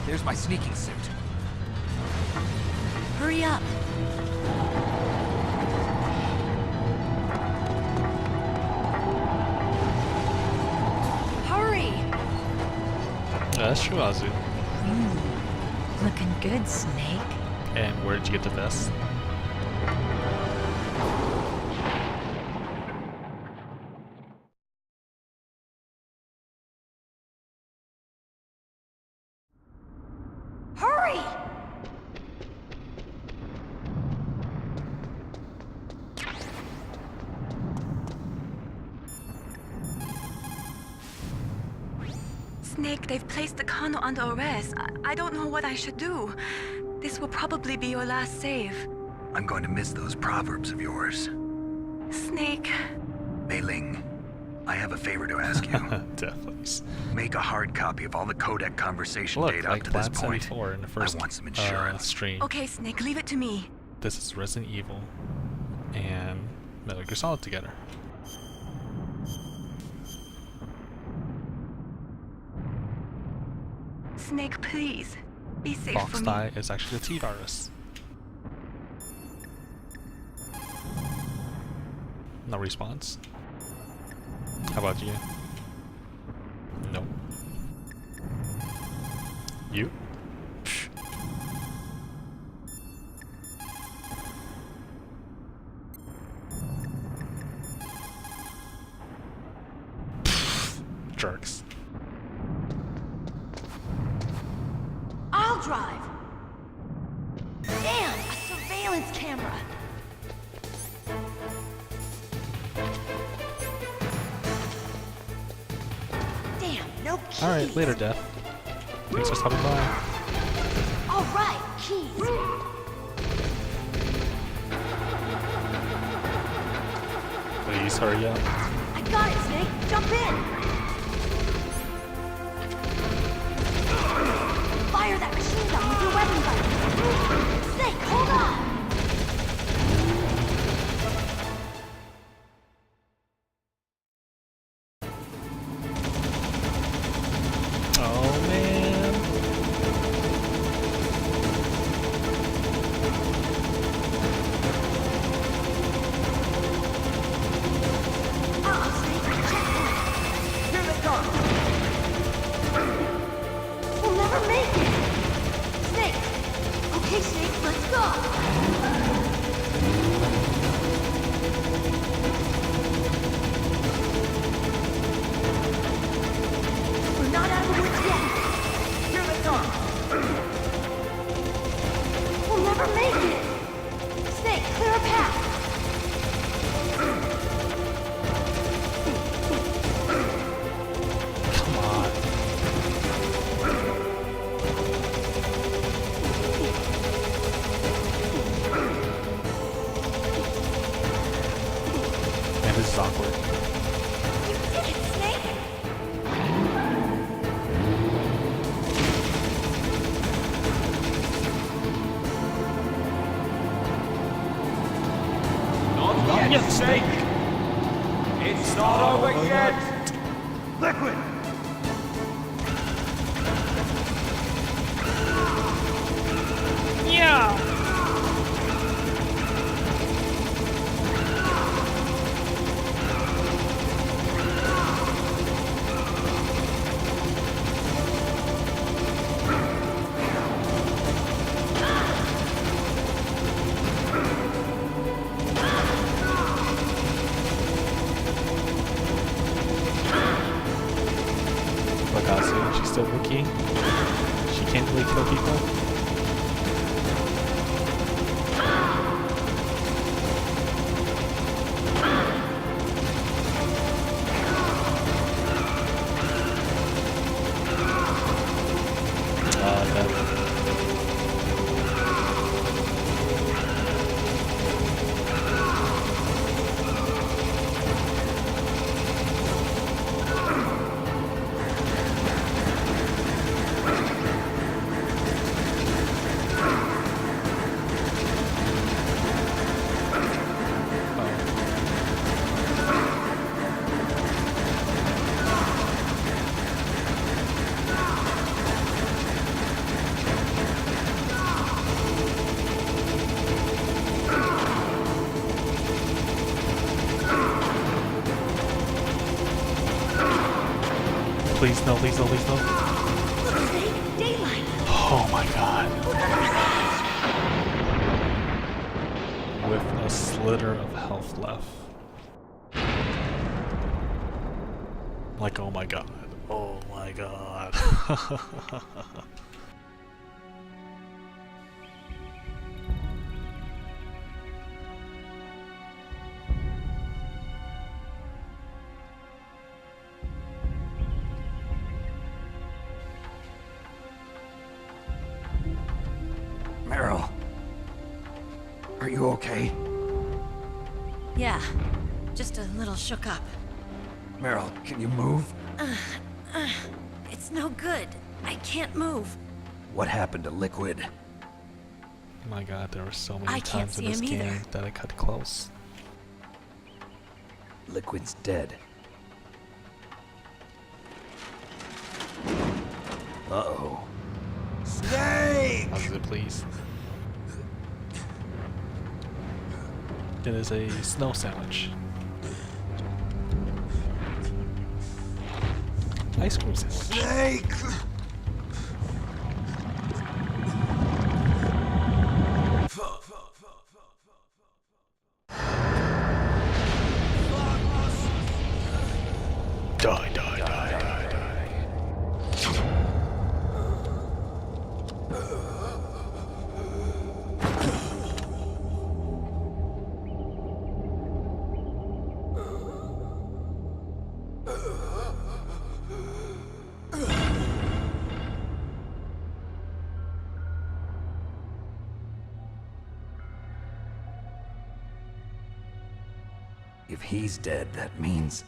There's my sneaking suit. Hurry up. Hurry! That's true, Azu. Looking good, Snake. And where did you get the vest? Hurry! Snake, they've placed the Kano under arrest. I don't know what I should do. This will probably be your last save. I'm going to miss those proverbs of yours. Snake. Mei Ling, I have a favor to ask you. Definitely. Make a hard copy of all the codec conversation Look, data like up to this Plan point. 74 in the first I want some insurance. stream. Okay, Snake, leave it to me. This is Resident Evil and Metal Gear Solid together. Snake, please. Be safe Fox for me. die is actually the T-virus. No response. How about you? No. You? Psh. Jerks. I'll drive. Damn, a surveillance camera. Damn, no keys. Alright, later, Death. Thanks for stopping by. All right, keys. Please hurry up. I got it, Snake. Jump in. Fire that machine gun with your weapon button. Snake, hold on. Oh man. Snake, checkpoint. Here they come. We'll never make it. Snake. Okay, Snake, let's go. We're not out of the woods yet. Here they come. We'll never make it. Snake, clear a path. Come on. Man, this is awkward. You did it, Snake. Not yet, Snake. It's not over yet. Liquid. Yeah. She's still rookie. She can't really kill people. Please no, please no, please no. Daylight. Oh my god. With a slither of health left. Like, oh my god. Oh my god. Meryl. Are you okay? Yeah, just a little shook up. Meryl, can you move? It's no good. I can't move. What happened to Liquid? My god, there were so I many can't times in see this him game either. that I cut close. Liquid's dead. Uh-oh. Snake! Ozzy, please. It is a snow sandwich. Ice cream sandwich. Snake! Die, die, die, die, die. If he's dead, that means...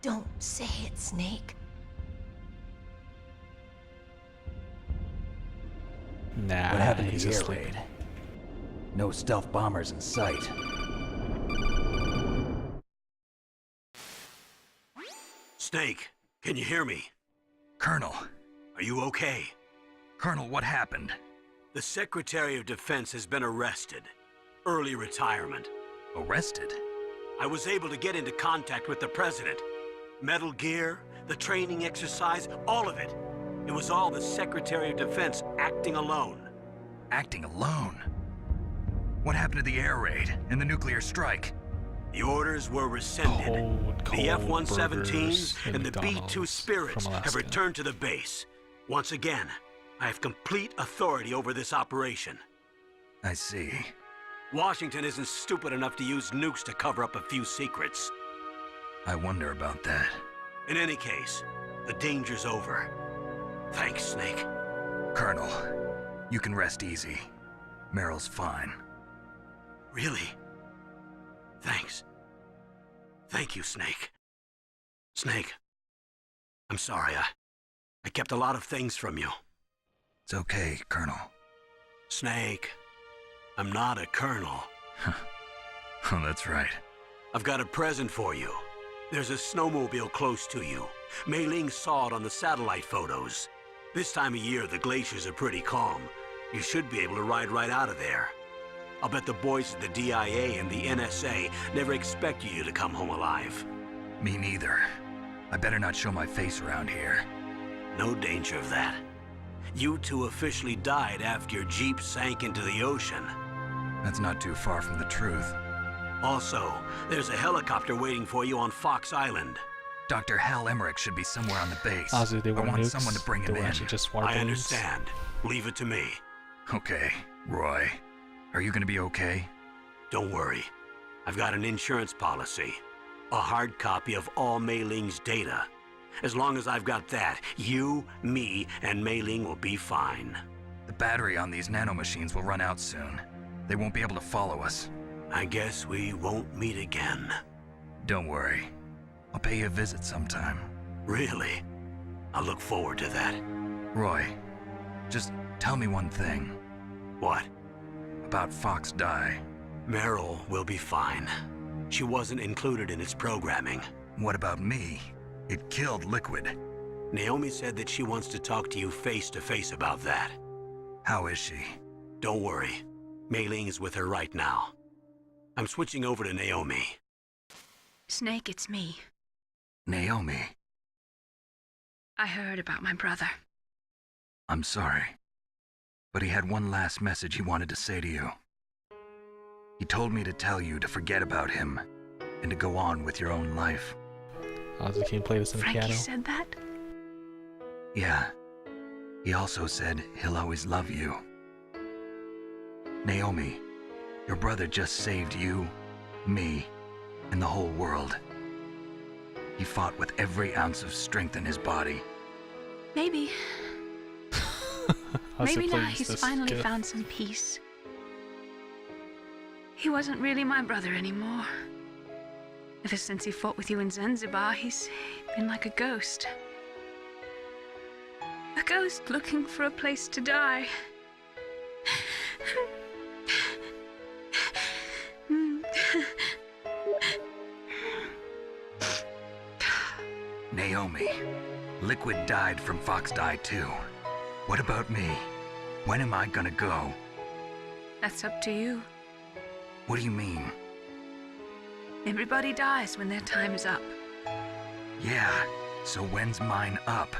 Don't say it, Snake. Nah, What happened to he's the air just raid? sleeping. No stealth bombers in sight. Snake, can you hear me? Colonel. Are you okay? Colonel, what happened? The Secretary of Defense has been arrested. Early retirement. Arrested? I was able to get into contact with the President. Metal Gear, the training exercise, all of it. It was all the Secretary of Defense acting alone. Acting alone? What happened to the air raid and the nuclear strike? The orders were rescinded. The F-117s and the B-2 Spirits have returned to the base. Once again, I have complete authority over this operation. I see. Washington isn't stupid enough to use nukes to cover up a few secrets. I wonder about that. In any case, the danger's over. Thanks, Snake. Colonel, you can rest easy. Meryl's fine. Really? Thanks. Thank you, Snake. Snake, I'm sorry. I kept a lot of things from you. It's okay, Colonel. Snake, I'm not a colonel. Oh, that's right. I've got a present for you. There's a snowmobile close to you. Mei Ling saw it on the satellite photos. This time of year, the glaciers are pretty calm. You should be able to ride right out of there. I'll bet the boys at the DIA and the NSA never expected you to come home alive. Me neither. I better not show my face around here. No danger of that. You two officially died after your Jeep sank into the ocean. That's not too far from the truth. Also, there's a helicopter waiting for you on Fox Island. Dr. Hal Emmerich should be somewhere on the base. Ozzy, they I weren't want nukes. someone to bring They him were in. actually just water I balloons. understand. Leave it to me. Okay, Roy. Are you gonna be okay? Don't worry. I've got an insurance policy. A hard copy of all Mei Ling's data. As long as I've got that, you, me, and Mei Ling will be fine. The battery on these nanomachines will run out soon. They won't be able to follow us. I guess we won't meet again. Don't worry. I'll pay you a visit sometime. Really? I look forward to that. Roy, just tell me one thing. What? About Fox Die. Meryl will be fine. She wasn't included in its programming. What about me? It killed Liquid. Naomi said that she wants to talk to you face to face about that. How is she? Don't worry. Mei Ling is with her right now. I'm switching over to Naomi. Snake, it's me. Naomi. I heard about my brother. I'm sorry. But he had one last message he wanted to say to you. He told me to tell you to forget about him and to go on with your own life. Ozzy, can you play this on the Frankie piano? said that? Yeah. He also said he'll always love you. Naomi, your brother just saved you, me, and the whole world. He fought with every ounce of strength in his body. Maybe. Maybe now he's finally found some peace. He wasn't really my brother anymore. Ever since he fought with you in Zanzibar, he's been like a ghost. A ghost looking for a place to die. Naomi, Liquid died from Fox Die too. What about me? When am I gonna go? That's up to you. What do you mean? Everybody dies when their time is up. Yeah, so when's mine up?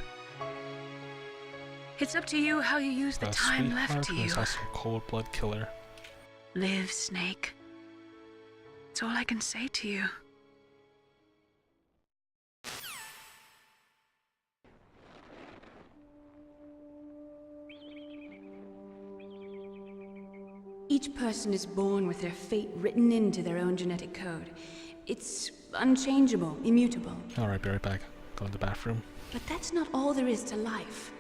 It's up to you how you use the time left to you. Is also a cold-blood killer. Live, Snake. That's all I can say to you. Each person is born with their fate written into their own genetic code. It's unchangeable, immutable. Alright, be right back. Go in the bathroom. But that's not all there is to life.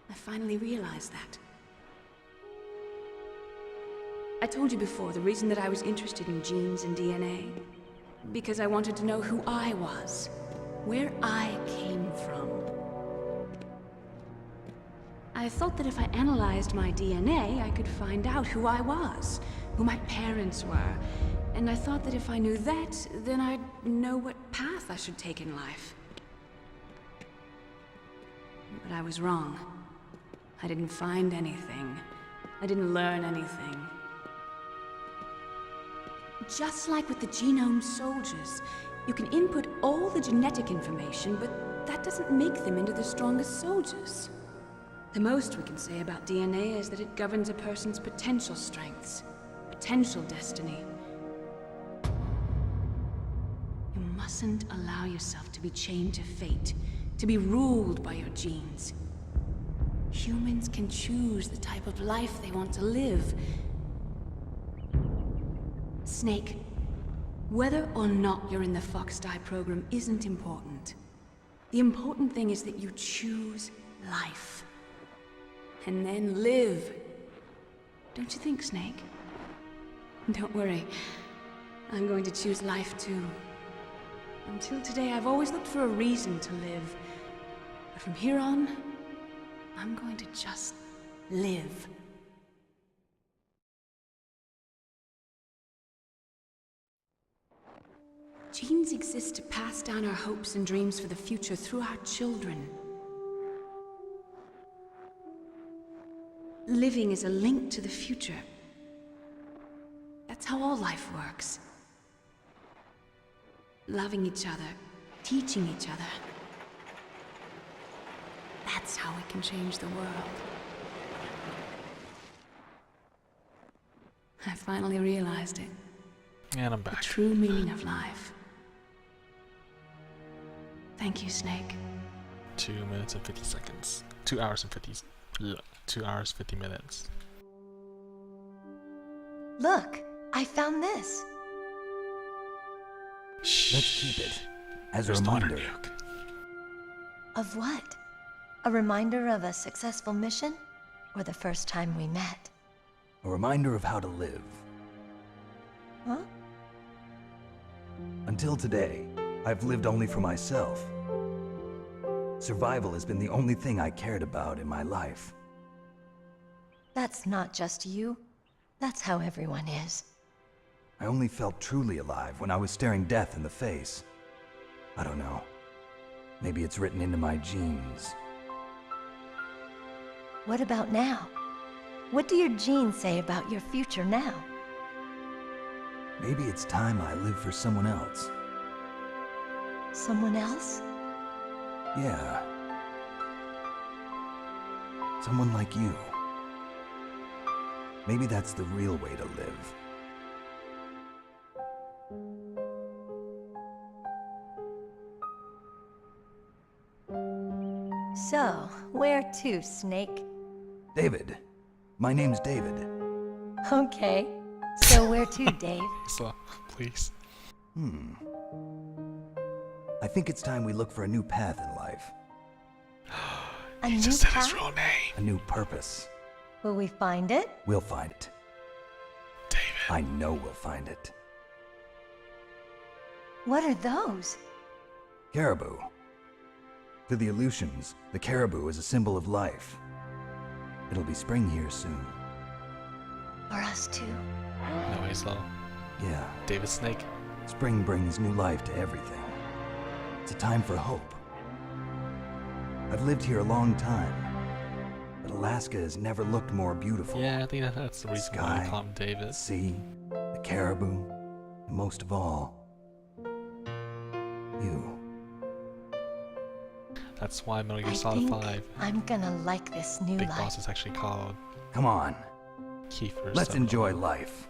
I finally realized that. I told you before the reason that I was interested in genes and DNA. Because I wanted to know who I was. Where I came from. I thought that if I analyzed my DNA, I could find out who I was, who my parents were. And I thought that if I knew that, then I'd know what path I should take in life. But I was wrong. I didn't find anything. I didn't learn anything. Just like with the genome soldiers, you can input all the genetic information, but that doesn't make them into the strongest soldiers. The most we can say about DNA is that it governs a person's potential strengths, potential destiny. You mustn't allow yourself to be chained to fate, to be ruled by your genes. Humans can choose the type of life they want to live. Snake, whether or not you're in the Fox Die program isn't important. The important thing is that you choose life. And then live. Don't you think, Snake? Don't worry. I'm going to choose life too. Until today, I've always looked for a reason to live. But from here on, I'm going to just live. Genes exist to pass down our hopes and dreams for the future through our children. Living is a link to the future. That's how all life works. Loving each other, teaching each other. That's how we can change the world. I finally realized it. And I'm back. The true meaning of life. Thank you, Snake. 2 minutes and 50 seconds. 2 hours and 50. 2 hours 50 minutes. Look, I found this. Let's keep it as a There's the reminder. nuke. Of what? A reminder of a successful mission? Or the first time we met? A reminder of how to live. Huh? Until today, I've lived only for myself. Survival has been the only thing I cared about in my life. That's not just you. That's how everyone is. I only felt truly alive when I was staring death in the face. I don't know. Maybe it's written into my genes. What about now? What do your genes say about your future now? Maybe it's time I live for someone else. Someone else? Yeah. Someone like you. Maybe that's the real way to live. So, where to, Snake? David. My name's David. Okay. So where to, Dave? So, please. I think it's time we look for a new path in life. A new just said his path? real name. A new purpose. Will we find it? We'll find it. David. I know we'll find it. What are those? Caribou. To the Aleutians, the caribou is a symbol of life. It'll be spring here soon. For us too. No way, slow. Yeah. David Snake. Spring brings new life to everything. It's a time for hope. I've lived here a long time, but Alaska has never looked more beautiful. Yeah, I think that's the reason why I call him David. The sea, the caribou, and most of all, you. That's why Metal Gear Solid 5. I'm gonna like this new Big life. Boss is actually called. Come on. Kiefer. Let's enjoy life.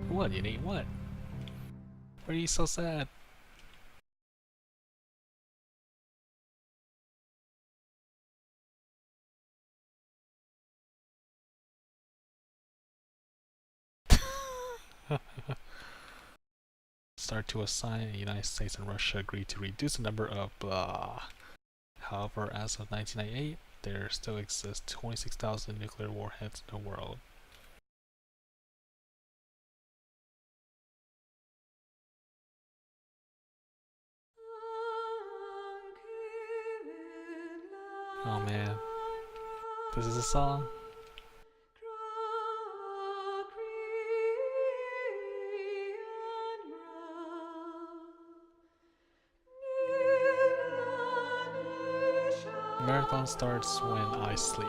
What, you need what? Why are you so sad? Start to assign the United States and Russia agreed to reduce the number of blah. However, as of 1998, there still exists 26,000 nuclear warheads in the world. Oh man. This is a song? Marathon starts when I sleep.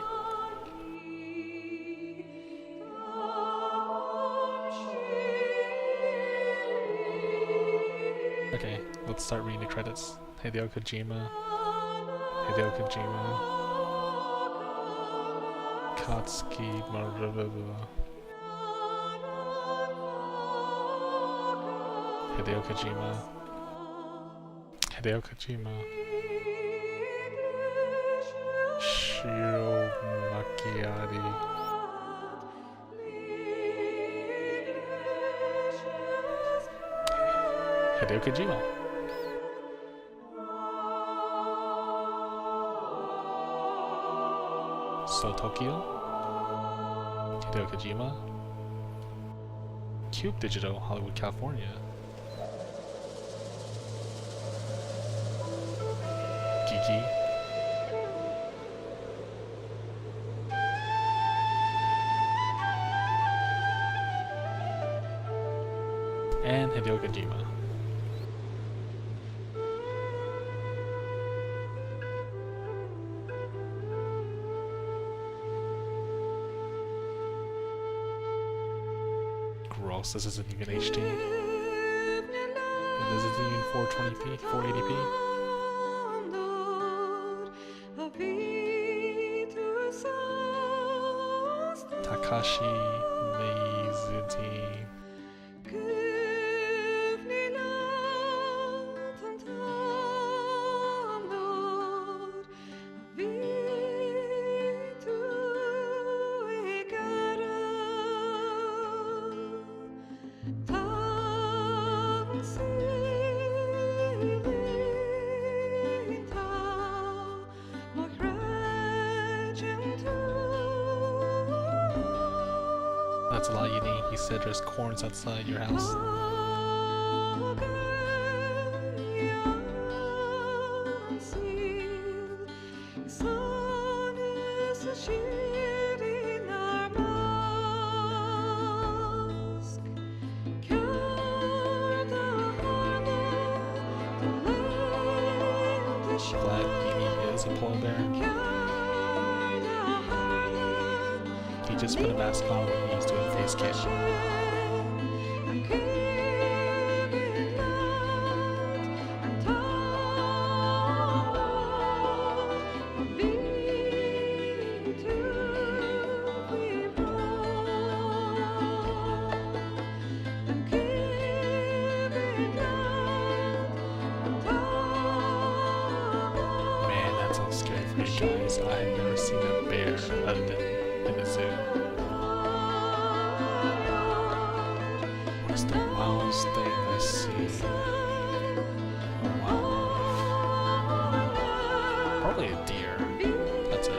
Okay, let's start reading the credits. Hideo Kojima. Hideo Kojima. Katsuki Maruba. Hideo Kojima. Hideo Kojima. Shiro Makiari. Hideo Kojima. So Tokyo. Hideo Kojima. Cube Digital, Hollywood, California. Gigi. And Hideo Kojima. Gross, this isn't even HD. This isn't even 420p, 480p. Takashi Mizuki. That's a lot unique. You said there's corns outside your house. Glad Yumi is a polar bear. He just put a mask on when he was doing face cam. Man, that sounds scary for you guys. I have never seen a bear other than in the zoo. What's the wildest thing I see? Probably a deer. That's it.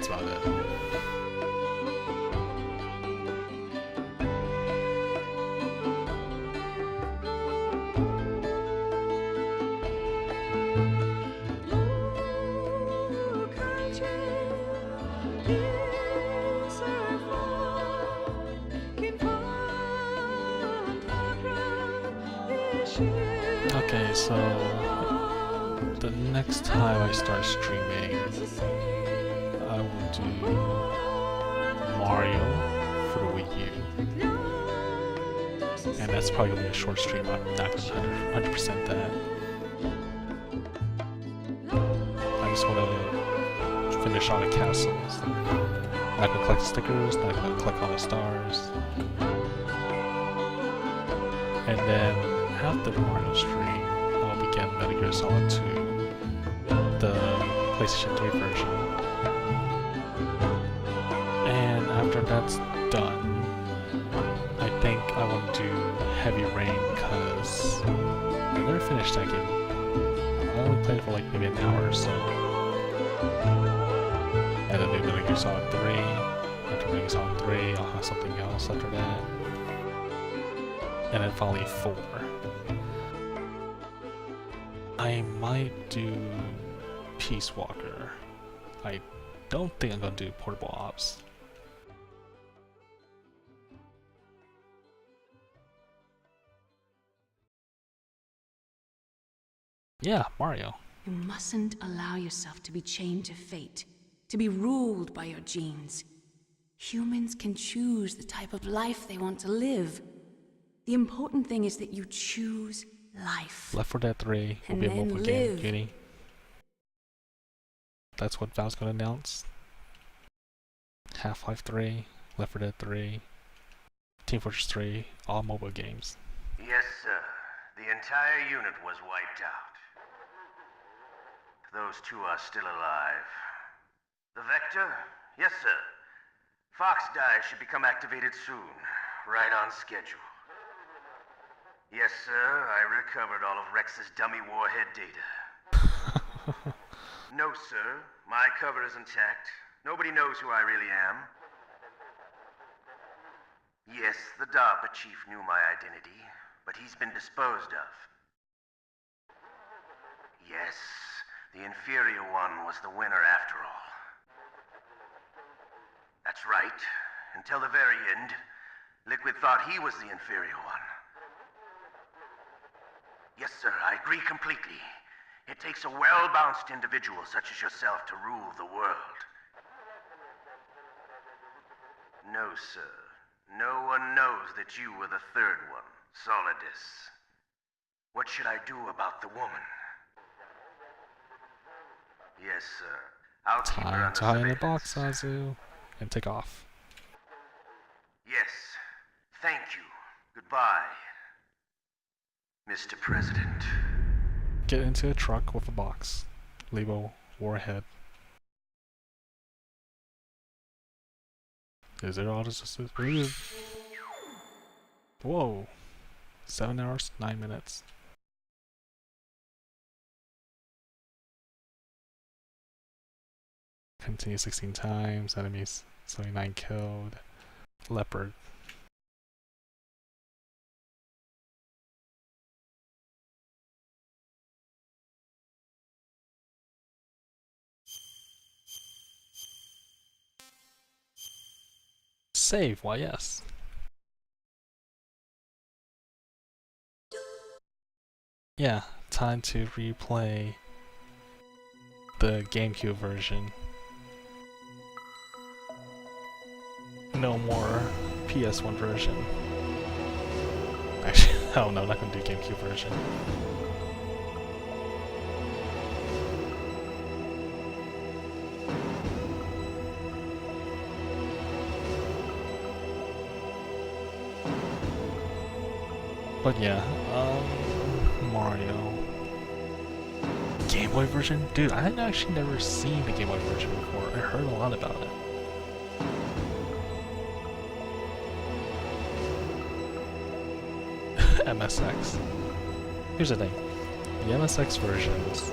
that's about it. Okay, so the next time I start streaming, I will do Mario for the Wii U. And that's probably gonna be a short stream, I'm not gonna 100% that. I just wanna finish all the castles. I'm not gonna collect the stickers, not gonna collect all the stars. And then after the Mario stream, I'll begin Metal Gear Solid 2, the PlayStation 3 version. And after that's done, I think I want to do Heavy Rain because I never finished that game. I only played it for like maybe an hour or so. And then do Metal Gear Solid 3. After Metal Gear Solid 3, I'll have something else after that. And then finally 4. I might do Peace Walker. I don't think I'm gonna do Portable Ops. Yeah, Mario. You mustn't allow yourself to be chained to fate, to be ruled by your genes. Humans can choose the type of life they want to live. The important thing is that you choose life. Left 4 Dead 3 will be a mobile game, Cutie. That's what Valve's gonna announce. Half-Life 3, Left 4 Dead 3, Team Fortress 3, all mobile games. Yes, sir. The entire unit was wiped out. Those two are still alive. The Vector? Yes, sir. Fox Die should become activated soon. Right on schedule. Yes, sir. I recovered all of Rex's dummy warhead data. No, sir. My cover is intact. Nobody knows who I really am. Yes, the DARPA chief knew my identity, but he's been disposed of. Yes, the inferior one was the winner after all. That's right. Until the very end, Liquid thought he was the inferior one. Yes, sir, I agree completely. It takes a well-balanced individual such as yourself to rule the world. No, sir. No one knows that you were the third one, Solidus. What should I do about the woman? Yes, sir. I'll keep her Time to hide in the box, Azu, and take off. Yes. Thank you. Goodbye, Mr. President. Get into a truck with a box. Label warhead. Is it all just whoa. 7 hours, 9 minutes. Continue 16 times, enemies 79 killed. Leopard. Save, why yes. Yeah, time to replay the GameCube version. No more PS1 version. Actually, oh no, I'm not gonna do GameCube version. But yeah, Mario. Game Boy version? Dude, I had actually never seen the Game Boy version before. I heard a lot about it. MSX. Here's the thing. The MSX versions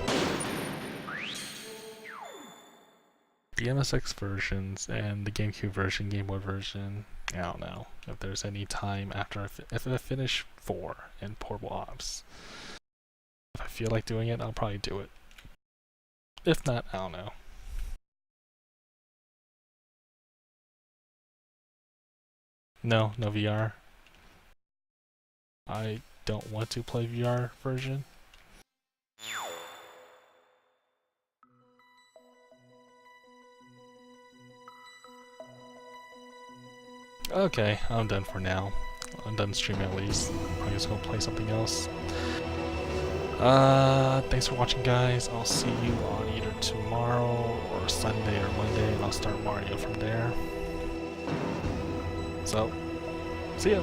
the MSX versions and the GameCube version, Game Boy version, I don't know if there's any time after if I finish 4 and Portable Ops. If I feel like doing it, I'll probably do it. If not, I don't know. No VR. I don't want to play VR version. Okay, I'm done for now. I'm done streaming at least. I'm just gonna play something else. Thanks for watching, guys. I'll see you on either tomorrow or Sunday or Monday, and I'll start Mario from there. So, see ya!